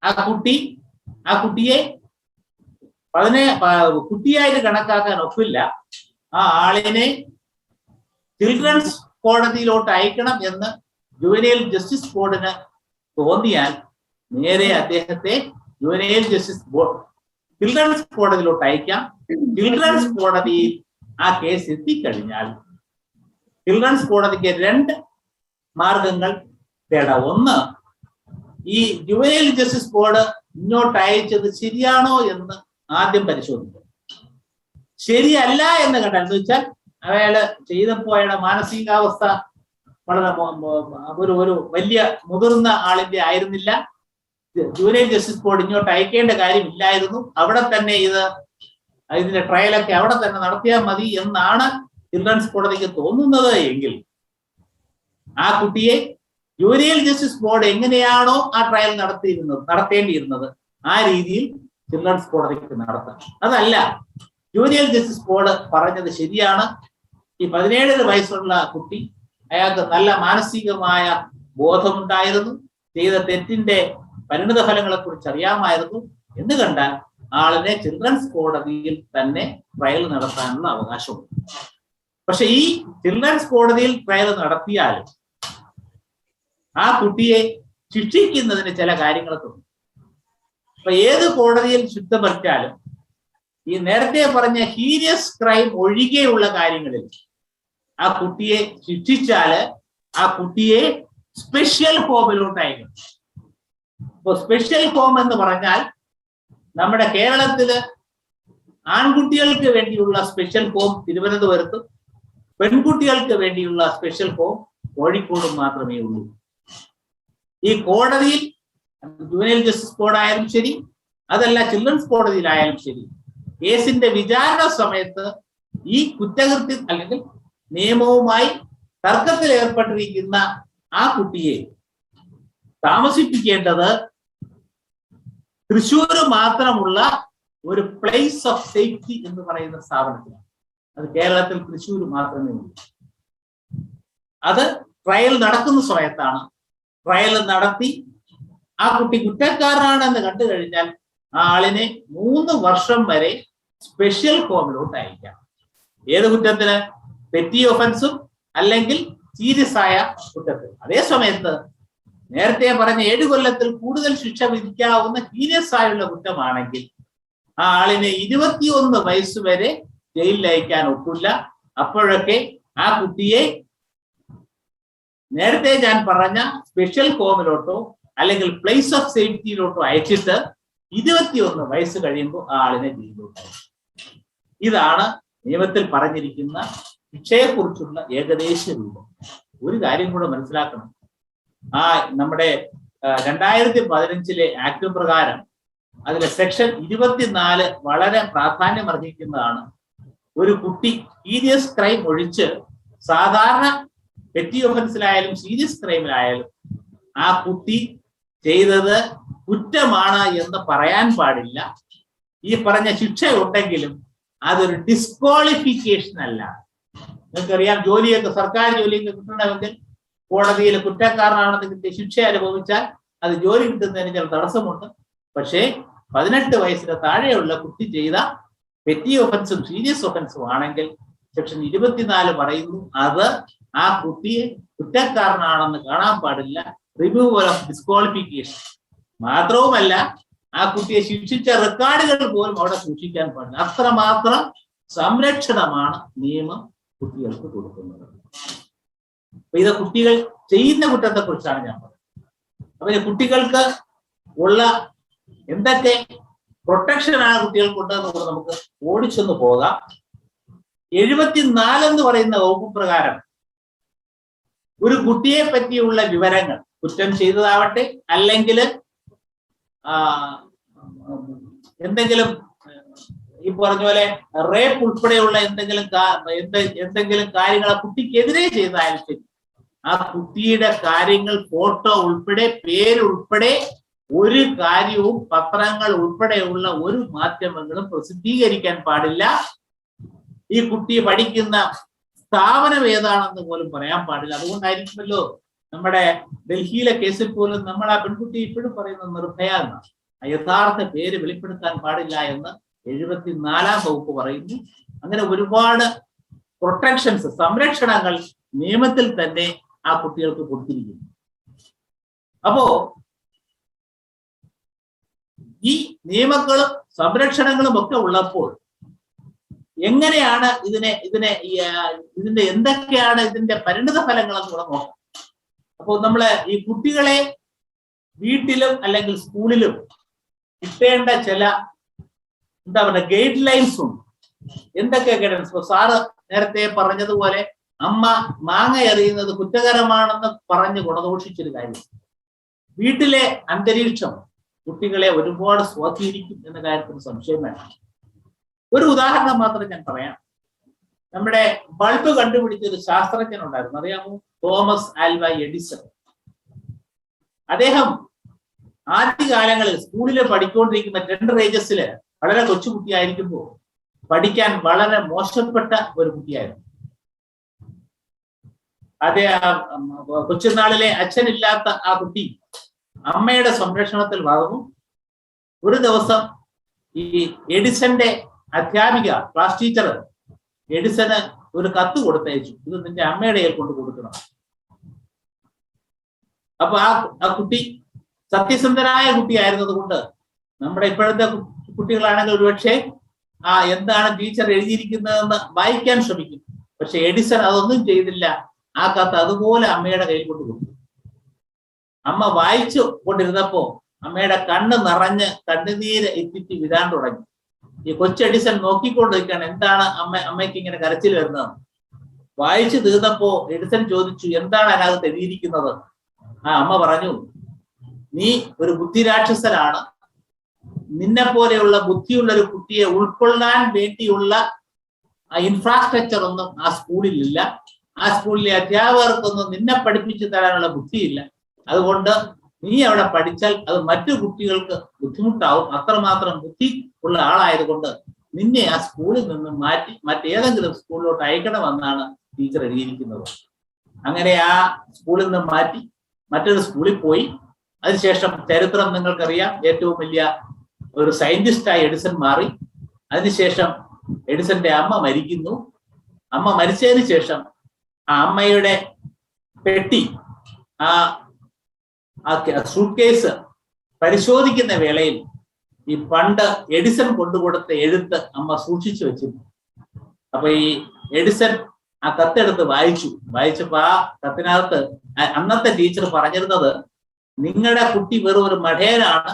ആ കുട്ടിയെ കുട്ടിയായിട്ട് കണക്കാക്കാൻ ഒക്കില്ല. ആ ആളിനെ ചിൽഡ്രൻസ് കോടതിയിലോട്ട് അയക്കണം എന്ന് ജുവനൈൽ ജസ്റ്റിസ് ബോർഡിന് തോന്നിയാൽ നേരെ അദ്ദേഹത്തെ ജുവനൈൽ ജസ്റ്റിസ് ബോർഡ് ചിൽഡ്രൻസ് കോടതിയിലോട്ട് അയക്കാം. ചിൽഡ്രൻസ് കോടതിയിൽ ആ കേസ് എത്തിക്കഴിഞ്ഞാൽ ചിൽഡ്രൻസ് കോടതിക്ക് 2 മാർഗങ്ങൾ തേടാം. ഒന്ന്, ഈ ജുവനൈൽ ജസ്റ്റിസ് ബോർഡ് ഇങ്ങോട്ട് അയച്ചത് ശരിയാണോ എന്ന് ആദ്യം പരിശോധിക്കും. ശരിയല്ല എന്ന് കണ്ടാൽ എന്ന് വെച്ചാൽ അയാള് ചെയ്തപ്പോ അയാളുടെ മാനസികാവസ്ഥ വളരെ ഒരു വലിയ മുതിർന്ന ആളിന്റെ ആയിരുന്നില്ല, ജുവനൈൽ ജസ്റ്റിസ് ബോർഡ് ഇങ്ങോട്ട് അയക്കേണ്ട കാര്യമില്ലായിരുന്നു, അവിടെ തന്നെ ഇതിന്റെ ട്രയലൊക്കെ അവിടെ തന്നെ നടത്തിയാൽ മതി എന്നാണ് ചിൽഡ്രൻസ് കോടതിക്ക് തോന്നുന്നത് എങ്കിൽ ആ കുട്ടിയെ ജുവനൈൽ ജസ്റ്റിസ് ബോർഡ് എങ്ങനെയാണോ ആ ട്രയൽ നടത്തേണ്ടിയിരുന്നത് ആ രീതിയിൽ ചിൽഡ്രൻസ് കോടതിക്ക് നടത്താം. അതല്ല, ജുവനൈൽ ജസ്റ്റിസ് ബോർഡ് പറഞ്ഞത് ശരിയാണ്, ഈ 17 വയസ്സുള്ള കുട്ടി അയാൾക്ക് നല്ല മാനസികമായ ബോധമുണ്ടായിരുന്നു, ചെയ്ത തെറ്റിന്റെ പരിണിത ഫലങ്ങളെ കുറിച്ച് അറിയാമായിരുന്നു എന്ന് കണ്ടാൽ ആളിനെ ചിൽഡ്രൻസ് കോടതിയിൽ തന്നെ ട്രയൽ നടത്താനുള്ള അവകാശമുണ്ട്. പക്ഷെ ഈ ചിൽഡ്രൻസ് കോടതിയിൽ ട്രയൽ നടത്തിയാലും ആ കുട്ടിയെ ശിക്ഷിക്കുന്നതിന് ചില കാര്യങ്ങളൊക്കെ ഉണ്ട്. അപ്പൊ ഏത് കോടതിയിൽ ശുദ്ധപ്പെടുത്തിയാലും ഈ നേരത്തെ പറഞ്ഞ ഹീനിയസ് ക്രൈം ഒഴികെയുള്ള കാര്യങ്ങളിൽ ആ കുട്ടിയെ ശിക്ഷിച്ചാല് ആ കുട്ടിയെ സ്പെഷ്യൽ ഹോമിലോട്ട് അയക്കണം. ഇപ്പൊ സ്പെഷ്യൽ ഹോം എന്ന് പറഞ്ഞാൽ നമ്മുടെ കേരളത്തില് ആൺകുട്ടികൾക്ക് വേണ്ടിയുള്ള സ്പെഷ്യൽ ഹോം തിരുവനന്തപുരത്തും പെൺകുട്ടികൾക്ക് വേണ്ടിയുള്ള സ്പെഷ്യൽ ഹോം കോഴിക്കോടും മാത്രമേ ഉള്ളൂ. ഈ കോടതിയിൽ ജുവനൈൽ ജസ്റ്റിസ് ബോർഡ് ആയാലും ശരി, അതല്ല ചിൽഡ്രൻസ് കോടതിയിലായാലും ശരി, കേസിന്റെ വിചാരണ സമയത്ത് ഈ കുറ്റകൃത്യം അല്ലെങ്കിൽ നിയമവുമായി തർക്കത്തിൽ ഏർപ്പെട്ടിരിക്കുന്ന ആ കുട്ടിയെ താമസിപ്പിക്കേണ്ടത് തൃശ്ശൂർ മാത്രമുള്ള ഒരു പ്ലേസ് ഓഫ് സേഫ്റ്റി എന്ന് പറയുന്ന സ്ഥാപനത്തിലാണ്. അത് കേരളത്തിൽ തൃശ്ശൂർ മാത്രമേ ഉള്ളൂ. അത് ട്രയൽ നടക്കുന്ന സമയത്താണ്. ട്രയൽ നടത്തി ആ കുട്ടി കുറ്റക്കാരനാണെന്ന് കണ്ടു കഴിഞ്ഞാൽ ആ ആളിനെ 3 വർഷം വരെ സ്പെഷ്യൽ ഹോമിലോട്ട് അയക്കാം. ഏത് കുറ്റത്തിന്? പെറ്റി ഒഫൻസും അല്ലെങ്കിൽ സീരിയസ് ആയ കുറ്റത്തിന്. അതേ സമയത്ത് നേരത്തെ പറഞ്ഞ 7 കൊല്ലത്തിൽ കൂടുതൽ ശിക്ഷ വിധിക്കാവുന്ന ഹീനിയസ് ആയുള്ള കുറ്റമാണെങ്കിൽ ആ ആളിനെ 21 വയസ്സ് വരെ ജയിലിൽ അയക്കാൻ ഒക്കില്ല. അപ്പോഴൊക്കെ ആ കുട്ടിയെ നേരത്തെ ഞാൻ പറഞ്ഞ സ്പെഷ്യൽ ഹോമിലോട്ടോ അല്ലെങ്കിൽ പ്ലേസ് ഓഫ് സേഫ്റ്റിയിലോട്ടോ അയച്ചിട്ട് 21 വയസ്സ് കഴിയുമ്പോൾ ആ ആളിനെ ജയിലിലോട്ട് അയക്കും. ഇതാണ് നിയമത്തിൽ പറഞ്ഞിരിക്കുന്ന ശിക്ഷയെക്കുറിച്ചുള്ള ഏകദേശ രൂപം. ഒരു കാര്യം കൂടെ മനസ്സിലാക്കണം. നമ്മുടെ 2015 ആക്ട് പ്രകാരം അതിലെ സെക്ഷൻ 24 വളരെ പ്രാധാന്യം അർഹിക്കുന്നതാണ്. ഒരു കുട്ടി സീരിയസ് ക്രൈം ഒഴിച്ച് സാധാരണ പെറ്റി ഒഫൻസിലായാലും സീരിയസ് ക്രൈമിലായാലും ആ കുട്ടി ചെയ്തത് കുറ്റമാണ് എന്ന് പറയാൻ പാടില്ല. ഈ പറഞ്ഞ ശിക്ഷ ഉണ്ടെങ്കിലും അതൊരു ഡിസ്ക്വാളിഫിക്കേഷൻ അല്ല. നിങ്ങൾക്കറിയാം, ജോലിയൊക്കെ സർക്കാർ ജോലിയൊക്കെ കിട്ടണമെങ്കിൽ കോടതിയിൽ കുറ്റക്കാരനാണെന്ന് കിട്ടിയ ശിക്ഷ അനുഭവിച്ചാൽ അത് ജോലി കിട്ടുന്നതിന് ചില തടസ്സമുണ്ട്. പക്ഷേ 18 വയസ്സിന് താഴെയുള്ള കുട്ടി ചെയ്ത പെറ്റി ഒഫൻസും സീരിയസ് ഒഫൻസും ആണെങ്കിൽ സെക്ഷൻ 24 പറയുന്നു അത് ആ കുട്ടിയെ കുറ്റക്കാരനാണെന്ന് കാണാൻ പാടില്ല. Removal of disqualification. മാത്രവുമല്ല, ആ കുട്ടിയെ ശിക്ഷിച്ച റെക്കോർഡുകൾ പോലും അവിടെ സൂക്ഷിക്കാൻ പാടില്ല. അത്രമാത്രം സംരക്ഷണമാണ് നിയമം കുട്ടികൾക്ക് കൊടുക്കുന്നത്. അപ്പൊ ഇത് കുട്ടികൾ ചെയ്യുന്ന കുറ്റത്തെ കുറിച്ചാണ് ഞാൻ പറയുന്നത്. അപ്പൊ കുട്ടികൾക്ക് ഉള്ള എന്തൊക്കെ പ്രൊട്ടക്ഷനാണ് കുട്ടികൾക്കുണ്ടെന്ന് നമുക്ക് ഓടിച്ചൊന്ന് പോകാം. 74 എന്ന് പറയുന്ന വകുപ്പ് പ്രകാരം ഒരു കുട്ടിയെ പറ്റിയുള്ള വിവരങ്ങൾ, കുറ്റം ചെയ്തതാവട്ടെ അല്ലെങ്കിൽ എന്തെങ്കിലും ഈ പറഞ്ഞ പോലെ റേപ്പ് ഉൾപ്പെടെയുള്ള എന്തെങ്കിലും കാര്യങ്ങൾ ആ കുട്ടിക്കെതിരെ ചെയ്താലും ശരി, ആ കുട്ടിയുടെ കാര്യങ്ങൾ ഫോട്ടോ ഉൾപ്പെടെ പേരുൾപ്പെടെ ഒരു കാര്യവും പത്രങ്ങൾ ഉൾപ്പെടെയുള്ള ഒരു മാധ്യമങ്ങളും പ്രസിദ്ധീകരിക്കാൻ പാടില്ല. ഈ കുട്ടി പഠിക്കുന്ന സ്ഥാപനം ഏതാണെന്ന് പോലും പറയാൻ പാടില്ല. അതുകൊണ്ടായിരിക്കുമല്ലോ നമ്മുടെ ഡൽഹിയിലെ കേസിൽ പോലും നമ്മൾ ആ പെൺകുട്ടി ഇപ്പോഴും പറയുന്നത് നിർഭയ എന്നാണ്. ആ യഥാർത്ഥ പേര് വെളിപ്പെടുത്താൻ പാടില്ല എന്ന് 74 വകുപ്പ് പറയുന്നു. അങ്ങനെ ഒരുപാട് പ്രൊട്ടക്ഷൻസ്, സംരക്ഷണങ്ങൾ നിയമത്തിൽ തന്നെ ആ കുട്ടികൾക്ക് കൊടുത്തിരിക്കുന്നു. അപ്പോ ഈ നിയമങ്ങളും സംരക്ഷണങ്ങളും ഒക്കെ ഉള്ളപ്പോൾ എങ്ങനെയാണ് ഇതിന്റെ എന്തൊക്കെയാണ് ഇതിന്റെ പരിണിത ഫലങ്ങൾ എന്ന് കൂടെ നോക്കാം. അപ്പോൾ നമ്മള് ഈ കുട്ടികളെ വീട്ടിലും അല്ലെങ്കിൽ സ്കൂളിലും കിട്ടേണ്ട ചില എന്താ പറയുക ഗൈഡ് ലൈൻസ് ഉണ്ട്. എന്തൊക്കെ ഗൈഡൻസ്? സാറ് നേരത്തെ പറഞ്ഞതുപോലെ അമ്മ മാങ്ങ എറിയുന്നത് കുറ്റകരമാണെന്ന് പറഞ്ഞ് ഗുണദോഷിച്ചൊരു കാര്യം. വീട്ടിലെ അന്തരീക്ഷം കുട്ടികളെ ഒരുപാട് സ്വാധീനിക്കും എന്ന കാര്യത്തിൽ സംശയം വേണം. ഒരു ഉദാഹരണം മാത്രം ഞാൻ പറയാം. നമ്മുടെ ബൾബ് കണ്ടുപിടിച്ച ഒരു ശാസ്ത്രജ്ഞൻ ഉണ്ടായിരുന്നു, അറിയാമോ? Thomas Alva Edison. അദ്ദേഹം ആദ്യകാലങ്ങളിൽ സ്കൂളിൽ പഠിച്ചുകൊണ്ടിരിക്കുന്ന ടെൻഡർ ഏജസില് വളരെ കൊച്ചുകുട്ടിയായിരിക്കുമ്പോൾ പഠിക്കാൻ വളരെ മോശപ്പെട്ട ഒരു കുട്ടിയായിരുന്നു. അതേ കൊച്ചുനാളിലെ അച്ഛനില്ലാത്ത ആ കുട്ടി അമ്മയുടെ സംരക്ഷണത്തിൽ വളർന്നു. ഒരു ദിവസം ഈ എഡിസന്റെ അധ്യാപിക, ക്ലാസ് ടീച്ചർ എഡിസന് ഒരു കത്ത് കൊടുത്തയച്ചു, ഇത് നിന്റെ അമ്മയുടെ കയ്യിൽ കൊണ്ട് കൊടുക്കണം. അപ്പൊ ആ കുട്ടി സത്യസന്ധനായ കുട്ടിയായിരുന്നത് കൊണ്ട് നമ്മുടെ ഇപ്പോഴത്തെ കുട്ടികളാണെങ്കിൽ ഒരുപക്ഷെ എന്താണ് ടീച്ചർ എഴുതിയിരിക്കുന്നതെന്ന് വായിക്കാൻ ശ്രമിക്കും. പക്ഷെ എഡിസൺ അതൊന്നും ചെയ്തില്ല. ആ കത്ത് അതുപോലെ അമ്മയുടെ കയ്യിൽ കൊണ്ട് കൊടുത്തു. അമ്മ വായിച്ചു കൊണ്ടിരുന്നപ്പോ അമ്മയുടെ കണ്ണ് നിറഞ്ഞ് കണ്ണുനീര് എത്തിച്ച് വിടാൻ തുടങ്ങി. ഈ കൊച്ചെഡിസൺ നോക്കിക്കൊണ്ടിരിക്കുകയാണ്, എന്താണ് അമ്മയ്ക്ക് ഇങ്ങനെ കരച്ചിൽ വരുന്നത്. വായിച്ചു തീർന്നപ്പോ എഡിസൺ ചോദിച്ചു, എന്താണ് അതിനകത്ത് എഴുതിയിരിക്കുന്നത്? അമ്മ പറഞ്ഞു, നീ ഒരു ബുദ്ധിരാക്ഷസനാണ്. നിന്നെ പോലെയുള്ള ബുദ്ധിയുള്ള ഒരു കുട്ടിയെ ഉൾക്കൊള്ളാൻ വേണ്ടിയുള്ള ഇൻഫ്രാസ്ട്രക്ചർ ഒന്നും ആ സ്കൂളിലില്ല. ആ സ്കൂളിലെ അധ്യാപകർക്കൊന്നും നിന്നെ പഠിപ്പിച്ചു തരാനുള്ള ബുദ്ധിയില്ല. അതുകൊണ്ട് നീ അവിടെ പഠിച്ചാൽ അത് മറ്റു കുട്ടികൾക്ക് ബുദ്ധിമുട്ടാവും. അത്രമാത്രം ബുദ്ധി ഉള്ള ആളായതുകൊണ്ട് നിന്നെ ആ സ്കൂളിൽ നിന്ന് മാറ്റി മറ്റേതെങ്കിലും സ്കൂളിലോട്ട് അയക്കണമെന്നാണ് ടീച്ചർ എഴുതിയിരിക്കുന്നത്. അങ്ങനെ ആ സ്കൂളിൽ നിന്ന് മാറ്റി മറ്റൊരു സ്കൂളിൽ പോയി. അതിനുശേഷം ചരിത്രം നിങ്ങൾക്കറിയാം, ഏറ്റവും വലിയ ഒരു സയന്റിസ്റ്റായി എഡിസൺ മാറി. അതിനുശേഷം എഡിസന്റെ അമ്മ മരിക്കുന്നു. അമ്മ മരിച്ചതിന് ശേഷം ആ അമ്മയുടെ പെട്ടി, ആ സൂട്ട് കേസ് പരിശോധിക്കുന്ന വേളയിൽ ഈ പണ്ട് എഡിസൺ കൊണ്ടുകൊടുത്ത എഴുത്ത് അമ്മ സൂക്ഷിച്ചു വെച്ചിരുന്നു. അപ്പൊ ഈ എഡിസൺ ആ കത്തെടുത്ത് വായിച്ചപ്പോ ആ കത്തിനകത്ത് അന്നത്തെ ടീച്ചർ പറഞ്ഞിരുന്നത്, നിങ്ങളുടെ കുട്ടി വെറും ഒരു മഠേനാണ്,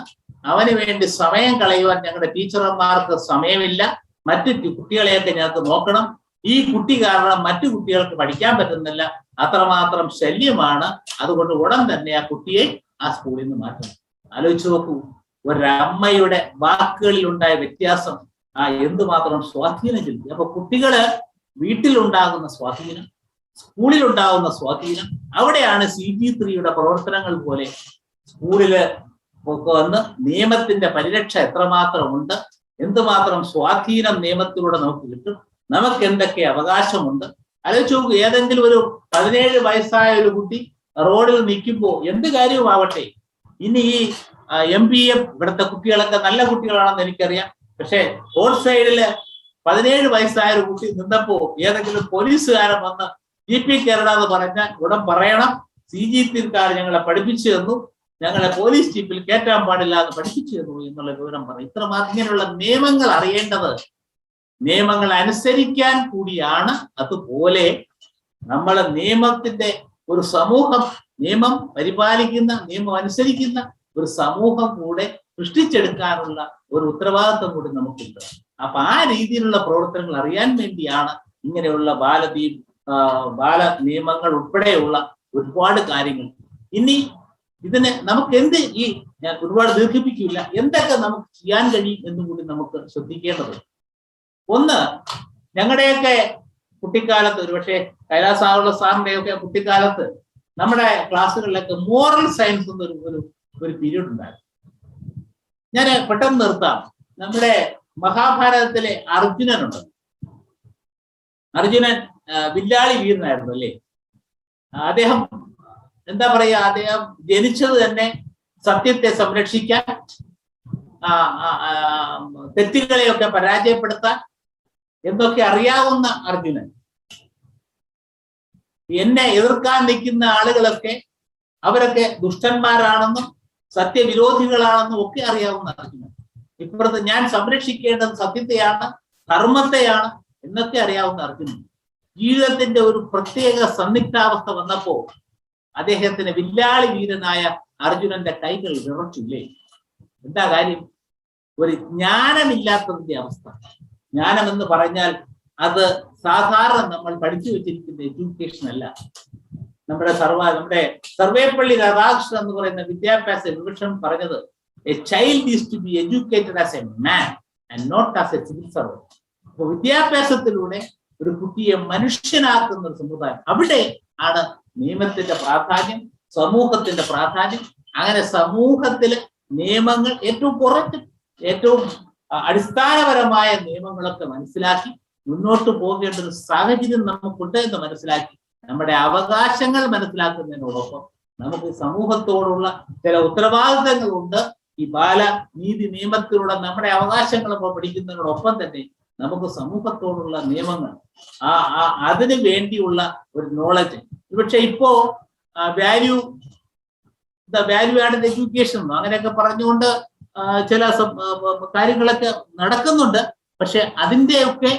അവന് വേണ്ടി സമയം കളയുവാൻ ഞങ്ങളുടെ ടീച്ചർമാർക്ക് സമയമില്ല, മറ്റു കുട്ടികളെയൊക്കെ ഞങ്ങൾക്ക് നോക്കണം, ഈ കുട്ടി കാരണം മറ്റു കുട്ടികൾക്ക് പഠിക്കാൻ പറ്റുന്നില്ല, അത്രമാത്രം ശല്യമാണ്, അതുകൊണ്ട് ഉടൻ തന്നെ ആ കുട്ടിയെ ആ സ്കൂളിൽ നിന്ന് മാറ്റണം. ആലോചിച്ച് നോക്കൂ, ഒരമ്മയുടെ വാക്കുകളിൽ ഉണ്ടായ വ്യത്യാസം എന്തുമാത്രം സ്വാധീനം ചെലുത്തി. അപ്പൊ കുട്ടികള് വീട്ടിലുണ്ടാകുന്ന സ്വാധീനം, സ്കൂളിലുണ്ടാകുന്ന സ്വാധീനം, അവിടെയാണ് CG3 പ്രവർത്തനങ്ങൾ പോലെ സ്കൂളില് വന്ന് നിയമത്തിന്റെ പരിരക്ഷ എത്രമാത്രം ഉണ്ട്, എന്തുമാത്രം സ്വാധീനം നിയമത്തിലൂടെ നമുക്ക് കിട്ടും, നമുക്ക് എന്തൊക്കെ അവകാശമുണ്ട്. ആലോചിച്ച് നോക്കൂ, ഏതെങ്കിലും ഒരു 17 വയസ്സായ ഒരു കുട്ടി റോഡിൽ നിൽക്കുമ്പോൾ എന്ത് കാര്യവുമാവട്ടെ, ഇനി ഈ MPM ഇവിടുത്തെ കുട്ടികളൊക്കെ നല്ല കുട്ടികളാണെന്ന് എനിക്കറിയാം, പക്ഷെ റോഡ് സൈഡില് 17 വയസ്സായ ഒരു കുട്ടി നിന്നപ്പോ ഏതെങ്കിലും പോലീസുകാരൻ വന്ന് GP കേരള എന്ന് പറഞ്ഞാൽ ഉടൻ പറയണം CG3 ഞങ്ങളെ പഠിപ്പിച്ചു തന്നു, ഞങ്ങളെ പോലീസ് ജീപ്പിൽ കയറ്റാൻ പാടില്ല എന്ന് പഠിപ്പിച്ചു തന്നു എന്നുള്ള വിവരം പറയും. ഇങ്ങനെയുള്ള നിയമങ്ങൾ അറിയേണ്ടത് നിയമങ്ങൾ അനുസരിക്കാൻ കൂടിയാണ്. അതുപോലെ നമ്മളെ നിയമത്തിന്റെ ഒരു സമൂഹം, നിയമം പരിപാലിക്കുന്ന, നിയമം അനുസരിക്കുന്ന ഒരു സമൂഹം കൂടെ സൃഷ്ടിച്ചെടുക്കാനുള്ള ഒരു ഉത്തരവാദിത്വം കൂടി നമുക്കുണ്ട്. അപ്പൊ ആ രീതിയിലുള്ള പ്രവർത്തനങ്ങൾ അറിയാൻ വേണ്ടിയാണ് ഇങ്ങനെയുള്ള ബാല നിയമങ്ങൾ ഉൾപ്പെടെയുള്ള ഒരുപാട് കാര്യങ്ങൾ. ഇനി ഇതിന് നമുക്ക് ഞാൻ ഒരുപാട് ദീർഘിപ്പിക്കില്ല, എന്തൊക്കെ നമുക്ക് ചെയ്യാൻ കഴിയും എന്നും കൂടി നമുക്ക് ശ്രദ്ധിക്കേണ്ടതുണ്ട്. ഒന്ന്, ഞങ്ങളുടെയൊക്കെ കുട്ടിക്കാലത്ത്, ഒരുപക്ഷെ കൈലാസാവുള്ള സാറിന്റെയൊക്കെ കുട്ടിക്കാലത്ത് നമ്മുടെ ക്ലാസ്സുകളിലൊക്കെ മോറൽ സയൻസ് ഒരു പീരീഡ് ഉണ്ടായിരുന്നു. ഞാൻ പെട്ടെന്ന് നിർത്താം. നമ്മുടെ മഹാഭാരതത്തിലെ അർജുനനുണ്ട്. അർജുനൻ വില്ലാളി വീരനായിരുന്നു അല്ലേ. അദ്ദേഹം എന്താ പറയാ, അദ്ദേഹം ജനിച്ചത് തന്നെ സത്യത്തെ സംരക്ഷിക്കാൻ, തെറ്റുകളെയൊക്കെ പരാജയപ്പെടുത്താൻ എന്തൊക്കെ അറിയാവുന്ന അർജുനൻ. എന്നെ എതിർക്കാൻ നിൽക്കുന്ന ആളുകളൊക്കെ അവരൊക്കെ ദുഷ്ടന്മാരാണെന്നും സത്യവിരോധികളാണെന്നും ഒക്കെ അറിയാവുന്ന അർജുനൻ. ഇപ്പുറത്ത് ഞാൻ സംരക്ഷിക്കേണ്ടത് സത്യത്തെയാണ്, ധർമ്മത്തെയാണ് എന്നൊക്കെ അറിയാവുന്ന അർജുനൻ. ജീവിതത്തിന്റെ ഒരു പ്രത്യേക സന്നിഗ്ധാവസ്ഥ വന്നപ്പോ അദ്ദേഹത്തിന് വില്ലാളി വീരനായ അർജുനന്റെ കൈകൾ വിറച്ചില്ലേ. എന്താ കാര്യം? ഒരു ജ്ഞാനമില്ലാത്തതിന്റെ അവസ്ഥ. ജ്ഞാനം എന്ന് പറഞ്ഞാൽ അത് സാധാരണ നമ്മൾ പഠിച്ചു വെച്ചിരിക്കുന്ന എഡ്യൂക്കേഷൻ അല്ല. നമ്മുടെ സർവേപ്പള്ളി രാധാകൃഷ്ണൻ എന്ന് പറയുന്ന വിദ്യാഭ്യാസ വിവക്ഷം പറഞ്ഞത്, a child is to be educated as a man and not as a civil servant. അപ്പൊ വിദ്യാഭ്യാസത്തിലൂടെ ഒരു കുട്ടിയെ മനുഷ്യനാക്കുന്ന ഒരു സമ്പ്രദായം, അവിടെ ആണ് നിയമത്തിന്റെ പ്രാധാന്യം, സമൂഹത്തിന്റെ പ്രാധാന്യം. അങ്ങനെ സമൂഹത്തില് നിയമങ്ങൾ ഏറ്റവും അടിസ്ഥാനപരമായ നിയമങ്ങളൊക്കെ മനസ്സിലാക്കി മുന്നോട്ട് പോകേണ്ട ഒരു സാഹചര്യം നമുക്കുണ്ട് എന്ന് മനസ്സിലാക്കി നമ്മുടെ അവകാശങ്ങൾ മനസ്സിലാക്കുന്നതിനോടൊപ്പം നമുക്ക് സമൂഹത്തോടുള്ള ചില ഉത്തരവാദിത്തങ്ങളുണ്ട്. ഈ ബാലനീതി നിയമത്തിലുള്ള നമ്മുടെ അവകാശങ്ങളൊക്കെ പഠിക്കുന്നതിനോടൊപ്പം തന്നെ നമുക്ക് സമൂഹത്തോടുള്ള നിയമങ്ങൾ, അതിനു വേണ്ടിയുള്ള ഒരു നോളജ്. പക്ഷെ ഇപ്പോ വാല്യൂ ആഡഡ് എഡ്യൂക്കേഷൻ അങ്ങനെയൊക്കെ പറഞ്ഞുകൊണ്ട് ചില കാര്യങ്ങളൊക്കെ നടക്കുന്നുണ്ട്. പക്ഷെ അതിനൊക്കെ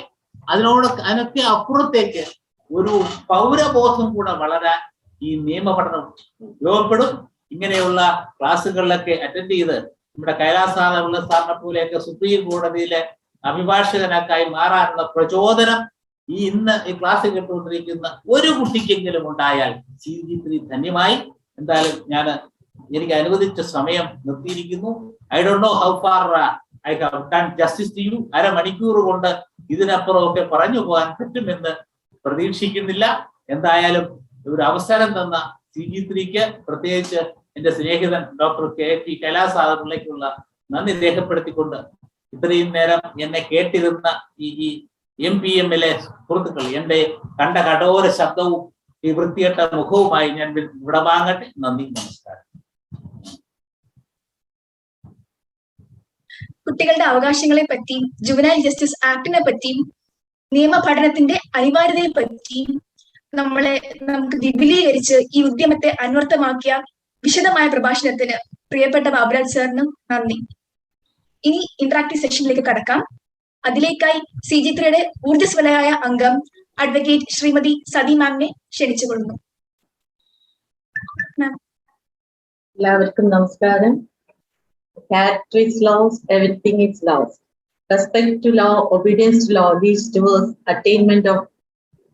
അപ്പുറത്തേക്ക് ഒരു പൗരബോധം കൂടെ വളരാൻ ഈ നിയമപഠനം ഉപയോഗപ്പെടും. ഇങ്ങനെയുള്ള ക്ലാസ്സുകളിലൊക്കെ അറ്റൻഡ് ചെയ്ത് നമ്മുടെ കൈലാസാറുള്ള സാറിനെ പോലെയൊക്കെ സുപ്രീം കോടതിയിലെ അഭിഭാഷകനൊക്കെയായി മാറാനുള്ള പ്രചോദനം ഇന്ന് ഈ ക്ലാസ് കേട്ടുകൊണ്ടിരിക്കുന്ന ഒരു കുട്ടിക്കെങ്കിലും ഉണ്ടായാൽ CG3 ധന്യമായി. എന്തായാലും എനിക്ക് അനുവദിച്ച സമയം നിർത്തിയിരിക്കുന്നു. I don't know how far I have done justice to you. അരമണിക്കൂർ കൊണ്ട് ഇതിനപ്പുറമൊക്കെ പറഞ്ഞു പോകാൻ പറ്റുമെന്ന് പ്രതീക്ഷിക്കുന്നില്ല. എന്തായാലും ഒരു അവസരം തന്ന CG3ക്ക്, പ്രത്യേകിച്ച് എന്റെ സ്നേഹിതൻ ഡോക്ടർ KP കൈലാസാറിലേക്കുള്ള നന്ദി രേഖപ്പെടുത്തിക്കൊണ്ട് ഇത്രയും നേരം എന്നെ കേട്ടിരുന്ന ഈ MPM-ലെ സുഹൃത്തുക്കൾ, എന്റെ കണ്ട കഠോര ശബ്ദവും ഈ വൃത്തികെട്ട മുഖവുമായി ഞാൻ വിടവാങ്ങട്ടെ. നന്ദി, നമസ്കാരം. കുട്ടികളുടെ അവകാശങ്ങളെ പറ്റിയും ജുവനൈൽ ജസ്റ്റിസ് ആക്ടിനെ പറ്റിയും നിയമപഠനത്തിന്റെ അനിവാര്യതയെ പറ്റിയും നമുക്ക് വിപുലീകരിച്ച് ഈ ഉദ്യമത്തെ അന്വർത്ഥമാക്കിയ വിശദമായ പ്രഭാഷണത്തിന് പ്രിയപ്പെട്ട ബാബുരാജ് സാറിനും നന്ദി. ഇനി ഇന്ററാക്റ്റീവ് സെഷനിലേക്ക് കടക്കാം. അതിലേക്കായി CG3യുടെ ഊർജ്ജസ്വലയായ അംഗം അഡ്വക്കേറ്റ് ശ്രീമതി സതി മാമിനെ ക്ഷണിച്ചുകൊള്ളുന്നു. എല്ലാവർക്കും നമസ്കാരം. Character is lost, everything is lost. Respect to law, obedience to law leads towards attainment of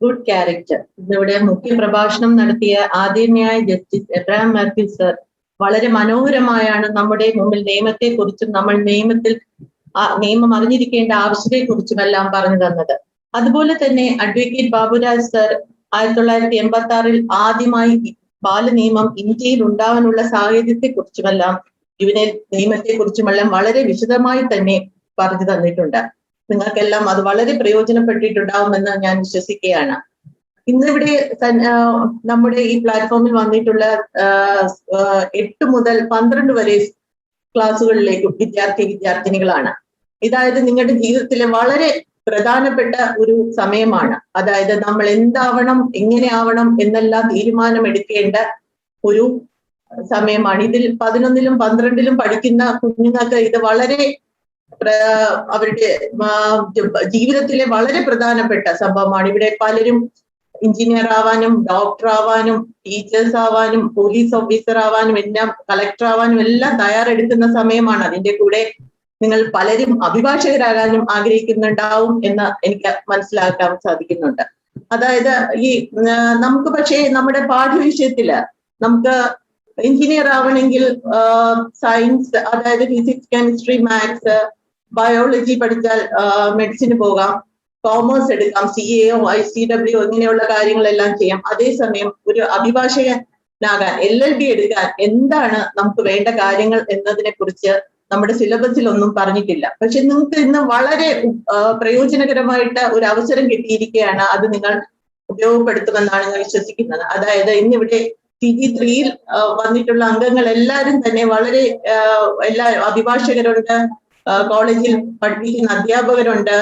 good character. ഇന്നിവിടെ മുഖ്യ പ്രഭാഷണം നടത്തിയ ആദരണീയായ ജസ്റ്റിസ് എബ്രഹാം മാത്യു സർ വളരെ മനോഹരമായാണ് നമ്മുടെ മുമ്പിൽ നിയമത്തെക്കുറിച്ചും നമ്മൾ നിയമം അറിഞ്ഞിരിക്കേണ്ട ആവശ്യത്തെക്കുറിച്ചുമെല്ലാം പറഞ്ഞു തന്നത്. അതുപോലെ തന്നെ അഡ്വക്കേറ്റ് ബാബുരാജ് സർ 1986 ആദ്യമായി ബാലനിയമം ഇന്ത്യയിൽ ഉണ്ടാവാനുള്ള സാഹചര്യത്തെക്കുറിച്ചുമെല്ലാം ജുവനൈൽ നിയമത്തെക്കുറിച്ചുമെല്ലാം വളരെ വിശദമായി തന്നെ പറഞ്ഞു തന്നിട്ടുണ്ട്. നിങ്ങൾക്കെല്ലാം അത് വളരെ പ്രയോജനപ്പെട്ടിട്ടുണ്ടാവുമെന്ന് ഞാൻ വിശ്വസിക്കുകയാണ്. ഇന്നിവിടെ നമ്മുടെ ഈ പ്ലാറ്റ്ഫോമിൽ വന്നിട്ടുള്ള 8 മുതൽ 12 വരെ ക്ലാസ്സുകളിലേക്ക് വിദ്യാർത്ഥിനികളാണ്. ഇതായത് നിങ്ങളുടെ ജീവിതത്തിലെ വളരെ പ്രധാനപ്പെട്ട ഒരു സമയമാണ്. അതായത് നമ്മൾ എന്താവണം, എങ്ങനെ ആവണം എന്നെല്ലാം തീരുമാനമെടുക്കേണ്ട ഒരു സമയമാണ്. ഇതിൽ 11ലും 12ലും പഠിക്കുന്ന കുഞ്ഞുങ്ങൾക്ക് ഇത് വളരെ അവരുടെ ജീവിതത്തിലെ വളരെ പ്രധാനപ്പെട്ട സംഭവമാണ്. ഇവിടെ പലരും എഞ്ചിനീയർ ആവാനും ഡോക്ടർ ആവാനും ടീച്ചേഴ്സ് ആവാനും പോലീസ് ഓഫീസർ ആവാനും എല്ലാം കളക്ടർ ആവാനും എല്ലാം തയ്യാറെടുക്കുന്ന സമയമാണ്. അതിന്റെ കൂടെ നിങ്ങൾ പലരും അഭിഭാഷകരാകാനും ആഗ്രഹിക്കുന്നുണ്ടാവും എന്ന് എനിക്ക് മനസ്സിലാക്കാൻ സാധിക്കുന്നുണ്ട്. അതായത് ഈ നമുക്ക് പക്ഷേ നമ്മുടെ പാഠ്യവിഷയത്തില് നമുക്ക് എഞ്ചിനീയർ ആവണമെങ്കിൽ സയൻസ്, അതായത് ഫിസിക്സ്, കെമിസ്ട്രി, മാത്സ്, ബയോളജി പഠിച്ചാൽ മെഡിസിന് പോകാം, കോമേഴ്സ് എടുക്കാം, CA ICW ഇങ്ങനെയുള്ള കാര്യങ്ങളെല്ലാം ചെയ്യാം. അതേസമയം ഒരു അഭിഭാഷകനാകാൻ LLB എടുക്കാൻ എന്താണ് നമുക്ക് വേണ്ട കാര്യങ്ങൾ എന്നതിനെ കുറിച്ച് നമ്മുടെ സിലബസിൽ ഒന്നും പറഞ്ഞിട്ടില്ല. പക്ഷെ നിങ്ങൾക്ക് ഇന്ന് വളരെ പ്രയോജനകരമായിട്ട് ഒരു അവസരം കിട്ടിയിരിക്കുകയാണ്. അത് നിങ്ങൾ ഉപയോഗപ്പെടുത്തുമെന്നാണ് ഞാൻ വിശ്വസിക്കുന്നത്. അതായത് ഇന്നിവിടെ CG3-യിൽ വന്നിട്ടുള്ള അംഗങ്ങൾ എല്ലാവരും തന്നെ വളരെ എല്ലാ അഭിഭാഷകരുണ്ട്, കോളേജിൽ പഠിപ്പിക്കുന്ന അധ്യാപകരുണ്ട്,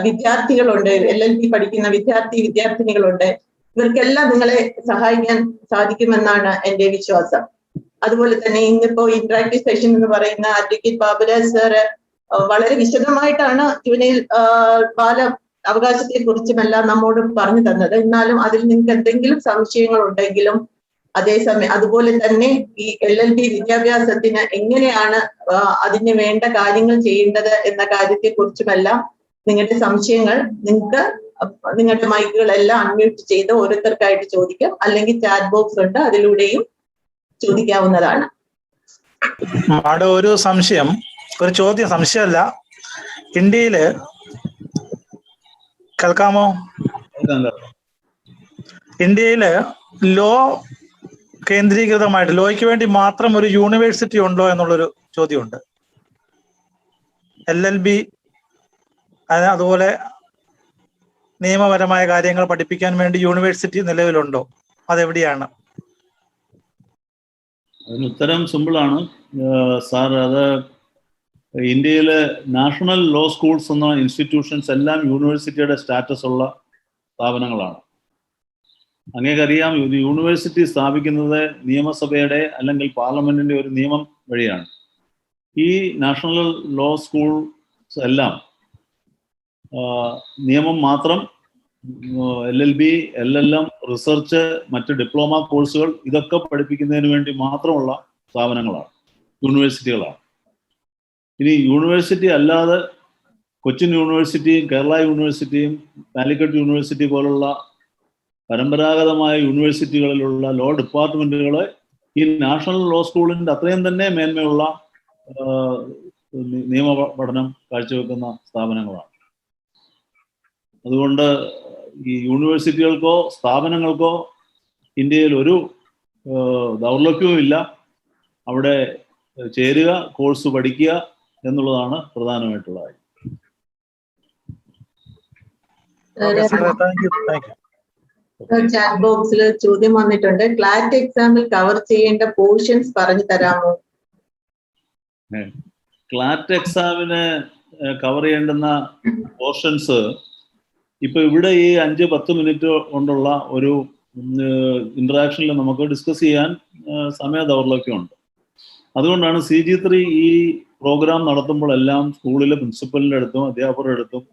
വിദ്യാർത്ഥികളുണ്ട്, LLB പഠിക്കുന്ന വിദ്യാർത്ഥിനികളുണ്ട്. ഇവർക്കെല്ലാം നിങ്ങളെ സഹായിക്കാൻ സാധിക്കുമെന്നാണ് എൻ്റെ വിശ്വാസം. അതുപോലെ തന്നെ ഇന്നിപ്പോ ഇന്ററാക്റ്റീവ് സെഷൻ എന്ന് പറയുന്ന അഡ്വക്കേറ്റ് ബാബുരാജ് സാറ് വളരെ വിശദമായിട്ടാണ് ജുവനൈൽ ബാല അവകാശത്തെ കുറിച്ചുമെല്ലാം നമ്മോട് പറഞ്ഞു തന്നത്. എന്നാലും അതിൽ നിങ്ങൾക്ക് എന്തെങ്കിലും സംശയങ്ങൾ ഉണ്ടെങ്കിലും അതേസമയം അതുപോലെ തന്നെ ഈ LLB വിദ്യാഭ്യാസത്തിന് എങ്ങനെയാണ് അതിന് വേണ്ട കാര്യങ്ങൾ ചെയ്യേണ്ടത് എന്ന കാര്യത്തെ കുറിച്ചുമെല്ലാം നിങ്ങളുടെ സംശയങ്ങൾ നിങ്ങൾക്ക് നിങ്ങളുടെ മൈക്കുകളെല്ലാം അൺമ്യൂട്ട് ചെയ്ത് ഓരോരുത്തർക്കായിട്ട് ചോദിക്കാം. അല്ലെങ്കിൽ ചാറ്റ് ബോക്സ് ഉണ്ട്, അതിലൂടെയും ചോദിക്കാവുന്നതാണ്. മാഡം, ഒരു ചോദ്യം, സംശയമല്ല. ഇന്ത്യയില് കേൾക്കാമോ? ഇന്ത്യയില് ലോ കേന്ദ്രീകൃതമായിട്ട് ലോയ്ക്ക് വേണ്ടി മാത്രം ഒരു യൂണിവേഴ്സിറ്റി ഉണ്ടോ എന്നുള്ളൊരു ചോദ്യമുണ്ട്. LLB അതുപോലെ നിയമപരമായ കാര്യങ്ങൾ പഠിപ്പിക്കാൻ വേണ്ടി യൂണിവേഴ്സിറ്റി നിലവിലുണ്ടോ? അതെവിടെയാണ്? അതിന് ഉത്തരം സിമ്പിളാണ് സാർ. അത് ഇന്ത്യയിലെ നാഷണൽ ലോ സ്കൂൾസ് എന്ന ഇൻസ്റ്റിറ്റ്യൂഷൻസ് എല്ലാം യൂണിവേഴ്സിറ്റിയുടെ സ്റ്റാറ്റസ് ഉള്ള സ്ഥാപനങ്ങളാണ്. അങ്ങേക്കറിയാം, യൂണിവേഴ്സിറ്റി സ്ഥാപിക്കുന്നത് നിയമസഭയുടെ അല്ലെങ്കിൽ പാർലമെന്റിന്റെ ഒരു നിയമം വഴിയാണ്. ഈ നാഷണൽ ലോ സ്കൂൾസ് എല്ലാം നിയമം മാത്രം, LLB, LLM, റിസർച്ച്, മറ്റ് ഡിപ്ലോമ കോഴ്സുകൾ ഇതൊക്കെ പഠിപ്പിക്കുന്നതിന് വേണ്ടി മാത്രമുള്ള സ്ഥാപനങ്ങളാണ്, യൂണിവേഴ്സിറ്റികളാണ്. ഇനി യൂണിവേഴ്സിറ്റി അല്ലാതെ കൊച്ചിൻ യൂണിവേഴ്സിറ്റിയും കേരള യൂണിവേഴ്സിറ്റിയും കാലിക്കറ്റ് യൂണിവേഴ്സിറ്റി പോലുള്ള പരമ്പരാഗതമായ യൂണിവേഴ്സിറ്റികളിലുള്ള ലോ ഡിപ്പാർട്ട്മെന്റുകളെ ഈ നാഷണൽ ലോ സ്കൂളിൻ്റെ അത്രയും തന്നെ മേന്മയുള്ള നിയമ പഠനം കാഴ്ചവെക്കുന്ന സ്ഥാപനങ്ങളാണ്. അതുകൊണ്ട് ഈ യൂണിവേഴ്സിറ്റികൾക്കോ സ്ഥാപനങ്ങൾക്കോ ഇന്ത്യയിൽ ഒരു ദൗർലഭ്യവും ഇല്ല. അവിടെ ചേരുക, കോഴ്സ് പഠിക്കുക എന്നുള്ളതാണ് പ്രധാനമായിട്ടുള്ള കാര്യം. ചാറ്റ് ബോക്സിൽ ചോദ്യം വന്നിട്ടുണ്ട്. ക്ലാറ്റ് എക്സാമിൽ കവർ ചെയ്യേണ്ട പോർഷൻസ് പറഞ്ഞു തരാമോ? ക്ലാറ്റ് എക്സാമിന് കവർ ചെയ്യേണ്ടുന്ന പോർഷൻസ് ഇപ്പൊ ഇവിടെ ഈ 5-10 മിനിറ്റ് കൊണ്ടുള്ള ഒരു ഇന്ററാക്ഷനിൽ നമുക്ക് ഡിസ്കസ് ചെയ്യാൻ സമയ ദൗർലഭ്യമുണ്ട്. അതുകൊണ്ടാണ് CG3 ഈ പ്രോഗ്രാം നടത്തുമ്പോഴെല്ലാം സ്കൂളിലെ പ്രിൻസിപ്പലിൻ്റെ അടുത്തും അധ്യാപകരുടെ അടുത്തും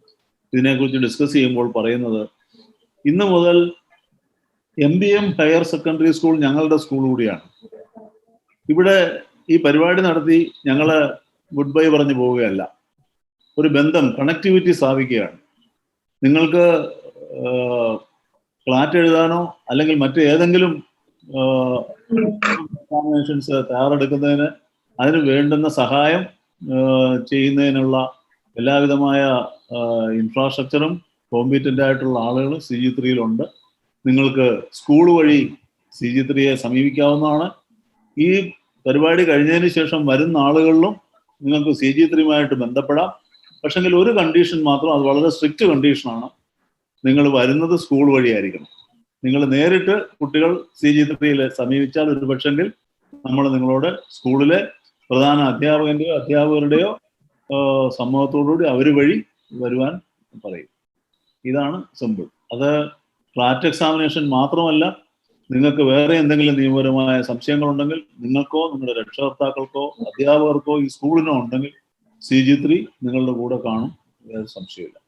ഇതിനെക്കുറിച്ച് ഡിസ്കസ് ചെയ്യുമ്പോൾ പറയുന്നത്, ഇന്ന് മുതൽ MBM ഹയർ സെക്കൻഡറി സ്കൂൾ ഞങ്ങളുടെ സ്കൂൾ കൂടിയാണ്. ഇവിടെ ഈ പരിപാടി നടത്തി ഞങ്ങൾ ഗുഡ് ബൈ പറഞ്ഞു പോവുകയല്ല, ഒരു ബന്ധം, കണക്ടിവിറ്റി സ്ഥാപിക്കുകയാണ്. നിങ്ങൾക്ക് ക്ലാറ്റ് എഴുതാനോ അല്ലെങ്കിൽ മറ്റേതെങ്കിലും എക്സാമിനേഷൻസ് തയ്യാറെടുക്കുന്നതിന് അതിന് വേണ്ടുന്ന സഹായം ചെയ്യുന്നതിനുള്ള എല്ലാവിധമായ ഇൻഫ്രാസ്ട്രക്ചറും കോമ്പീറ്റൻ്റ് ആയിട്ടുള്ള ആളുകൾ CG3-യിലുണ്ട്. നിങ്ങൾക്ക് സ്കൂൾ വഴി CG3-യെ സമീപിക്കാവുന്നതാണ്. ഈ പരിപാടി കഴിഞ്ഞതിന് ശേഷം വരുന്ന ആളുകളിലും നിങ്ങൾക്ക് CG3-യുമായിട്ട് ബന്ധപ്പെടാം. പക്ഷെങ്കിൽ ഒരു കണ്ടീഷൻ മാത്രം, അത് വളരെ സ്ട്രിക്റ്റ് കണ്ടീഷനാണ്. നിങ്ങൾ വരുന്നത് സ്കൂൾ വഴിയായിരിക്കണം. നിങ്ങൾ നേരിട്ട് കുട്ടികൾ CG3-യിൽ സമീപിച്ചാൽ ഒരു പക്ഷെങ്കിൽ നമ്മൾ നിങ്ങളോട് സ്കൂളിലെ പ്രധാന അധ്യാപകരുടെയോ സമ്മതത്തോടുകൂടി അവർ വഴി വരുവാൻ പറയും. ഇതാണ് സിമ്പിൾ. അത് ഫ്ലാറ്റ് എക്സാമിനേഷൻ മാത്രമല്ല, നിങ്ങൾക്ക് വേറെ എന്തെങ്കിലും നിയമപരമായ സംശയങ്ങളുണ്ടെങ്കിൽ നിങ്ങൾക്കോ നിങ്ങളുടെ രക്ഷകർത്താക്കൾക്കോ അധ്യാപകർക്കോ ഈ സ്കൂളിനോ ഉണ്ടെങ്കിൽ CG3 നിങ്ങളുടെ കൂടെ കാണും, വേറെ സംശയമില്ല.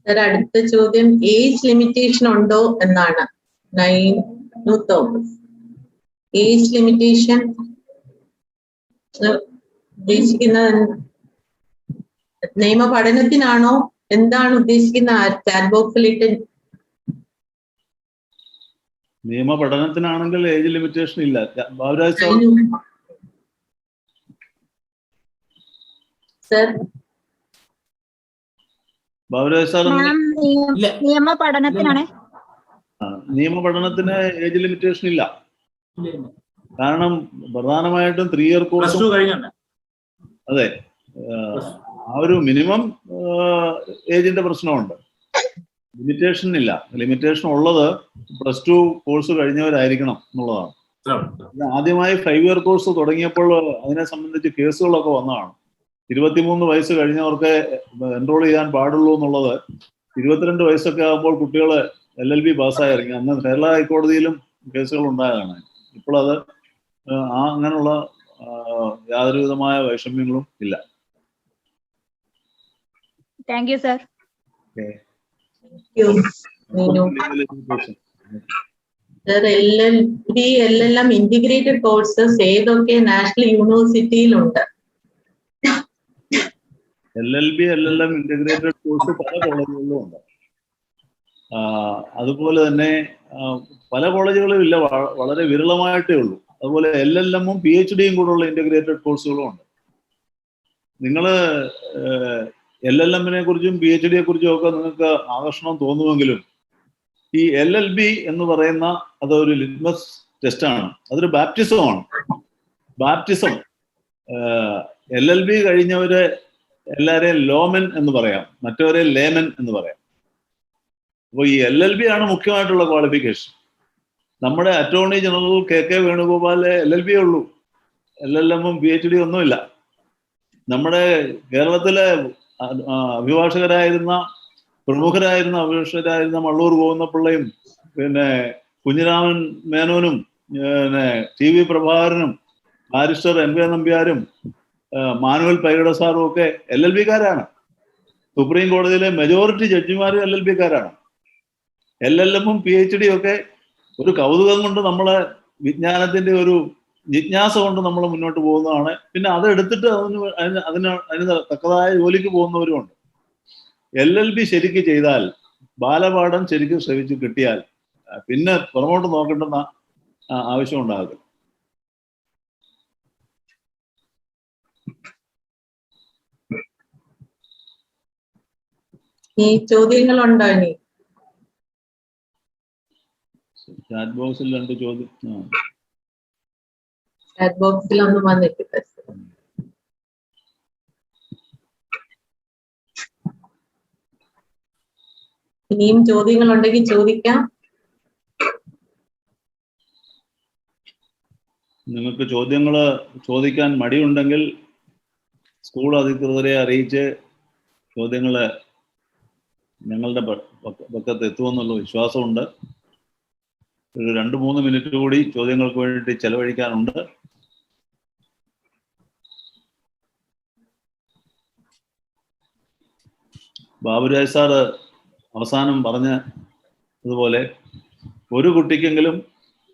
സർ, അടുത്ത ചോദ്യം ഏജ് ലിമിറ്റേഷൻ ഉണ്ടോ എന്നാണ്. 9 തോമസ്. ഏജ് ലിമിറ്റേഷൻ ഉദ്ദേശിക്കുന്നത് നിയമ പഠനത്തിനാണോ, എന്താണ് ഉദ്ദേശിക്കുന്ന? ചാറ്റ് ബോക്സിലിട്ട് നിയമ പഠനത്തിനാണെങ്കിൽ ഏജ് ലിമിറ്റേഷൻ ഇല്ല. ബാബുരാജ് സർ, ബാബുരാജ് സാർ നിയമ പഠനത്തിനാണ്. നിയമ പഠനത്തിന് ഏജ് ലിമിറ്റേഷൻ ഇല്ല. കാരണം പ്രധാനമായിട്ടും 3 ഇയർ കോഴ്സ് കഴിഞ്ഞുണ്ട്. അതെ, ആ ഒരു മിനിമം ഏജിന്റെ പ്രശ്നമുണ്ട്. ലിമിറ്റേഷൻ ഇല്ല. ലിമിറ്റേഷൻ ഉള്ളത് +2 കോഴ്സ് കഴിഞ്ഞവരായിരിക്കണം എന്നുള്ളതാണ്. ആദ്യമായി 5 ഇയർ കോഴ്സ് തുടങ്ങിയപ്പോൾ അതിനെ സംബന്ധിച്ച് കേസുകളൊക്കെ വന്നതാണ്. 23 വയസ്സ് കഴിഞ്ഞവർക്ക് എൻറോൾ ചെയ്യാൻ പാടുള്ളൂ എന്നുള്ളത് 22 വയസ്സൊക്കെ ആകുമ്പോൾ കുട്ടികൾ LLB പാസ്സായി ഇറങ്ങി. അന്ന് കേരള ഹൈക്കോടതിയിലും കേസുകൾ ഉണ്ടായതാണ്. ഇപ്പോൾ അത് അങ്ങനെയുള്ള യാതൊരുവിധമായ വൈഷമ്യങ്ങളും ഇല്ല. Thank you sir. Sir, LLB, LLM integrated courses ഏതൊക്കെ നാഷണൽ യൂണിവേഴ്സിറ്റിയിലുണ്ട്? LLB, LLM ഇന്റഗ്രേറ്റഡ് കോഴ്സ് പല കോളേജുകളിലും ഉണ്ട്. അതുപോലെ തന്നെ പല കോളേജുകളും ഇല്ല, വളരെ വിരളമായിട്ടേ ഉള്ളൂ. അതുപോലെ LLM-ഉം PhD-യും കൂടെയുള്ള ഇന്റഗ്രേറ്റഡ് കോഴ്സുകളും ഉണ്ട്. നിങ്ങൾ LLM-നെ കുറിച്ചും PhD-യെ കുറിച്ചും ഒക്കെ നിങ്ങൾക്ക് ആകർഷണം തോന്നുമെങ്കിലും ഈ LLB എന്ന് പറയുന്ന അതൊരു ലിറ്റ്മസ് ടെസ്റ്റാണ്. അതൊരു ബാപ്റ്റിസമാണ്. ബാപ്റ്റിസം LLB കഴിഞ്ഞവരെ എല്ലാവരെയും ലോമൻ എന്ന് പറയാം, മറ്റവരെ ലേമൻ എന്ന് പറയാം. അപ്പോൾ ഈ LLB ആണ് മുഖ്യമായിട്ടുള്ള ക്വാളിഫിക്കേഷൻ. നമ്മുടെ attorney general KK Venugopal LLB ഉള്ളൂ, LLM-ഉം PhD ഒന്നുമില്ല. നമ്മുടെ കേരളത്തിലെ പ്രമുഖരായിരുന്ന മള്ളൂർ ഗോവിന്ദപിള്ളയും പിന്നെ കുഞ്ഞിരാമൻ മേനോനും പിന്നെ TV പ്രഭാകരനും ബാരിസ്റ്റർ MK നമ്പ്യാരും മാനുവൽ പൈഗഡ സാറും ഒക്കെ LLB-കാരാണ്. സുപ്രീം കോടതിയിലെ മെജോറിറ്റി ജഡ്ജിമാരും LLB-കാരാണ്. LLM-ഉം PhD-യും ഒക്കെ ഒരു കൗതുകം കൊണ്ട് നമ്മളെ വിജ്ഞാനത്തിന്റെ ഒരു ജിജ്ഞാസ കൊണ്ട് നമ്മൾ മുന്നോട്ട് പോകുന്നതാണ്. പിന്നെ അതെടുത്തിട്ട് അതിന് തക്കതായ ജോലിക്ക് പോകുന്നവരുമുണ്ട്. LLB ശരിക്ക് ചെയ്താൽ, ബാലപാഠം ശരിക്കും ശ്രമിച്ച് കിട്ടിയാൽ പിന്നെ പുറമോട്ട് നോക്കേണ്ടെന്ന ആവശ്യം ഉണ്ടാകും. ഈ ചോദ്യങ്ങളുണ്ടോ? ഇനി ചാറ്റ് ബോക്സിൽ 2 ചോദ്യം. ചാറ്റ് ബോക്സിൽ ഒന്നും വന്നിട്ടില്ല. ഇനിയും ചോദ്യങ്ങളുണ്ടെങ്കിൽ ചോദിക്കാം. നിങ്ങൾക്ക് ചോദ്യങ്ങൾ ചോദിക്കാൻ മടിയുണ്ടെങ്കിൽ സ്കൂൾ അധികൃതരെ അറിയിച്ച് ചോദ്യങ്ങൾ ഞങ്ങളുടെ പക്കത്ത് എത്തുമെന്നുള്ള വിശ്വാസമുണ്ട്. ഒരു 2-3 മിനിറ്റ് കൂടി ചോദ്യങ്ങൾക്ക് വേണ്ടി ചെലവഴിക്കാനുണ്ട്. ബാബുരാജ് സാറ് അവസാനം പറഞ്ഞതുപോലെ ഒരു കുട്ടിക്കെങ്കിലും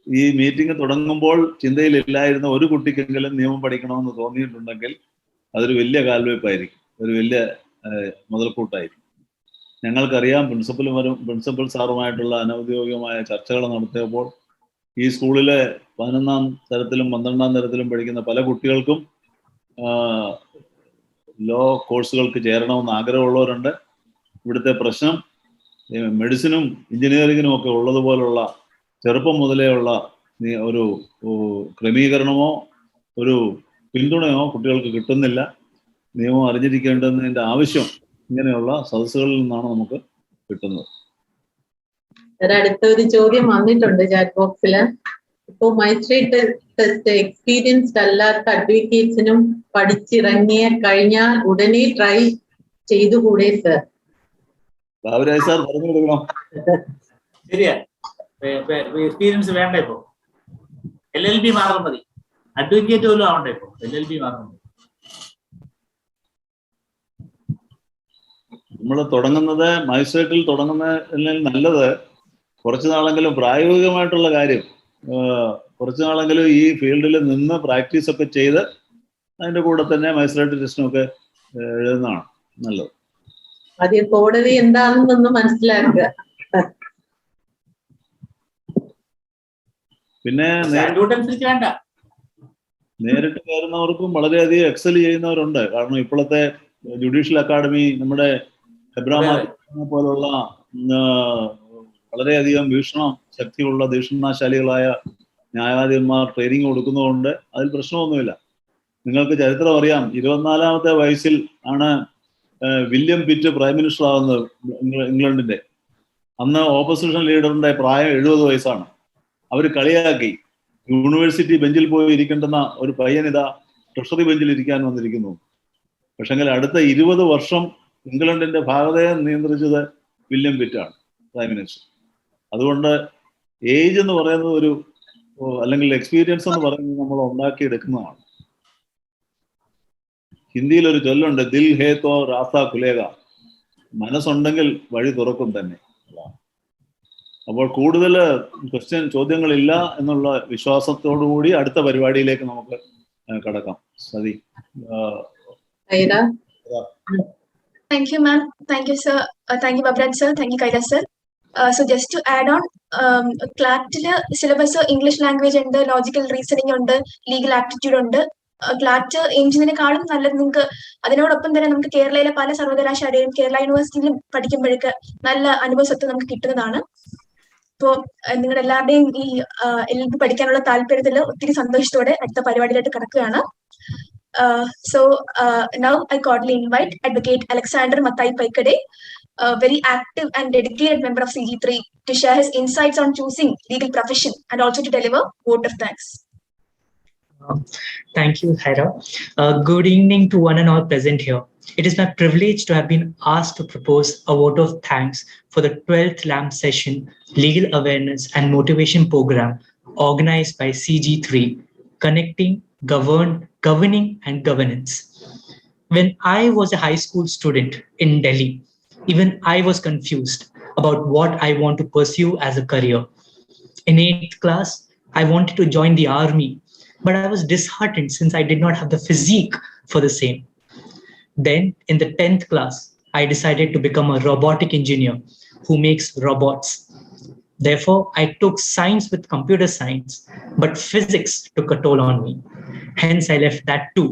ഈ മീറ്റിംഗ് തുടങ്ങുമ്പോൾ ചിന്തയിലില്ലായിരുന്ന ഒരു കുട്ടിക്കെങ്കിലും നിയമം പഠിക്കണമെന്ന് തോന്നിയിട്ടുണ്ടെങ്കിൽ അതൊരു വലിയ കാൽവയ്പായിരിക്കും, ഒരു വലിയ മുതൽക്കൂട്ടായിരിക്കും. ഞങ്ങൾക്കറിയാം, പ്രിൻസിപ്പൽ സാറുമായിട്ടുള്ള അനൗദ്യോഗികമായ ചർച്ചകൾ നടത്തിയപ്പോൾ ഈ സ്കൂളിലെ 11ാം തരത്തിലും 12ാം തരത്തിലും പഠിക്കുന്ന പല കുട്ടികൾക്കും ലോ കോഴ്സുകൾക്ക് ചേരണമെന്ന് ആഗ്രഹമുള്ളവരുണ്ട്. ഇവിടുത്തെ പ്രശ്നം മെഡിസിനും എഞ്ചിനീയറിങ്ങിനും ഒക്കെ ഉള്ളതുപോലുള്ള ചെറുപ്പം മുതലേ ഉള്ള ഒരു ക്രമീകരണമോ ഒരു പിന്തുണയോ കുട്ടികൾക്ക് കിട്ടുന്നില്ല. നിയമം അറിഞ്ഞിരിക്കേണ്ടതിന്റെ ആവശ്യം ഇങ്ങനെയുള്ള സദസ്സുകളിൽ നിന്നാണ് നമുക്ക് കിട്ടുന്നത്. അടുത്തൊരു ചോദ്യം വന്നിട്ടുണ്ട് ചാറ്റ് ബോക്സിൽ. ഇപ്പോ മജിസ്ട്രേറ്റ് ടെസ്റ്റ് എക്സ്പീരിയൻസ്ഡ് അല്ലാത്ത അഡ്വക്കേറ്റ്സിനും പഠിച്ചിറങ്ങിയ കഴിഞ്ഞാൽ ഉടനെ ട്രൈ ചെയ്തുകൂടെ സർ? ബാബുരാജ് സാർ പറഞ്ഞു കൊടുക്കണം. ശരിയാ, എക്സ്പീരിയൻസ് വേണ്ട. ഇപ്പൊ LLB മാത്രം മതി, അഡ്വക്കേറ്റ് പോലും ആവണ്ട. ഇപ്പൊ LLB മാത്രം മതി. നമ്മൾ തുടങ്ങുന്നത് മജിസ്ട്രേറ്റിൽ തുടങ്ങുന്നതിൽ നല്ലത് കുറച്ച് നാളെങ്കിലും പ്രായോഗികമായിട്ടുള്ള കാര്യം, കുറച്ച് നാളെങ്കിലും ഈ ഫീൽഡിൽ നിന്ന് പ്രാക്ടീസ് ഒക്കെ ചെയ്ത് അതിന്റെ കൂടെ തന്നെ മജിസ്ട്രേറ്റ് ടെസ്റ്റിനൊക്കെ എഴുതുന്നതാണ് നല്ലത്. ആദ്യം കോടതി എന്താണെന്നൊന്ന് മനസ്സിലാക്കുക. പിന്നെ നേരിട്ട് കയറുന്നവർക്കും വളരെയധികം എക്സൽ ചെയ്യുന്നവരുണ്ട്. കാരണം ഇപ്പോഴത്തെ ജുഡീഷ്യൽ അക്കാഡമി നമ്മുടെ എബ്രഹാം പോലുള്ള വളരെയധികം ശക്തിയുള്ള വീക്ഷണശാലികളായ ന്യായാധിപന്മാർ ട്രെയിനിങ് കൊടുക്കുന്നതുകൊണ്ട് അതിൽ പ്രശ്നമൊന്നുമില്ല. നിങ്ങൾക്ക് ചരിത്രം അറിയാം, 24ാമത്തെ വയസ്സിൽ ആണ് വില്യം പിറ്റ് പ്രൈം മിനിസ്റ്റർ ആവുന്നത് ഇംഗ്ലണ്ടിന്റെ. അന്ന് ഓപ്പോസിഷൻ ലീഡറിന്റെ പ്രായം 70 വയസ്സാണ്. അവർ കളിയാക്കി, യൂണിവേഴ്സിറ്റി ബെഞ്ചിൽ പോയി ഇരിക്കേണ്ടുന്ന ഒരു പയ്യനിതാ ട്രഷറി ബെഞ്ചിൽ ഇരിക്കാൻ വന്നിരിക്കുന്നു. പക്ഷെങ്കിൽ അടുത്ത 20 വർഷം ഇംഗ്ലണ്ടിന്റെ ഭാഗതയെ നിയന്ത്രിച്ചത് വില്യം പിറ്റാണ്, പ്രൈം മിനിസ്റ്റർ. അതുകൊണ്ട് ഏജ് എന്ന് പറയുന്നത് അല്ലെങ്കിൽ എക്സ്പീരിയൻസ് എന്ന് പറയുന്നത് നമ്മൾ ഉണ്ടാക്കിയെടുക്കുന്നതാണ്. ഹിന്ദിയിൽ ഒരു ചൊല്ലുണ്ട്, ദിൽ ഹേ തോ രാസ്ത ഖുലേഗ, മനസ്സുണ്ടെങ്കിൽ വഴി തുറക്കും തന്നെ. അപ്പോൾ കൂടുതൽ ചോദ്യങ്ങളില്ല എന്നുള്ള വിശ്വാസത്തോടുകൂടി അടുത്ത പരിപാടിയിലേക്ക് നമുക്ക് കടക്കാം. Sati. Thank you, ma'am. Thank you, sir. Thank you, Babraj sir. Thank you, Kailash sir. So just to add on, CLAT-ല് സിലബസ് ഇംഗ്ലീഷ് ലാംഗ്വേജ് ഉണ്ട്, ലോജിക്കൽ റീസണിംഗ് ഉണ്ട്, ലീഗൽ ആപ്റ്റിറ്റ്യൂഡ് ഉണ്ട്. CLAT എഞ്ചിനീയറിനെക്കാളും നല്ലത് നിങ്ങൾക്ക് അതിനോടൊപ്പം തന്നെ നമുക്ക് കേരളയിലെ പല സർവകലാശാലയിലും കേരള യൂണിവേഴ്സിറ്റിയിലും പഠിക്കുമ്പോഴേക്ക് നല്ല അനുഭവസത്വം നമുക്ക് കിട്ടുന്നതാണ്. അപ്പോൾ നിങ്ങളുടെ എല്ലാവരുടെയും ഈ LLB പഠിക്കാനുള്ള താല്പര്യത്തിൽ ഒത്തിരി സന്തോഷത്തോടെ അടുത്ത പരിപാടിയിലായിട്ട് കിടക്കുകയാണ്. So now I cordially invite Advocate Alexander Mathai Paikade, a very active and dedicated member of CG3, to share his insights on choosing legal profession and also to deliver vote of thanks. Thank you, Hera. Good evening to one and all present here. It is my privilege to have been asked to propose a vote of thanks for the 12th LAM session Legal Awareness and Motivation Program organized by CG3, Connecting, Governing and Governance. When I was a high school student in Delhi, even I was confused about what I want to pursue as a career. In 8th class, I wanted to join the army, but I was disheartened since I did not have the physique for the same. Then in the 10th class, I decided to become a robotic engineer who makes robots. Therefore, I took science with computer science, but physics took a toll on me. Hence, I left that too.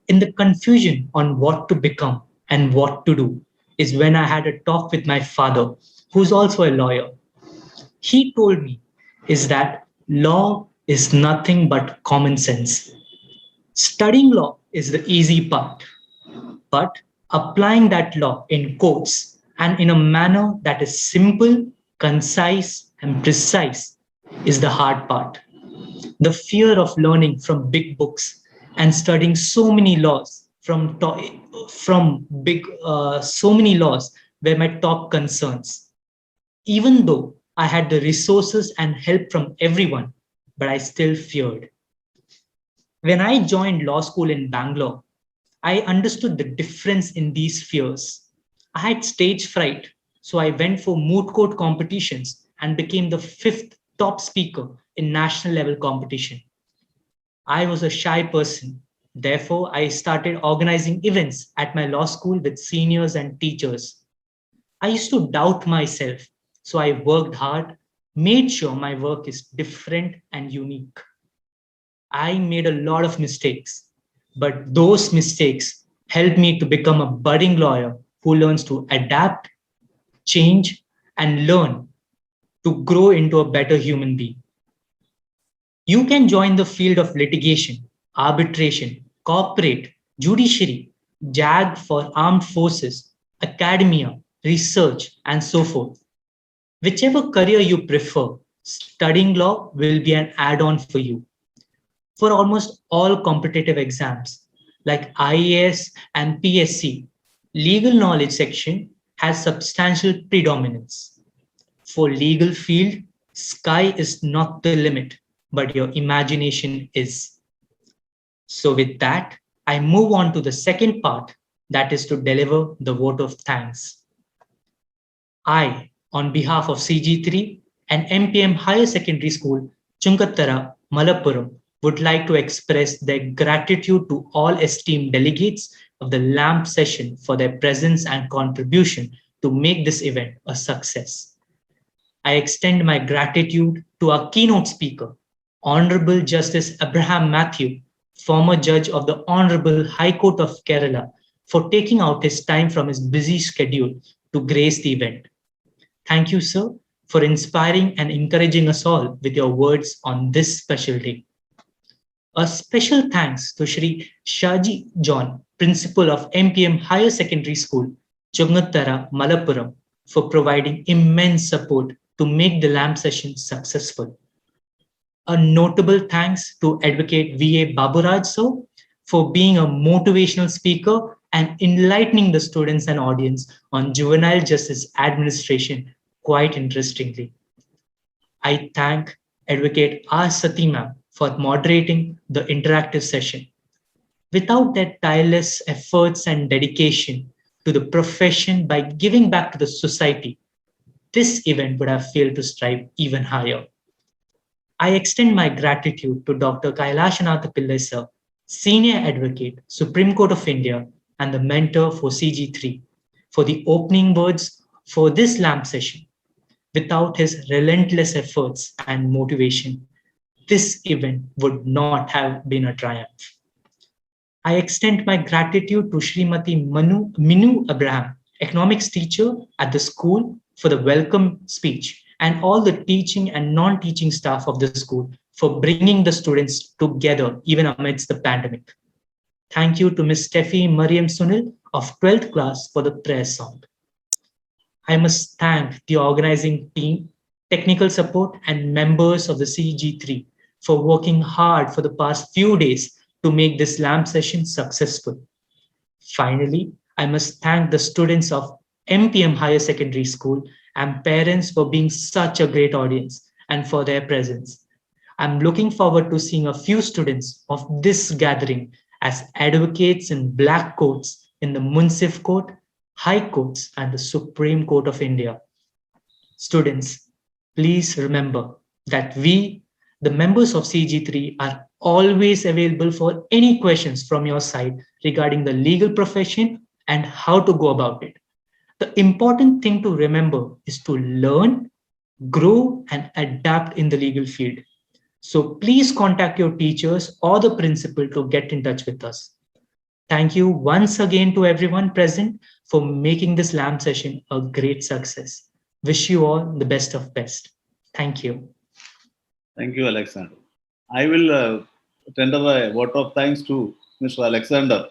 In the confusion on what to become and what to do is when I had a talk with my father, who's also a lawyer. He told me is that law is nothing but common sense. Studying law is the easy part, but applying that law in courts and in a manner that is simple, concise, and precise is the hard part. The fear of learning from big books and studying so many laws so many laws were my top concerns. Even though I had the resources and help from everyone, but I still feared. When I joined law school in Bangalore, I understood the difference in these fears. I had stage fright, so I went for moot court competitions and became the 5th top speaker in national level competition. I was a shy person. Therefore, I started organizing events at my law school with seniors and teachers. I used to doubt myself, so I worked hard, made sure my work is different and unique. I made a lot of mistakes, but those mistakes helped me to become a budding lawyer who learns to adapt, change, and learn to grow into a better human being. You can join the field of litigation, arbitration, corporate, judiciary, JAG for armed forces, academia, research, and so forth. Whichever career you prefer, studying law will be an add-on for you. For almost all competitive exams, like IAS and PSC, legal knowledge section has substantial predominance. For legal field, sky is not the limit, but your imagination is. So with that, I move on to the second part, that is to deliver the vote of thanks. I, on behalf of CG3 and MPM Higher Secondary School, Chunkattara, Malappuram, would like to express their gratitude to all esteemed delegates of the LAMP session for their presence and contribution to make this event a success. I extend my gratitude to our keynote speaker, Honorable Justice Abraham Matthew, former judge of the Honorable High Court of Kerala, for taking out his time from his busy schedule to grace the event. Thank you, sir, for inspiring and encouraging us all with your words on this special day. A special thanks to Shri Shaji John, Principal of MPM Higher Secondary School, Chungattara, Malappuram, for providing immense support to make the LAMP session successful. A notable thanks to Advocate V.A. Baburaj sir for being a motivational speaker and enlightening the students and audience on juvenile justice administration quite interestingly. I thank Advocate R. Sati ma'am for moderating the interactive session. Without their tireless efforts and dedication to the profession by giving back to the society, this event would have failed to strive even higher. I extend my gratitude to Dr. Kailashanatha Pillai sir, Senior Advocate, Supreme Court of India, and the mentor for CG3, for the opening words for this LAMP session. Without his relentless efforts and motivation, this event would not have been a triumph. I extend my gratitude to Srimati Minu Abraham, economics teacher at the school, for the welcome speech, and all the teaching and non-teaching staff of the school for bringing the students together even amidst the pandemic. Thank you to Ms. Steffi Mariam Sunil of 12th class for the prayer song. I must thank the organizing team, technical support, and members of the CG3 for working hard for the past few days to make this LAMP session successful. Finally, I must thank the students of MPM Higher Secondary School and parents for being such a great audience and for their presence. I'm looking forward to seeing a few students of this gathering as advocates in black coats in the Munsif Court, High Courts, and the Supreme Court of India. Students, please remember that we, the members of CG3, are always available for any questions from your side regarding the legal profession and how to go about it. The important thing to remember is to learn, grow, and adapt in the legal field. So please contact your teachers or the principal to get in touch with us. Thank you once again to everyone present for making this LAMP session a great success. Wish you all the best of best. Thank you. Thank you, Alexander. I will tender a vote of thanks to Mr. Alexander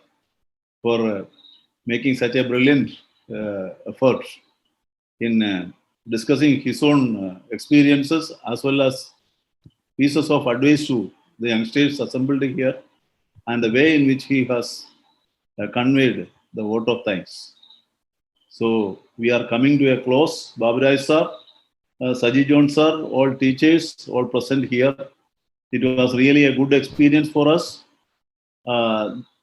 for making such a brilliant effort in discussing his own experiences as well as pieces of advice to the youngsters assembled here and the way in which he has conveyed the vote of thanks. So we are coming to a close. Baburaj sir, Saji John sir, all teachers, all present here. It was really a good experience for us.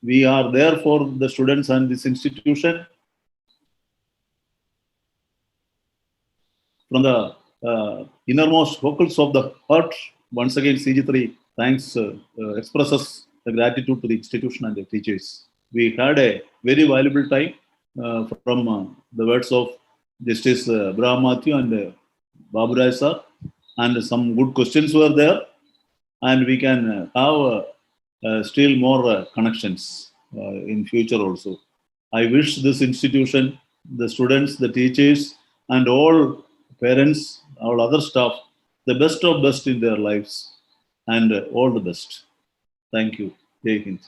We are there for the students and this institution. From the innermost vocals of the heart, once again, CG3 thanks expresses the gratitude to the institution and the teachers. We had a very valuable time from the words of Justice Abraham Matthew and Baburaj sir. and some good questions were there, and we can have still more connections in future also. I wish this institution, the students, the teachers, and all parents, all other staff, the best of best in their lives, and all the best. Thank you. Jai Hind.